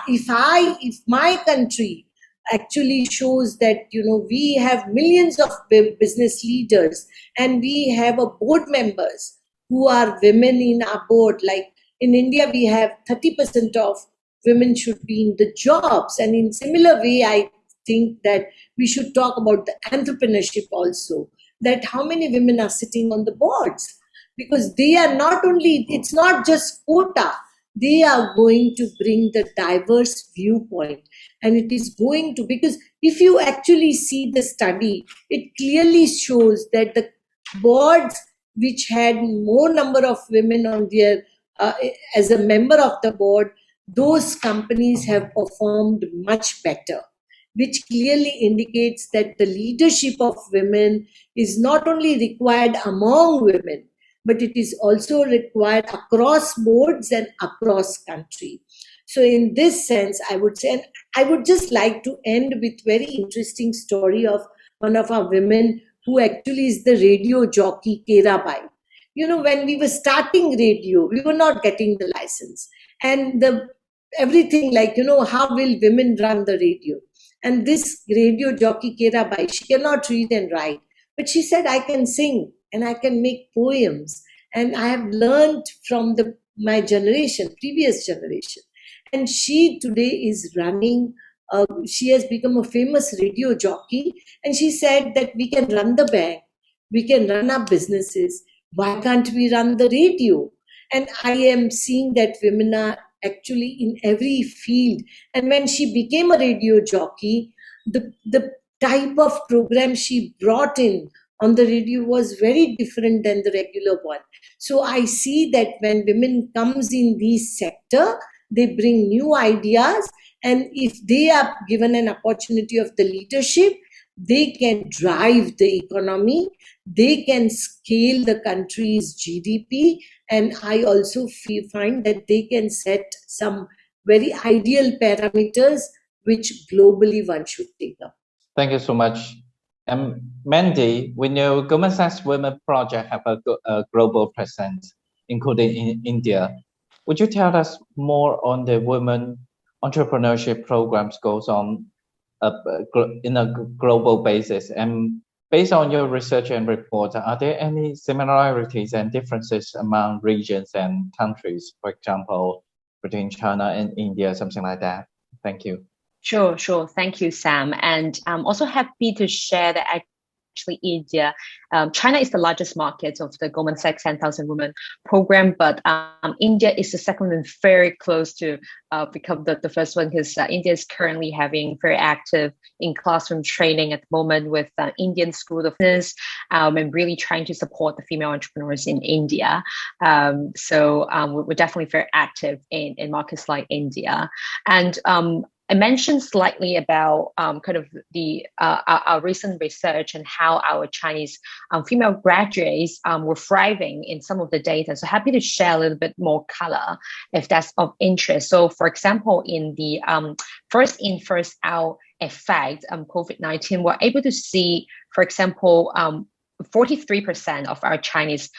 If my country actually shows that, we have millions of business leaders and we have a board members who are women in our board, like in India, we have 30% of women should be in the jobs. And in similar way, I think that we should talk about the entrepreneurship also, that how many women are sitting on the boards, because they are not only, it's not just quota, they are going to bring the diverse viewpoint. And it is going to, because if you actually see the study, it clearly shows that the boards which had more number of women on their, as a member of the board, those companies have performed much better, which clearly indicates that the leadership of women is not only required among women, but it is also required across boards and across country. So in this sense, I would say, and I would just like to end with very interesting story of one of our women who actually is the radio jockey, Kerabai. when we were starting radio, we were not getting the license. And everything like, how will women run the radio? And this radio jockey, Kera Bai, she cannot read and write. But she said, I can sing and I can make poems. And I have learned from my generation, previous generation. And she today is running, she has become a famous radio jockey. And she said that we can run the bank, we can run our businesses. Why can't we run the radio? And I am seeing that women are actually in every field. And when she became a radio jockey, the type of program she brought in on the radio was very different than the regular one. So I see that when women comes in this sector, they bring new ideas. And if they are given an opportunity of the leadership, they can drive the economy, they can scale the country's GDP, and I also find that they can set some very ideal parameters which globally one should take up. Thank you so much. Mandy, we know Goldman Sachs Women Project have a global presence, including in India. Would you tell us more on the women entrepreneurship programs goes on in a global basis? And based on your research and report, are there any similarities and differences among regions and countries, for example, between China and India, something like that? Thank you. Sure. Thank you, Sam. And I'm also happy to share that actually India, China is the largest market of the Goldman Sachs 10,000 Women program, but India is the second and very close to become the first one, because India is currently having very active in classroom training at the moment with Indian School of Business, and really trying to support the female entrepreneurs in India. So we're definitely very active in markets like India. And I mentioned slightly about kind of our recent research and how our Chinese female graduates were thriving in some of the data. So happy to share a little bit more color if that's of interest. So for example, in the first in, first out effect, COVID-19, we're able to see, for example, 43% of our Chinese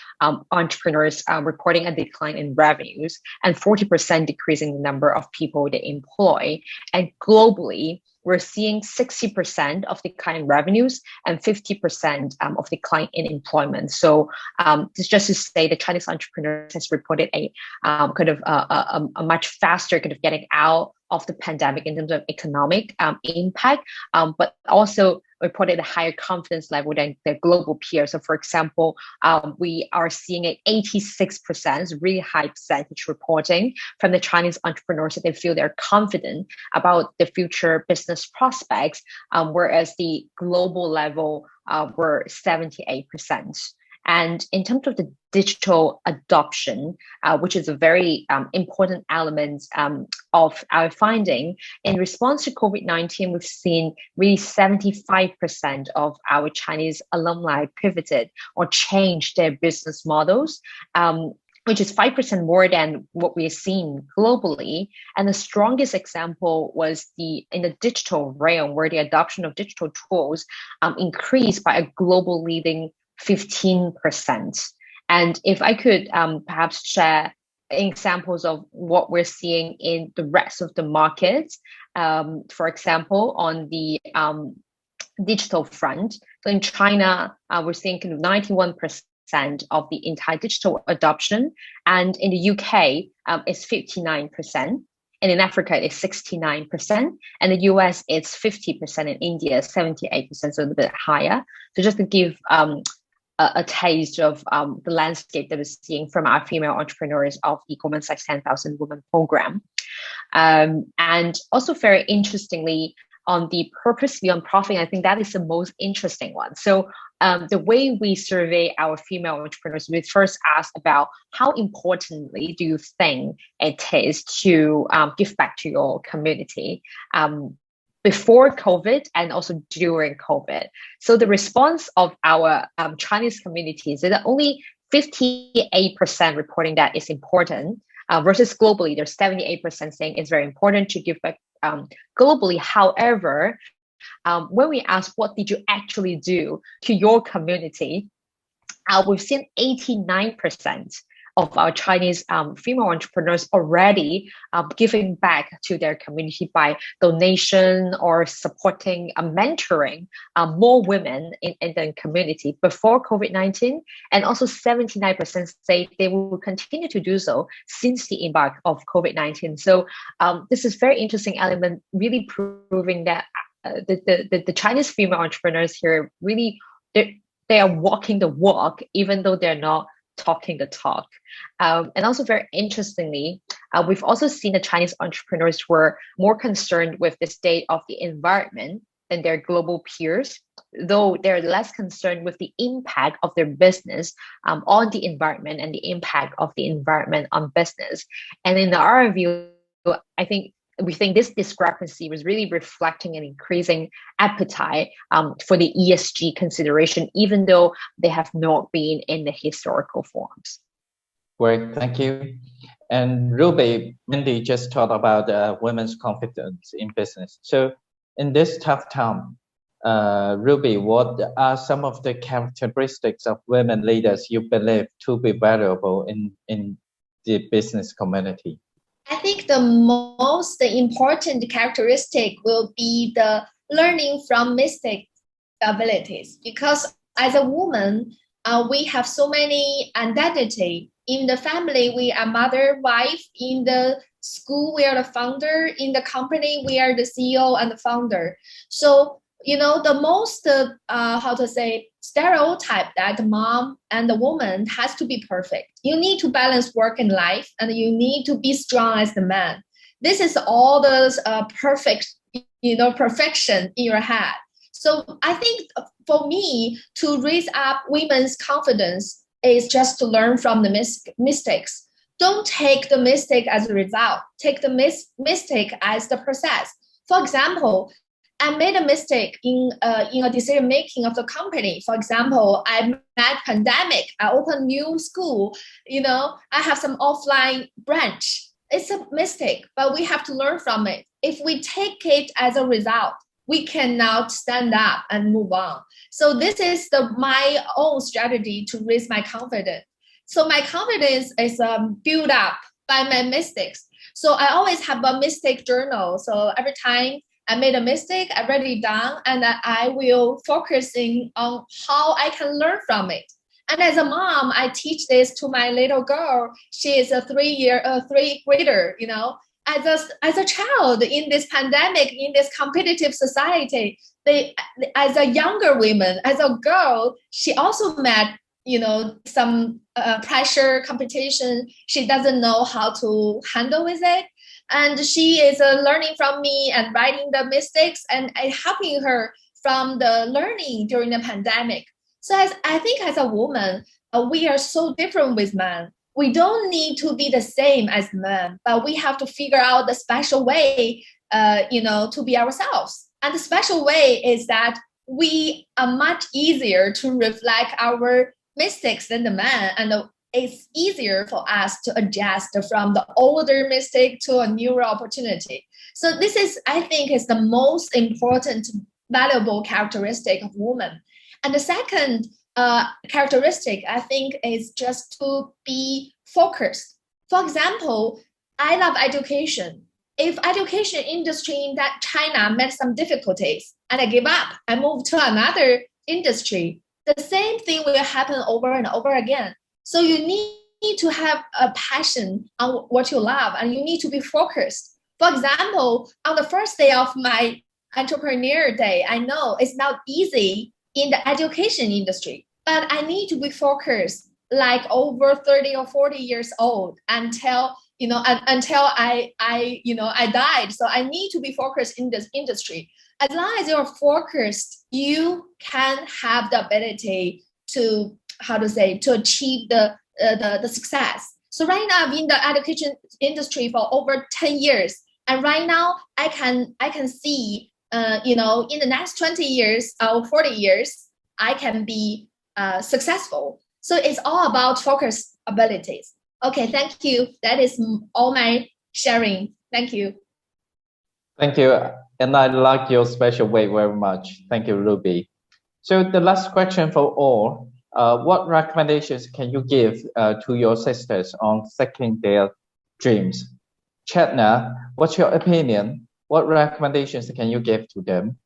entrepreneurs reporting a decline in revenues and 40% decreasing the number of people they employ. And globally, we're seeing 60% of decline in revenues and 50% of decline in employment. So this just to say the Chinese entrepreneurs has reported a kind of a much faster kind of getting out of the pandemic in terms of economic impact, but also reported a higher confidence level than their global peers. So for example, we are seeing an 86%, really high percentage reporting from the Chinese entrepreneurs that they feel they're confident about the future business prospects, whereas the global level were 78%. And in terms of the digital adoption, which is a very important element of our finding, in response to COVID-19, we've seen really 75% of our Chinese alumni pivoted or changed their business models, which is 5% more than what we're seeing globally. And the strongest example was in the digital realm, where the adoption of digital tools increased by a global leading 15%. And if I could perhaps share examples of what we're seeing in the rest of the markets, for example, on the digital front. So in China, we're seeing kind of 91% of the entire digital adoption. And in the UK, it's 59%. And in Africa, it's 69%. And the US, it's 50%. In India, 78%, so a little bit higher. So just to give a taste of the landscape that we're seeing from our female entrepreneurs of the Goldman Sachs 10,000 Women program. And also very interestingly, on the purpose beyond profit, I think that is the most interesting one. So the way we survey our female entrepreneurs, we first ask about how importantly do you think it is to give back to your community before COVID and also during COVID. So the response of our Chinese communities is that only 58% reporting that it's important, versus globally, there's 78% saying it's very important to give back globally. However, when we ask what did you actually do to your community, we've seen 89% of our Chinese female entrepreneurs already giving back to their community by donation or supporting, mentoring more women in the community before COVID-19. And also 79% say they will continue to do so since the embark of COVID-19. So this is very interesting element, really proving that the Chinese female entrepreneurs here really, they are walking the walk, even though they're not talking the talk. And also very interestingly, we've also seen the Chinese entrepreneurs were more concerned with the state of the environment than their global peers, though they're less concerned with the impact of their business on the environment and the impact of the environment on business. And in our view, we think this discrepancy was really reflecting an increasing appetite for the ESG consideration, even though they have not been in the historical forms. Great, thank you. And Ruby, Mindy just talked about women's confidence in business. So in this tough time, Ruby, what are some of the characteristics of women leaders you believe to be valuable in the business community? I think the most important characteristic will be the learning from mistake abilities, because as a woman, we have so many identity. In the family, we are mother, wife. In the school, we are the founder. In the company, we are the CEO and the founder. So, the most, stereotype that the mom and the woman has to be perfect. You need to balance work and life, and you need to be strong as the man. This is all those perfection in your head. So I think for me, to raise up women's confidence is just to learn from the mistakes. Don't take the mistake as a result. Take the mistake as the process. For example, I made a mistake in a decision making of the company. For example, I met pandemic. I opened new school. I have some offline branch. It's a mistake, but we have to learn from it. If we take it as a result, we can now stand up and move on. So this is my own strategy to raise my confidence. So my confidence is built up by my mistakes. So I always have a mistake journal. So every time I made a mistake, I write it down, and I will focusing on how I can learn from it. And as a mom, I teach this to my little girl. She is a 3rd grader. As a child in this pandemic, in this competitive society, as a younger woman, as a girl, she also met some pressure, competition. She doesn't know how to handle with it. And she is learning from me and writing the mistakes and helping her from the learning during the pandemic. So I think as a woman, we are so different with men. We don't need to be the same as men, but we have to figure out the special way, to be ourselves. And the special way is that we are much easier to reflect our mistakes than the man, and it's easier for us to adjust from the older mistake to a newer opportunity. So this is, I think, is the most important, valuable characteristic of women. And the second characteristic, I think, is just to be focused. For example, I love education. If education industry in that China met some difficulties and I give up, I move to another industry, the same thing will happen over and over again. So you need to have a passion on what you love, and you need to be focused. For example, on the first day of my entrepreneur day, I know it's not easy in the education industry, but I need to be focused like over 30 or 40 years old until I died. So I need to be focused in this industry. As long as you're focused, you can have the ability to achieve the success. So right now I'm in the education industry for over 10 years. And right now I can see, in the next 20 years or 40 years, I can be successful. So it's all about focus abilities. Okay, thank you. That is all my sharing. Thank you. Thank you. And I like your special way very much. Thank you, Ruby. So the last question for all, what recommendations can you give to your sisters on seeking their dreams? Chetna, what's your opinion? What recommendations can you give to them?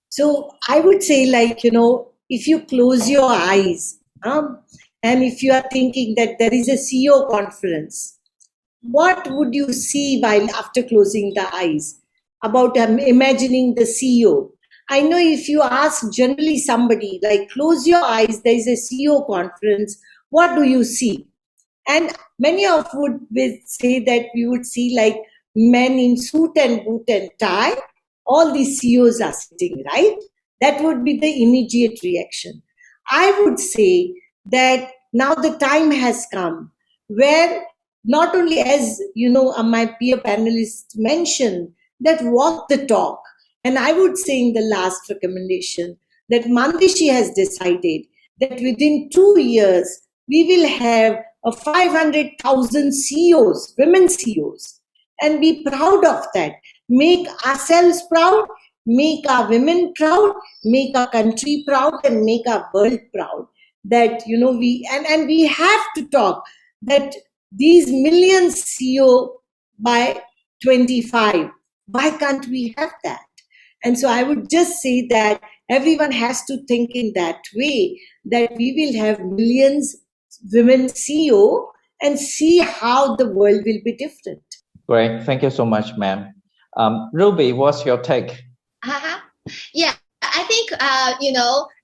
So I would say, like, if you close your eyes, and if you are thinking that there is a CEO conference, what would you see while after closing the eyes about imagining the CEO? I know if you ask generally somebody, like, close your eyes, there is a CEO conference, what do you see? And many of would say that we would see like men in suit and boot and tie. All these CEOs are sitting, right? That would be the immediate reaction. I would say that now the time has come where not only, as my peer panelists mentioned, that walk the talk. And I would say in the last recommendation that Mandishi has decided that within 2 years, we will have a 500,000 CEOs, women CEOs, and be proud of that. Make ourselves proud, make our women proud, make our country proud, and make our world proud. That, we have to talk that these millions CEO by 25, why can't we have that? And so I would just say that everyone has to think in that way, that we will have millions women CEO and see how the world will be different. Great. Thank you so much, ma'am. Ruby, what's your take? Yeah, I think,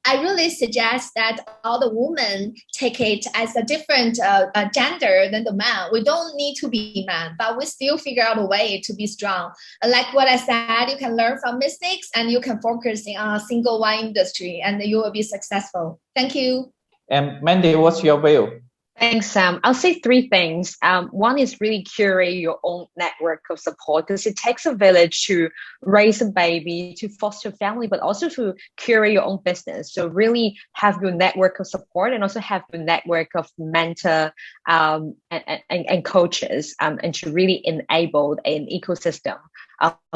I really suggest that all the women take it as a different gender than the man. We don't need to be man, but we still figure out a way to be strong. Like what I said, you can learn from mistakes and you can focus on a single one industry and you will be successful. Thank you. And Mandy, what's your view? Thanks, Sam. I'll say 3 things. One is really curate your own network of support, because it takes a village to raise a baby, to foster a family, but also to curate your own business. So really have your network of support and also have your network of mentor and coaches, and to really enable an ecosystem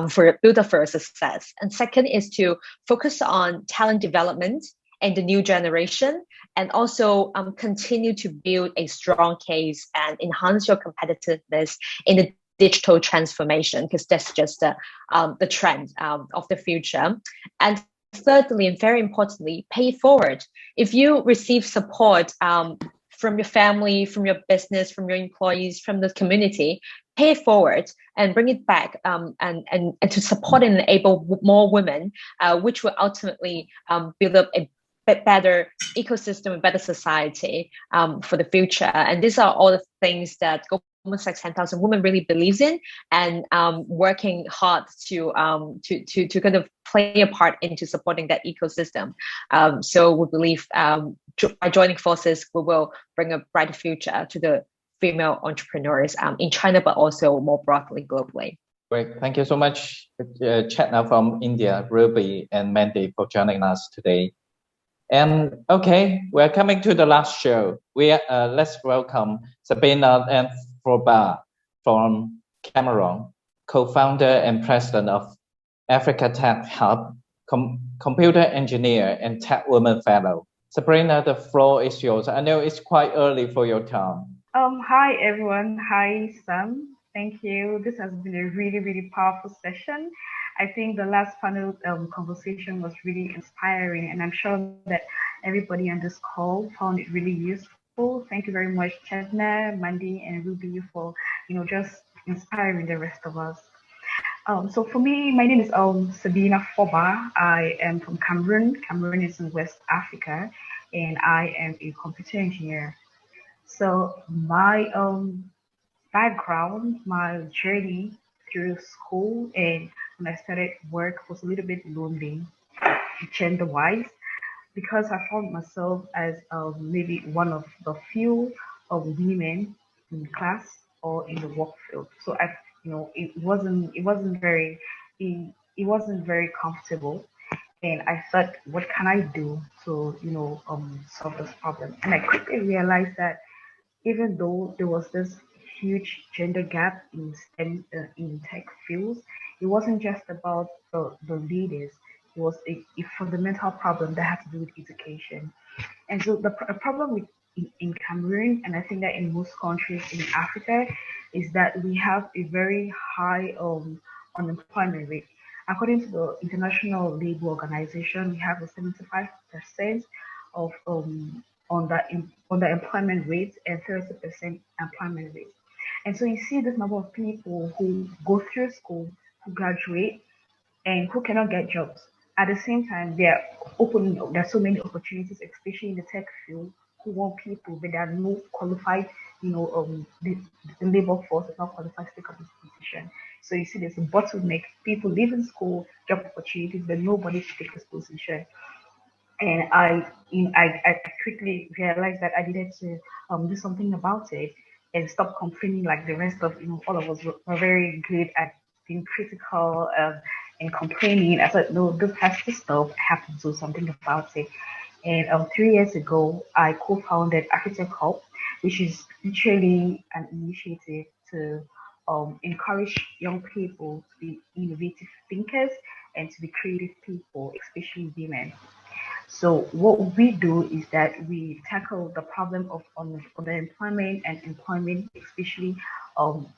for builder for success. And second is to focus on talent development and the new generation, and also continue to build a strong case and enhance your competitiveness in the digital transformation, because that's just the trend of the future. And thirdly, and very importantly, pay it forward. If you receive support from your family, from your business, from your employees, from the community, pay it forward and bring it back, and to support and enable more women, which will ultimately build up a better ecosystem, a better society for the future. And these are all the things that Goldman Sachs 10,000 Women really believes in, and working hard to kind of play a part into supporting that ecosystem. So we believe by joining forces, we will bring a brighter future to the female entrepreneurs in China, but also more broadly globally. Great. Thank you so much, Chetna from India, Ruby and Mandy, for joining us today. And okay, we're coming to the last show. Let's welcome Sabina and Froba from Cameroon, co-founder and president of Africa Tech Hub, computer engineer and tech woman fellow. Sabrina, the floor is yours. I know it's quite early for your time. Hi everyone. Hi Sam. Thank you. This has been a really, really powerful session. I think the last panel conversation was really inspiring, and I'm sure that everybody on this call found it really useful. Thank you very much, Chetna, Mandy, and Ruby for just inspiring the rest of us. So for me, my name is Sabina Foba. I am from Cameroon. Cameroon is in West Africa, and I am a computer engineer. So my background, my journey through school and when I started work was a little bit lonely, gender-wise, because I found myself as maybe one of the few women in class or in the work field. So it wasn't very comfortable, and I thought, what can I do to solve this problem? And I quickly realized that even though there was this huge gender gap in STEM in tech fields, it wasn't just about the leaders. was a fundamental problem that had to do with education. And so the problem with in Cameroon, and I think that in most countries in Africa, is that we have a very high unemployment rate. According to the International Labour Organization, we have a 75% of underemployment rate and 30% employment rate. And so you see this number of people who go through school, who graduate, and who cannot get jobs. At the same time, there are so many opportunities, especially in the tech field, who want people, but there are no qualified, the labor force is not qualified to take up this position. So you see there's a bottleneck. People leave in school, job opportunities, but nobody to take this position. And I quickly realized that I needed to do something about it and stop complaining like the rest of all of us were very good at being critical and complaining. I thought, no, this has to stop. I have to do something about it. And 3 years ago, I co-founded APEC Hub, which is literally an initiative to encourage young people to be innovative thinkers and to be creative people, especially women. So what we do is that we tackle the problem of underemployment and employment, especially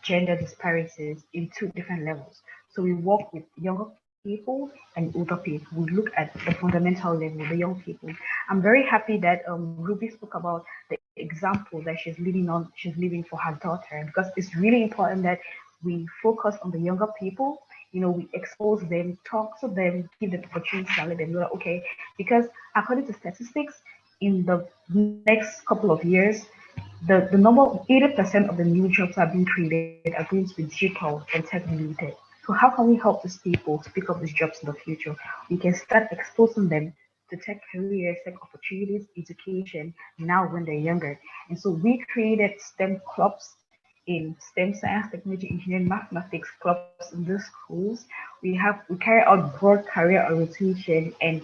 gender disparities, in 2 different levels. So we work with younger people and older people. We look at the fundamental level, the young people. I'm very happy that Ruby spoke about the example that she's living for her daughter, because it's really important that we focus on the younger people. We expose them, talk to them, give them opportunities, and let them know that, okay, because according to statistics, in the next couple of years, the number of 80% of the new jobs that are being created are going to be digital and tech related. So how can we help these people to pick up these jobs in the future? We can start exposing them to tech careers, tech opportunities, education now when they're younger. And so we created STEM clubs in STEM, science, technology, engineering, mathematics clubs in the schools. We carry out broad career orientation and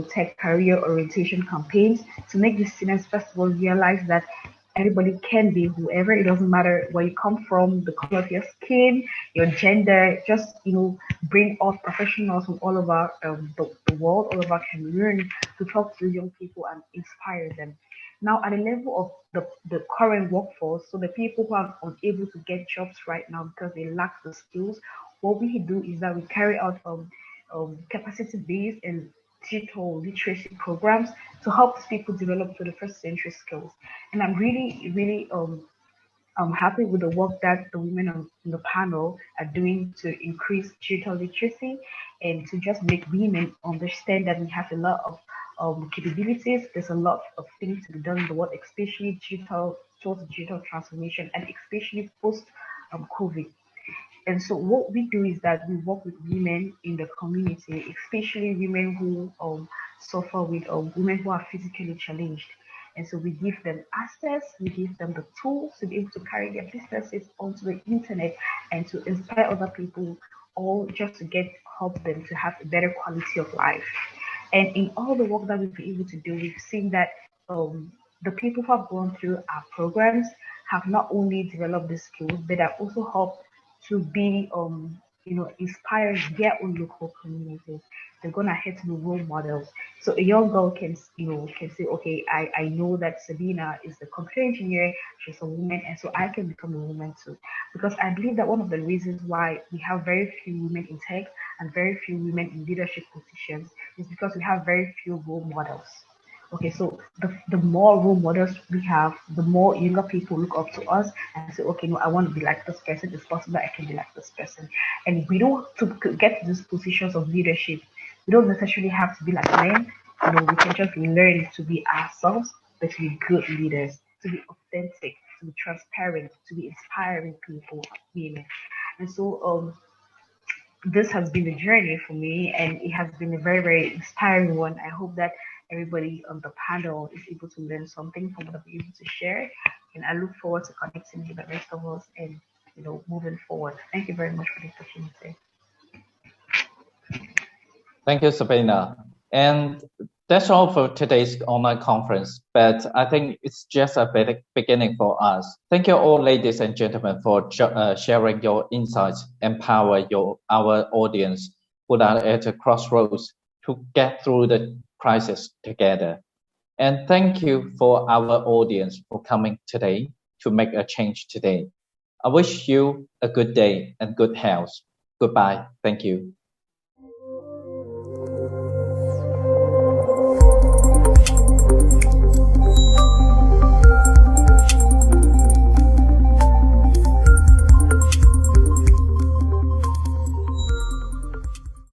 tech career orientation campaigns to make the students first of all realize that everybody can be whoever. It doesn't matter where you come from, the color of your skin, your gender. Just bring out professionals from all over the world, all over Cameroon, to talk to young people and inspire them. Now, at the level of the current workforce, so the people who are unable to get jobs right now because they lack the skills, what we do is that we carry out capacity-based and digital literacy programs to help people develop 21st century skills. And I'm really I'm happy with the work that the women on the panel are doing to increase digital literacy and to just make women understand that we have a lot of capabilities. There's a lot of things to be done in the world, especially towards digital transformation and especially post COVID. And so what we do is that we work with women in the community, especially women who suffer with women who are physically challenged. And so we give them access, we give them the tools to be able to carry their businesses onto the internet and to inspire other people, all just to help them to have a better quality of life. And in all the work that we've been able to do, we've seen that the people who have gone through our programs have not only developed the skills, but have also helped to be inspire their own local communities. They're gonna head to the role models. So a young girl can say, okay, I know that Sabina is a computer engineer, she's a woman, and so I can become a woman too. Because I believe that one of the reasons why we have very few women in tech and very few women in leadership positions is because we have very few role models. Okay, so the more role models we have, the more younger people look up to us and say, okay, no, I want to be like this person. It's possible I can be like this person. And we don't, to get to these positions of leadership, we don't necessarily have to be like men. We can just learn to be ourselves, but to be good leaders, to be authentic, to be transparent, to be inspiring people, women. And so this has been a journey for me, and it has been a very, very inspiring one. I hope that everybody on the panel is able to learn something from what I've been able to share, and I look forward to connecting with the rest of us and moving forward. Thank you very much for the opportunity. Thank you, Sabina. And that's all for today's online conference, but I think it's just a beginning for us. Thank you all, ladies and gentlemen, for sharing your insights, empower our audience who are at a crossroads to get through the crisis together. And thank you for our audience for coming today to make a change today. I wish you a good day and good health. Goodbye. Thank you.